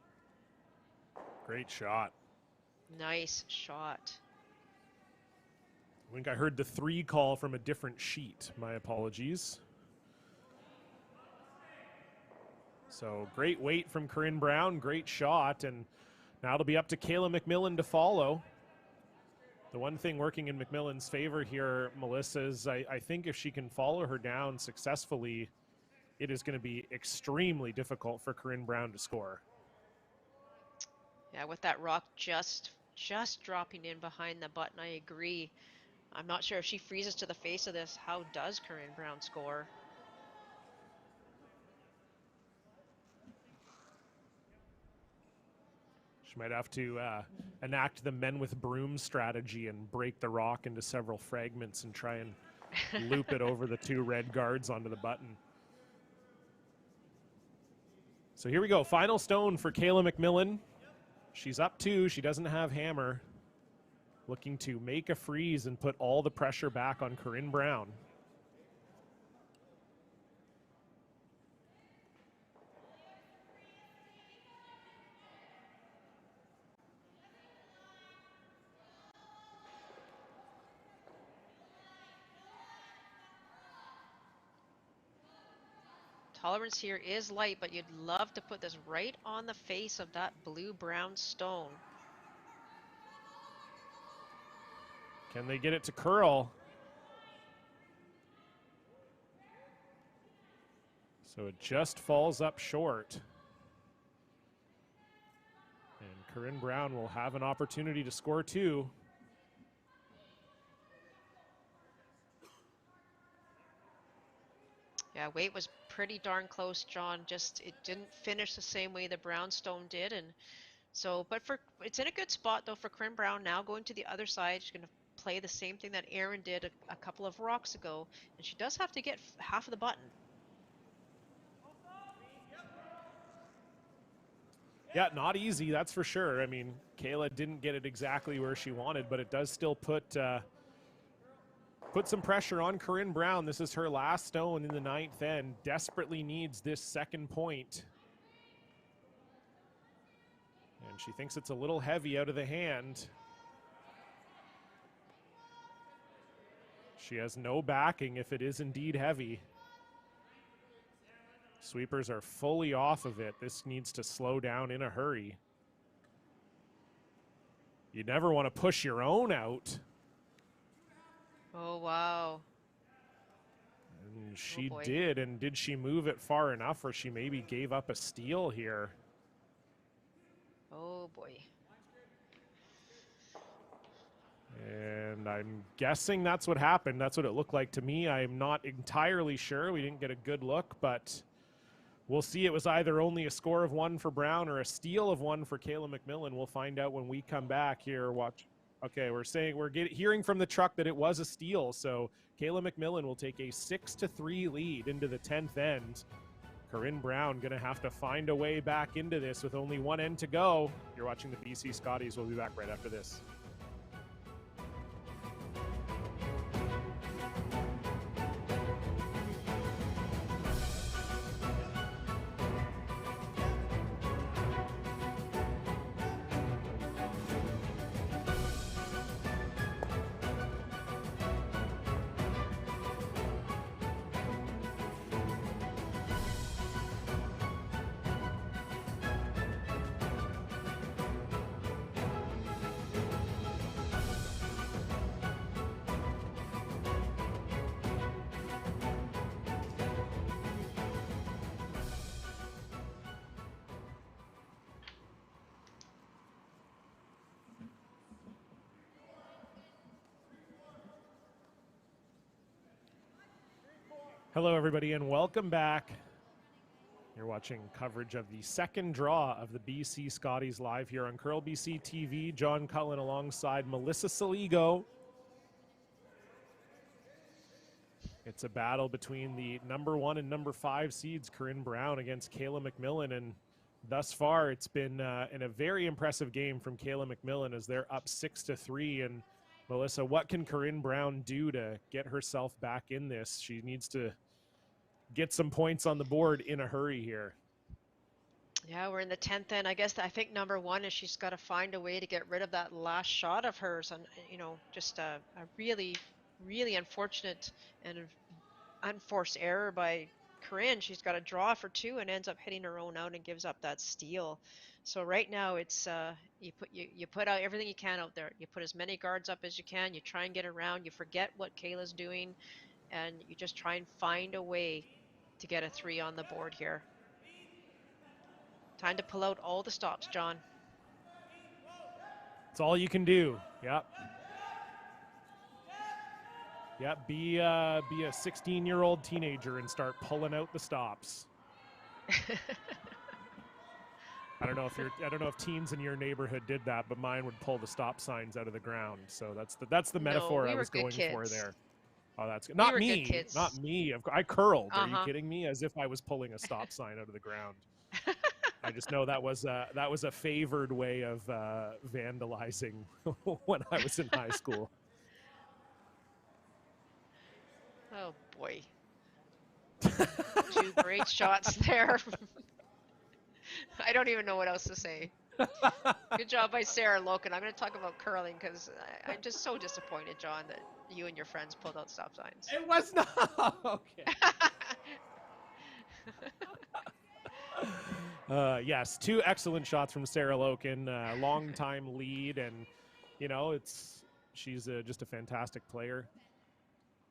Great shot. Nice shot. I think I heard the 3 call from a different sheet. My apologies. So great weight from Corinne Brown, great shot, and now it'll be up to Kayla MacMillan to follow. The one thing working in MacMillan's favor here, Melissa, is I think if she can follow her down successfully, it is going to be extremely difficult for Corinne Brown to score. Yeah, with that rock just dropping in behind the button, I agree. I'm not sure if she freezes to the face of this, how does Corinne Brown score? She might have to enact the men with broom strategy and break the rock into several fragments and try and loop it over the 2 red guards onto the button. So here we go. Final stone for Kayla MacMillan. She's up 2. She doesn't have hammer. Looking to make a freeze and put all the pressure back on Corinne Brown. Tolerance here is light, but you'd love to put this right on the face of that blue-brown stone. Can they get it to curl? So it just falls up short. And Corinne Brown will have an opportunity to score 2. Yeah, weight was pretty darn close, John. Just it didn't finish the same way the brownstone did, and so. But it's in a good spot though for Corinne Brown now going to the other side. She's going to play the same thing that Aaron did a couple of rocks ago, and she does have to get half of the button. Yeah, not easy, that's for sure. I mean, Kayla didn't get it exactly where she wanted, but it does still put some pressure on Corinne Brown. This is her last stone in the 9th end. Desperately needs this second point. And she thinks it's a little heavy out of the hand. She has no backing if it is indeed heavy. Sweepers are fully off of it. This needs to slow down in a hurry. You never want to push your own out. Oh, wow. And Oh, she boy. did, and did she move it far enough where she maybe gave up a steal here? Oh, boy. And I'm guessing that's what happened. That's what it looked like to me. I'm not entirely sure. We didn't get a good look, but we'll see. It was either only a score of 1 for Brown or a steal of 1 for Kayla MacMillan. We'll find out when we come back here. Watch. Okay, we're hearing from the truck that it was a steal. So Kayla MacMillan will take a 6-3 lead into the 10th end. Corinne Brown going to have to find a way back into this with only one end to go. You're watching the BC Scotties. We'll be back right after this. Hello, everybody, and welcome back. You're watching coverage of the second draw of the BC Scotties live here on Curl BC TV. John Cullen alongside Melissa Saligo. It's a battle between the number 1 and number 5 seeds, Corinne Brown against Kayla MacMillan, and thus far it's been in a very impressive game from Kayla MacMillan as they're up 6-3. And Melissa, what can Corinne Brown do to get herself back in this? She needs to get some points on the board in a hurry here. Yeah, we're in the 10th end. I guess I think number 1 is she's got to find a way to get rid of that last shot of hers. And, just a really, really unfortunate and unforced error by Corinne. She's got a draw for 2 and ends up hitting her own out and gives up that steal. So right now it's you put out everything you can out there. You put as many guards up as you can. You try and get around. You forget what Kayla's doing, and you just try and find a way to get a 3 on the board here. Time to pull out all the stops, John. It's all you can do. Yep. Yep. Be a 16-year-old teenager and start pulling out the stops. I don't know if teens in your neighborhood did that, but mine would pull the stop signs out of the ground. So that's the metaphor I was going for there. Oh, that's good. Not me. Not me. I curled. Are you kidding me? As if I was pulling a stop sign out of the ground. I just know that was a favored way of vandalizing when I was in high school. Oh boy. 2 great shots there. I don't even know what else to say. Good job by Sarah Loken. I'm going to talk about curling because I'm just so disappointed, John, that you and your friends pulled out stop signs. It was not. Okay. Yes, 2 excellent shots from Sarah Loken, long-time lead, and she's just a fantastic player.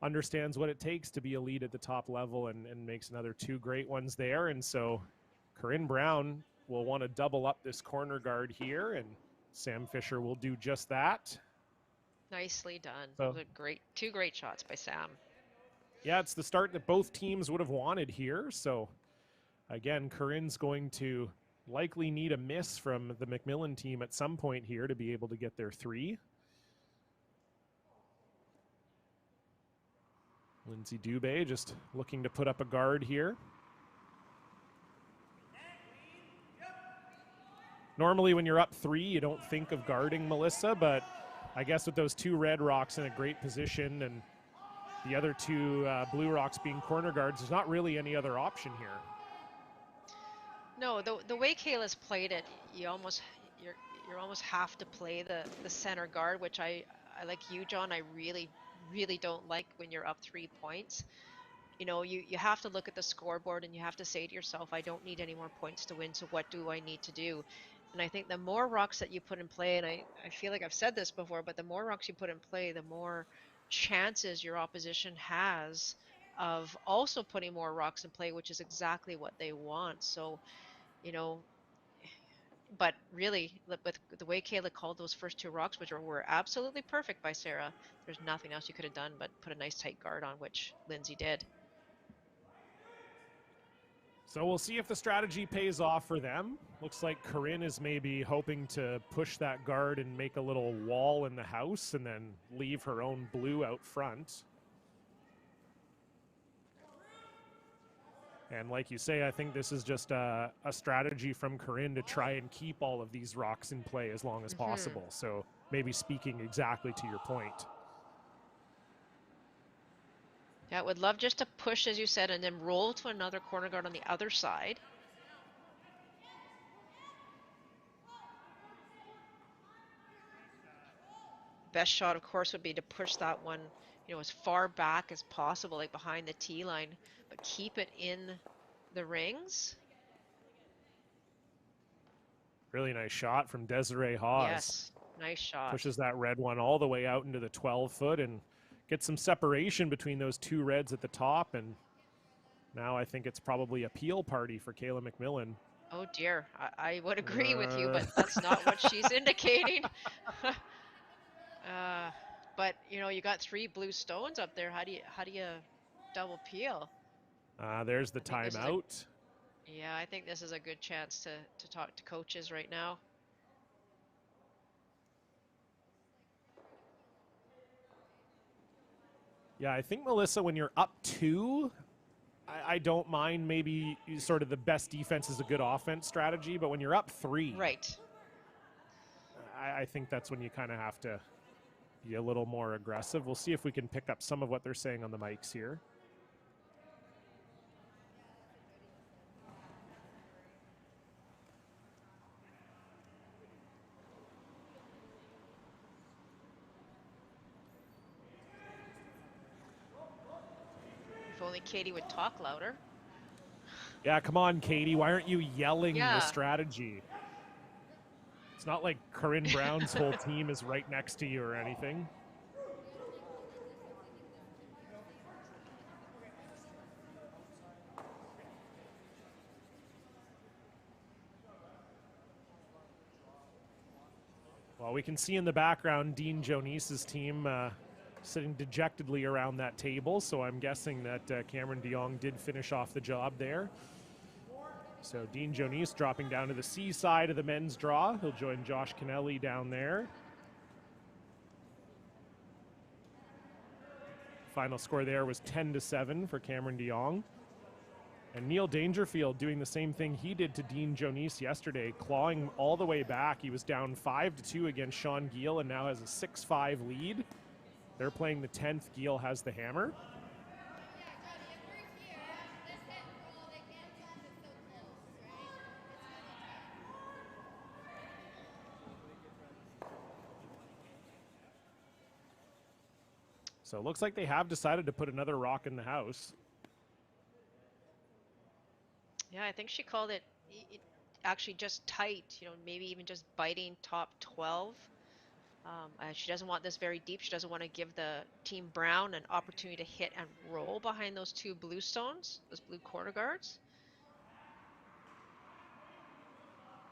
Understands what it takes to be a lead at the top level, and makes another 2 great ones there. And so Corinne Brown will want to double up this corner guard here, and Sam Fisher will do just that. Nicely done. So, Those are 2 great shots by Sam. Yeah, it's the start that both teams would have wanted here. So again, Corinne's going to likely need a miss from the MacMillan team at some point here to be able to get their 3. Lindsay Dubé just looking to put up a guard here. Normally when you're up 3, you don't think of guarding Melissa, but I guess with those 2 red rocks in a great position and the other 2 blue rocks being corner guards, there's not really any other option here. No, the way Kayla's played it, you almost have to play the center guard, which I like you, John. I really don't like when you're up 3 points. you know, you have to look at the scoreboard and you have to say to yourself, I don't need any more points to win, so what do I need to do? And I think the more rocks that you put in play, and I feel like I've said this before, but the more rocks you put in play, the more chances your opposition has of also putting more rocks in play, which is exactly what they want. So, you know, but really, with the way Kayla called those first two rocks, which were absolutely perfect by Sarah, there's nothing else you could have done but put a nice tight guard on, which Lindsay did. So we'll see if the strategy pays off for them. Looks like Corinne is maybe hoping to push that guard and make a little wall in the house and then leave her own blue out front. And like you say, I think this is just a strategy from Corinne to try and keep all of these rocks in play as long as possible. So maybe speaking exactly to your point. Yeah, would love just to push, as you said, and then roll to another corner guard on the other side. Best shot, of course, would be to push that one, you know, as far back as possible, like behind the tee line, but keep it in the rings. Really nice shot from Desiree Hawes. Yes, nice shot. Pushes that red one all the way out into the 12-foot and gets some separation between those two reds at the top. And now I think it's probably a peel party for Kayla MacMillan. Oh dear, I would agree with you, but that's not what she's indicating. But you know, you got 3 blue stones up there. How do you double peel? There's the timeout. Yeah, I think this is a good chance to talk to coaches right now. Yeah, I think, Melissa, when you're up 2, I don't mind maybe sort of the best defense is a good offense strategy, but when you're up 3, right, I think that's when you kind of have to be a little more aggressive. We'll see if we can pick up some of what they're saying on the mics here. if only Katie would talk louder. Yeah, come on, Katie. Why aren't you yelling the strategy? It's not like Corinne Brown's whole team is right next to you or anything. Well, we can see in the background Dean Jonice's team sitting dejectedly around that table, so I'm guessing that Cameron DeYoung did finish off the job there. So Dean Jonice dropping down to the C side of the men's draw. He'll join Josh Kennelly down there. Final score there was 10-7 for Cameron DeYoung. And Neil Dangerfield doing the same thing he did to Dean Jonice yesterday, clawing all the way back. He was down 5-2 against Sean Giel and now has a 6-5 lead. They're playing the 10th. Giel has the hammer. So it looks like they have decided to put another rock in the house. Yeah, I think she called it actually just tight, you know, maybe even just biting top 12. She doesn't want this very deep. She doesn't want to give the team Brown an opportunity to hit and roll behind those 2 blue stones, those blue corner guards.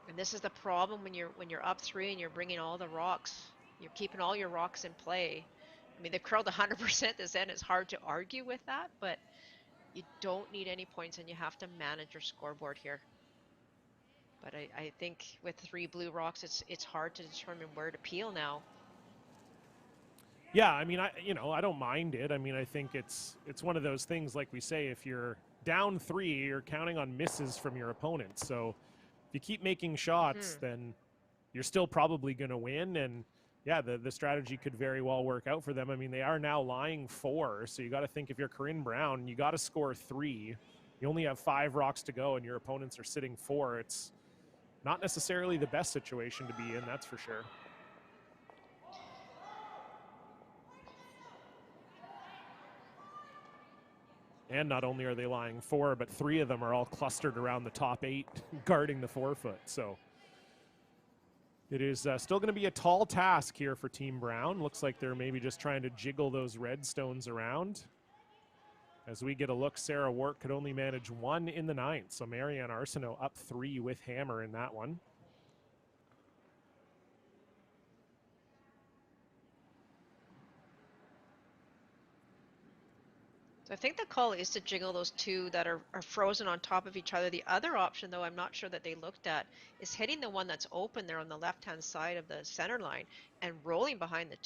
And this is the problem when you're up 3 and you're bringing all the rocks. You're keeping all your rocks in play. I mean, they've curled 100% this end. It's hard to argue with that, but you don't need any points and you have to manage your scoreboard here. But I think with 3 blue rocks, it's hard to determine where to peel now. Yeah, I mean, I don't mind it. I mean, I think it's one of those things, like we say, if you're down 3, you're counting on misses from your opponents. So if you keep making shots, then you're still probably going to win. And yeah, the strategy could very well work out for them. I mean, they are now lying 4. So you got to think, if you're Corinne Brown, you got to score 3. You only have 5 rocks to go and your opponents are sitting 4. It's not necessarily the best situation to be in, that's for sure. And not only are they lying 4, but 3 of them are all clustered around the top 8, guarding the 4-foot. So it is still going to be a tall task here for Team Brown. Looks like they're maybe just trying to jiggle those red stones around. As we get a look, Sarah Wart could only manage 1 in the 9th. So Marianne Arsenault up 3 with hammer in that one. So I think the call is to jiggle those 2 that are frozen on top of each other. The other option, though, I'm not sure that they looked at, is hitting the one that's open there on the left-hand side of the center line and rolling behind the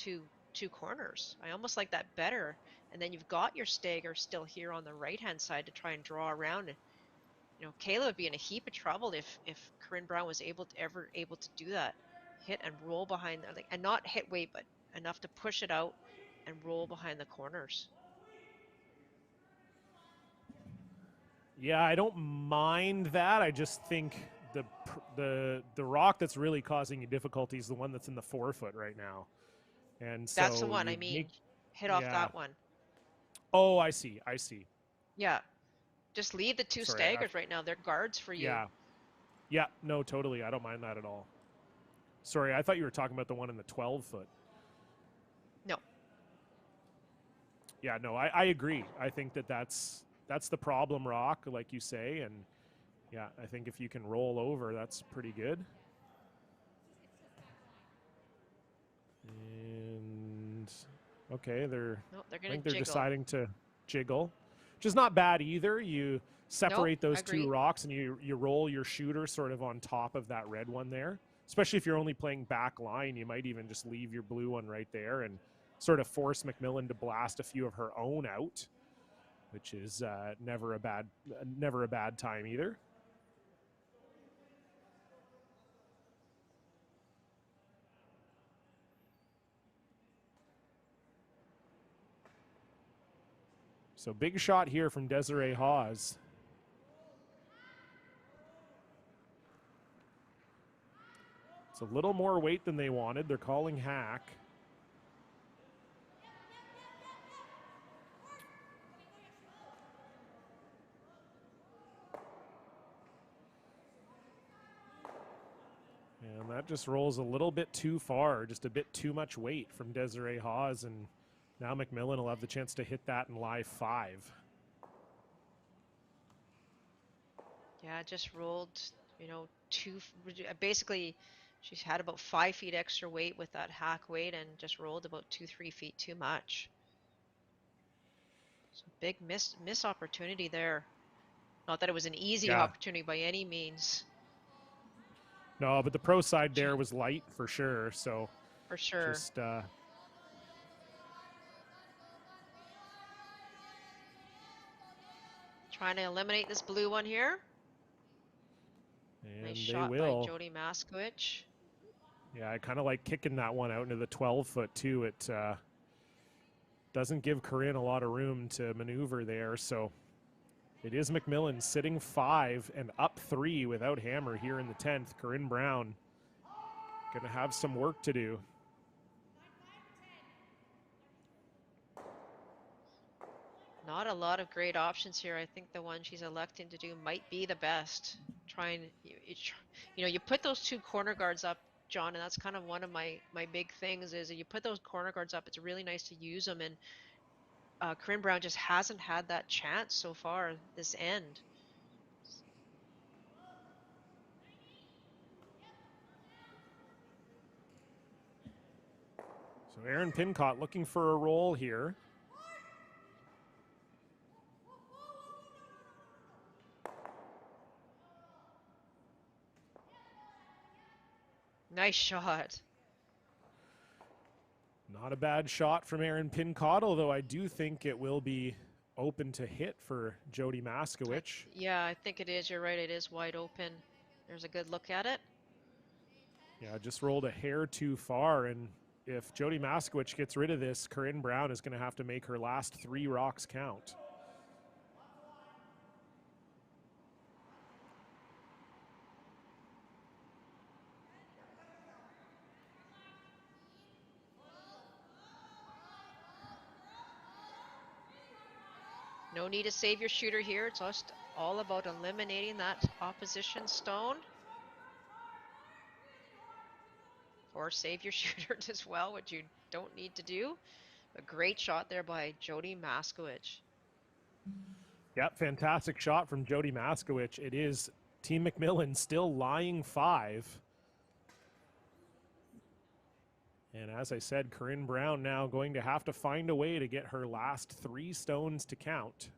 two corners. I almost like that better. And then you've got your stagger still here on the right-hand side to try and draw around. And, you know, Kayla would be in a heap of trouble if Corinne Brown was able to do that. Hit and roll behind there, like, and not hit weight, but enough to push it out and roll behind the corners. Yeah, I don't mind that. I just think the rock that's really causing you difficulty is the one that's in the 4-foot right now. And so That's the one I mean. Hit off that one. Oh, I see. I see. Yeah. Just leave the 2 staggers right now. They're guards for you. Yeah. Yeah, no, totally. I don't mind that at all. Sorry, I thought you were talking about the one in the 12-foot. No. Yeah, no, I agree. I think that's the problem, Rock, like you say. And yeah, I think if you can roll over, that's pretty good. And okay, they're deciding to jiggle, which is not bad either. You separate those 2 rocks and you roll your shooter sort of on top of that red one there. Especially if you're only playing back line, you might even just leave your blue one right there and sort of force MacMillan to blast a few of her own out, which is never a bad time either. So big shot here from Desiree Hawes. It's a little more weight than they wanted. They're calling hack. And that just rolls a little bit too far, just a bit too much weight from Desiree Hawes, and now MacMillan will have the chance to hit that in live 5. Yeah, just rolled, you know, basically she's had about 5 feet extra weight with that hack weight and just rolled about 2-3 feet too much. So big miss opportunity there. Not that it was an easy opportunity by any means. No, but the pro side there was light for sure. So for sure. Just trying to eliminate this blue one here. And nice they shot will. by Jody Maskowicz. Yeah, I kind of like kicking that one out into the 12-foot too. It doesn't give Corinne a lot of room to maneuver there. So it is MacMillan sitting 5 and up 3 without hammer here in the 10th. Corinne Brown going to have some work to do. Not a lot of great options here. I think the one she's electing to do might be the best. You put those 2 corner guards up, John, and that's kind of one of my big things is you put those corner guards up, it's really nice to use them, and Corinne Brown just hasn't had that chance so far this end. So Erin Pincott looking for a roll here. Nice shot. Not a bad shot from Erin Pincott, although I do think it will be open to hit for Jody Maskowicz. Yeah, I think it is. You're right. It is wide open. There's a good look at it. Yeah, just rolled a hair too far, and if Jody Maskowicz gets rid of this, Corinne Brown is going to have to make her last 3 rocks count. No need to save your shooter here. It's just all about eliminating that opposition stone. Or save your shooter as well, which you don't need to do. A great shot there by Jody Maskowicz. Yep, fantastic shot from Jody Maskowicz. It is Team MacMillan still lying 5. And as I said, Corinne Brown now going to have to find a way to get her last 3 stones to count.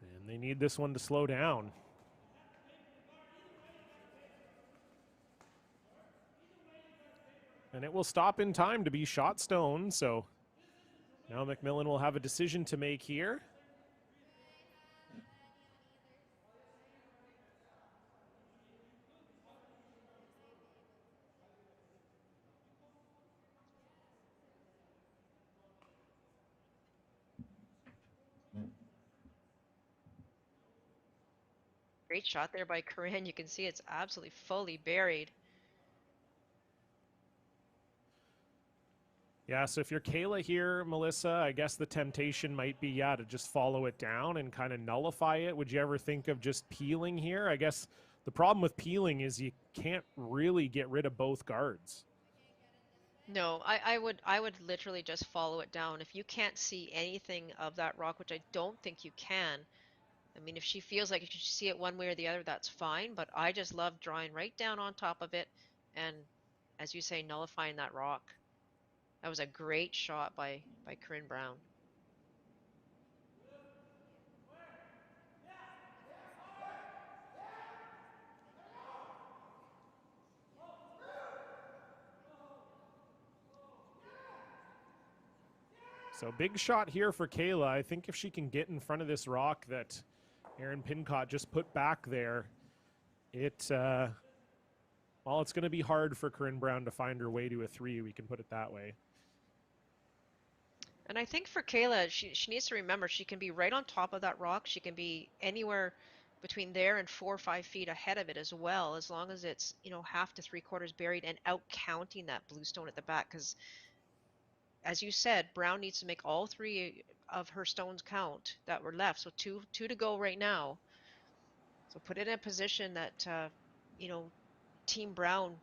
And they need this one to slow down. And it will stop in time to be shot stone, so now MacMillan will have a decision to make here. Great shot there by Corinne. You can see it's absolutely fully buried. Yeah, so if you're Kayla here, Melissa, I guess the temptation might be, yeah, to just follow it down and kind of nullify it. Would you ever think of just peeling here? I guess the problem with peeling is you can't really get rid of both guards. No, I would literally just follow it down. If you can't see anything of that rock, which I don't think you can, I mean, if she feels like you should see it one way or the other, that's fine. But I just love drawing right down on top of it and, as you say, nullifying that rock. That was a great shot by Corinne Brown. So big shot here for Kayla. I think if she can get in front of this rock that Erin Pincott just put back there, well, it's going to be hard for Corinne Brown to find her way to a 3. We can put it that way. And I think for Kayla, she needs to remember she can be right on top of that rock. She can be anywhere between there and 4 or 5 feet ahead of it as well, as long as it's, you know, half to 3/4 buried and out counting that blue stone at the back. Because, as you said, Brown needs to make all 3 of her stones count that were left. So two to go right now. So put it in a position that, you know, Team Brown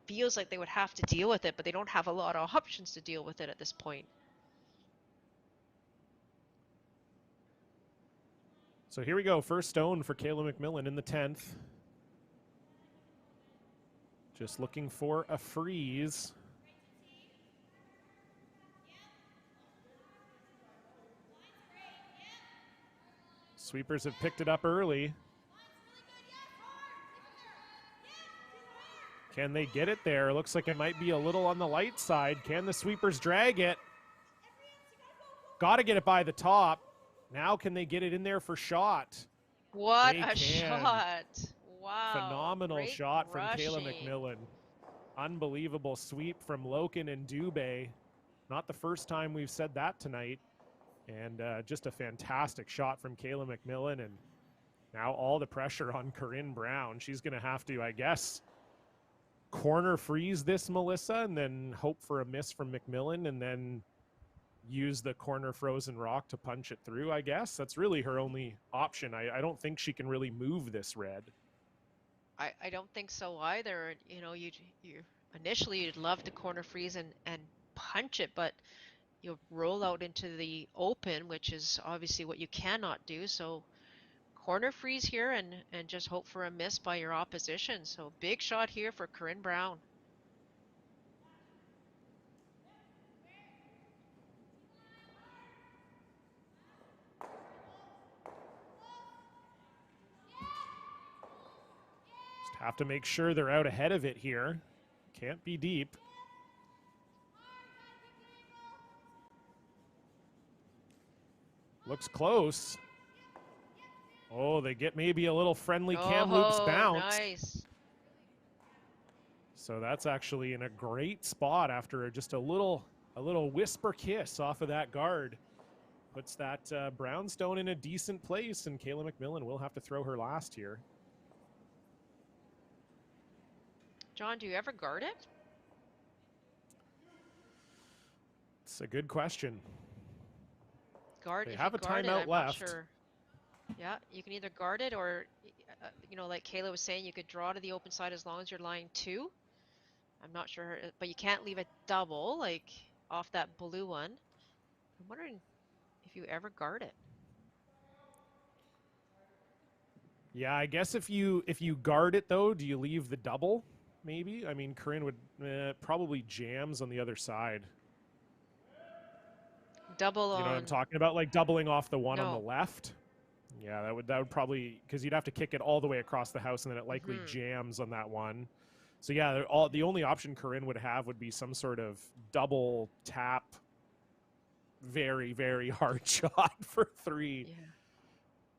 feels like they would have to deal with it, but they don't have a lot of options to deal with it at this point. So here we go. First stone for Kayla MacMillan in the 10th. Just looking for a freeze. Sweepers have picked it up early. Can they get it there? Looks like it might be a little on the light side. Can the sweepers drag it? Got to get it by the top. Now can they get it in there for shot? What a shot. Wow. Phenomenal Great shot from rushing. Kayla MacMillan. Unbelievable sweep from Loken and Dubé. Not the first time we've said that tonight. And just a fantastic shot from Kayla MacMillan. And now all the pressure on Corinne Brown. She's going to have to, I guess, corner freeze this, Melissa, and then hope for a miss from MacMillan, and then use the corner frozen rock to punch it through, I guess. That's really her only option. I don't think she can really move this red. I don't think so either. You know, you initially you'd love to corner freeze and punch it, but you'll roll out into the open, which is obviously what you cannot do. So corner freeze here and just hope for a miss by your opposition. So big shot here for Corinne Brown. Just have to make sure they're out ahead of it here. Can't be deep. Looks close. Oh, they get maybe a little friendly Kamloops bounce. Nice. So that's actually in a great spot after just a little a little whisper kiss off of that guard. Puts that brownstone in a decent place, and Kayla MacMillan will have to throw her last here. John, do you ever guard it? It's a good question. Guard, They if you have a guard it, timeout I'm not left. sure. Yeah, you can either guard it or, you know, like Kayla was saying, you could draw to the open side as long as you're lying 2. I'm not sure, but you can't leave it double, like off that blue one. I'm wondering if you ever guard it. Yeah, I guess if you guard it though, do you leave the double? Maybe. I mean, Corinne would probably jams on the other side. Double on. You know what I'm talking about? Like doubling off the one on the No. left. Yeah, that would probably, because you'd have to kick it all the way across the house, and then it likely jams on that one. So yeah, the only option Corinne would have would be some sort of double tap, very, very hard shot for 3. Yeah.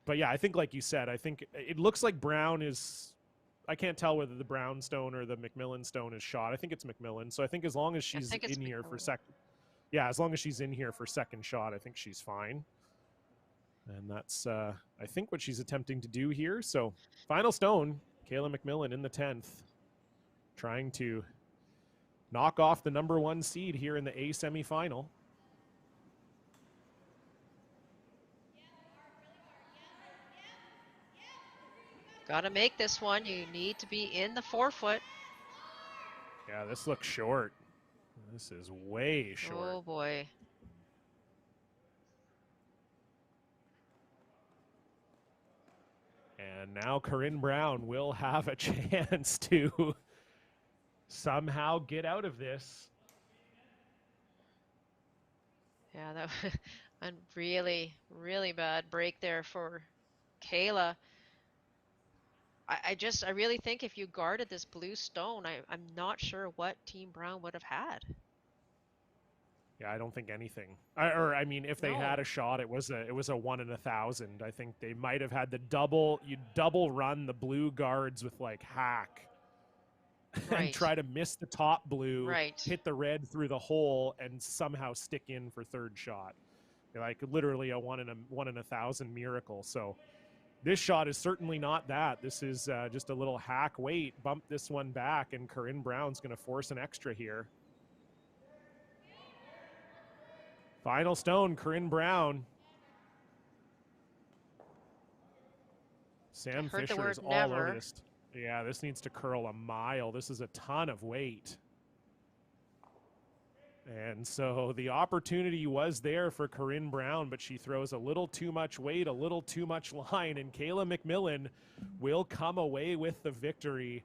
But yeah, I think like you said, I think it looks like Brown is, I can't tell whether the Brown stone or the MacMillan stone is shot. I think it's MacMillan. So I think as long as she's in here for second, yeah, as long as she's in here for second shot, I think she's fine. And that's, I think, what she's attempting to do here. So final stone, Kayla MacMillan in the 10th, trying to knock off the #1 seed here in the A semifinal. Got to make this one. You need to be in the 4-foot. Yeah, this looks short. This is way short. Oh, boy. And now Corinne Brown will have a chance to somehow get out of this. Yeah, that was a really, really bad break there for Kayla. I really think if you guarded this blue stone, I'm not sure what Team Brown would have had. Yeah, I don't think anything. I mean, if they had a shot, it was a 1 in 1,000. I think they might have had the double. You double run the blue guards with like hack, and try to miss the top blue, hit the red through the hole, and somehow stick in for third shot. Like literally a 1 in 1,000 miracle. So this shot is certainly not that. This is just a little hack weight. Bump this one back, and Corinne Brown's going to force an extra here. Final stone, Corinne Brown. Sam Fisher is all over this. Yeah, this needs to curl a mile. This is a ton of weight. And so the opportunity was there for Corinne Brown, but she throws a little too much weight, a little too much line, and Kayla MacMillan will come away with the victory,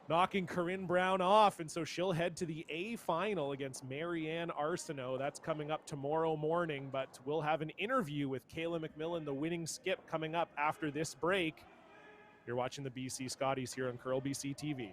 knocking Corinne Brown off. And so she'll head to the A final against Marianne Arsenault. That's coming up tomorrow morning, but we'll have an interview with Kayla MacMillan, the winning skip, coming up after this break. You're watching the BC Scotties here on Curl BC TV.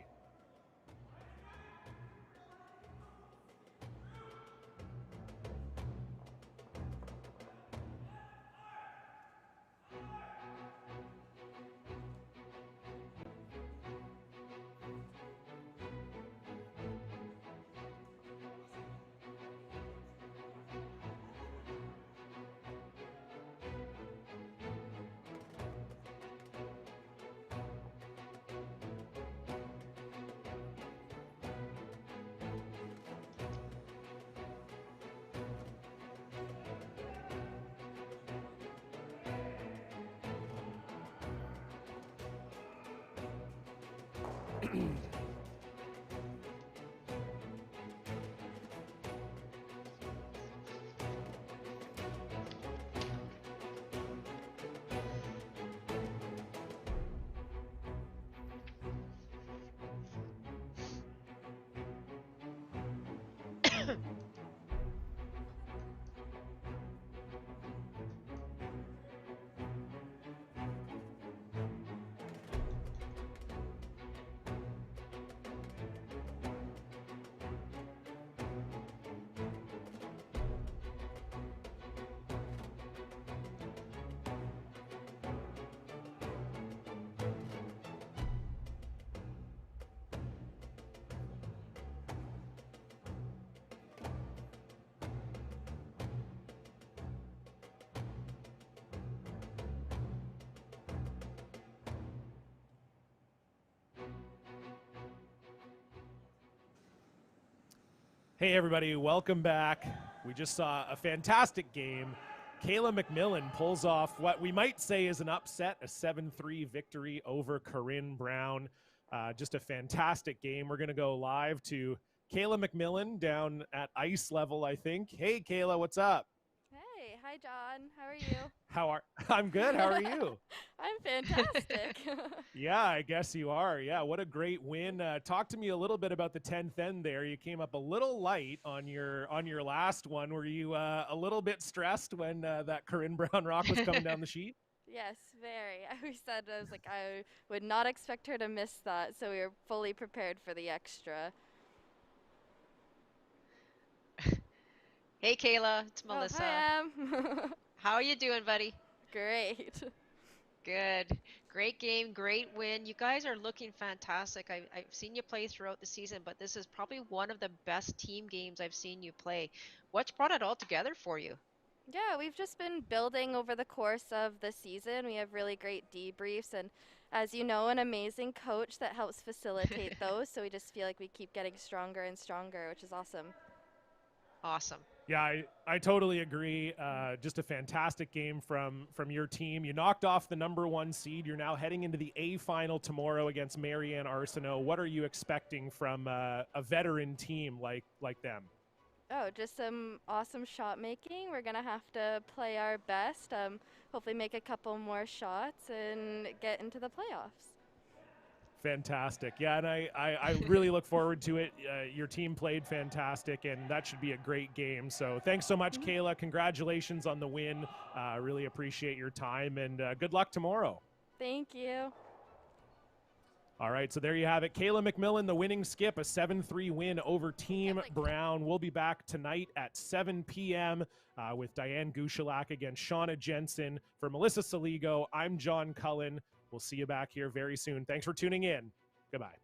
Hey, everybody, welcome back. We just saw a fantastic game. Kayla MacMillan pulls off what we might say is an upset, a 7-3 victory over Corinne Brown. Just a fantastic game. We're going to go live to Kayla MacMillan down at ice level, I think. Hey, Kayla, what's up? Hey, hi John. How are you? How are I'm good. How are you? I'm fantastic. Yeah, I guess you are. Yeah, what a great win. Talk to me a little bit about the 10th end there. You came up a little light on your last one. Were you a little bit stressed when that Corinne Brown rock was coming down the sheet? Yes, very. I was like I would not expect her to miss that, so we were fully prepared for the extra. Hey, Kayla, it's Oh, Melissa. hi Em. How are you doing, buddy? Great. Good. Great game, great win. You guys are looking fantastic. I've seen you play throughout the season, but this is probably one of the best team games I've seen you play. What's brought it all together for you? Yeah, we've just been building over the course of the season. We have really great debriefs and as you know, an amazing coach that helps facilitate those, so we just feel like we keep getting stronger and stronger, which is awesome. Awesome. Yeah, I totally agree. Just a fantastic game from your team. You knocked off the number one seed. You're now heading into the A final tomorrow against Marianne Arsenault. What are you expecting from a veteran team like them? Oh, just some awesome shot making. We're gonna have to play our best. Hopefully, make a couple more shots and get into the playoffs. Fantastic. Yeah, and I really look forward to it. Your team played fantastic, and that should be a great game. So thanks so much, Mhm. Kayla. Congratulations on the win. Really appreciate your time, and good luck tomorrow. Thank you. All right, so there you have it. Kayla MacMillan, the winning skip, a 7-3 win over Team Brown. We'll be back tonight at 7 p.m. With Diane Gushalak against Shauna Jensen. For Melissa Saligo, I'm John Cullen. We'll see you back here very soon. Thanks for tuning in. Goodbye.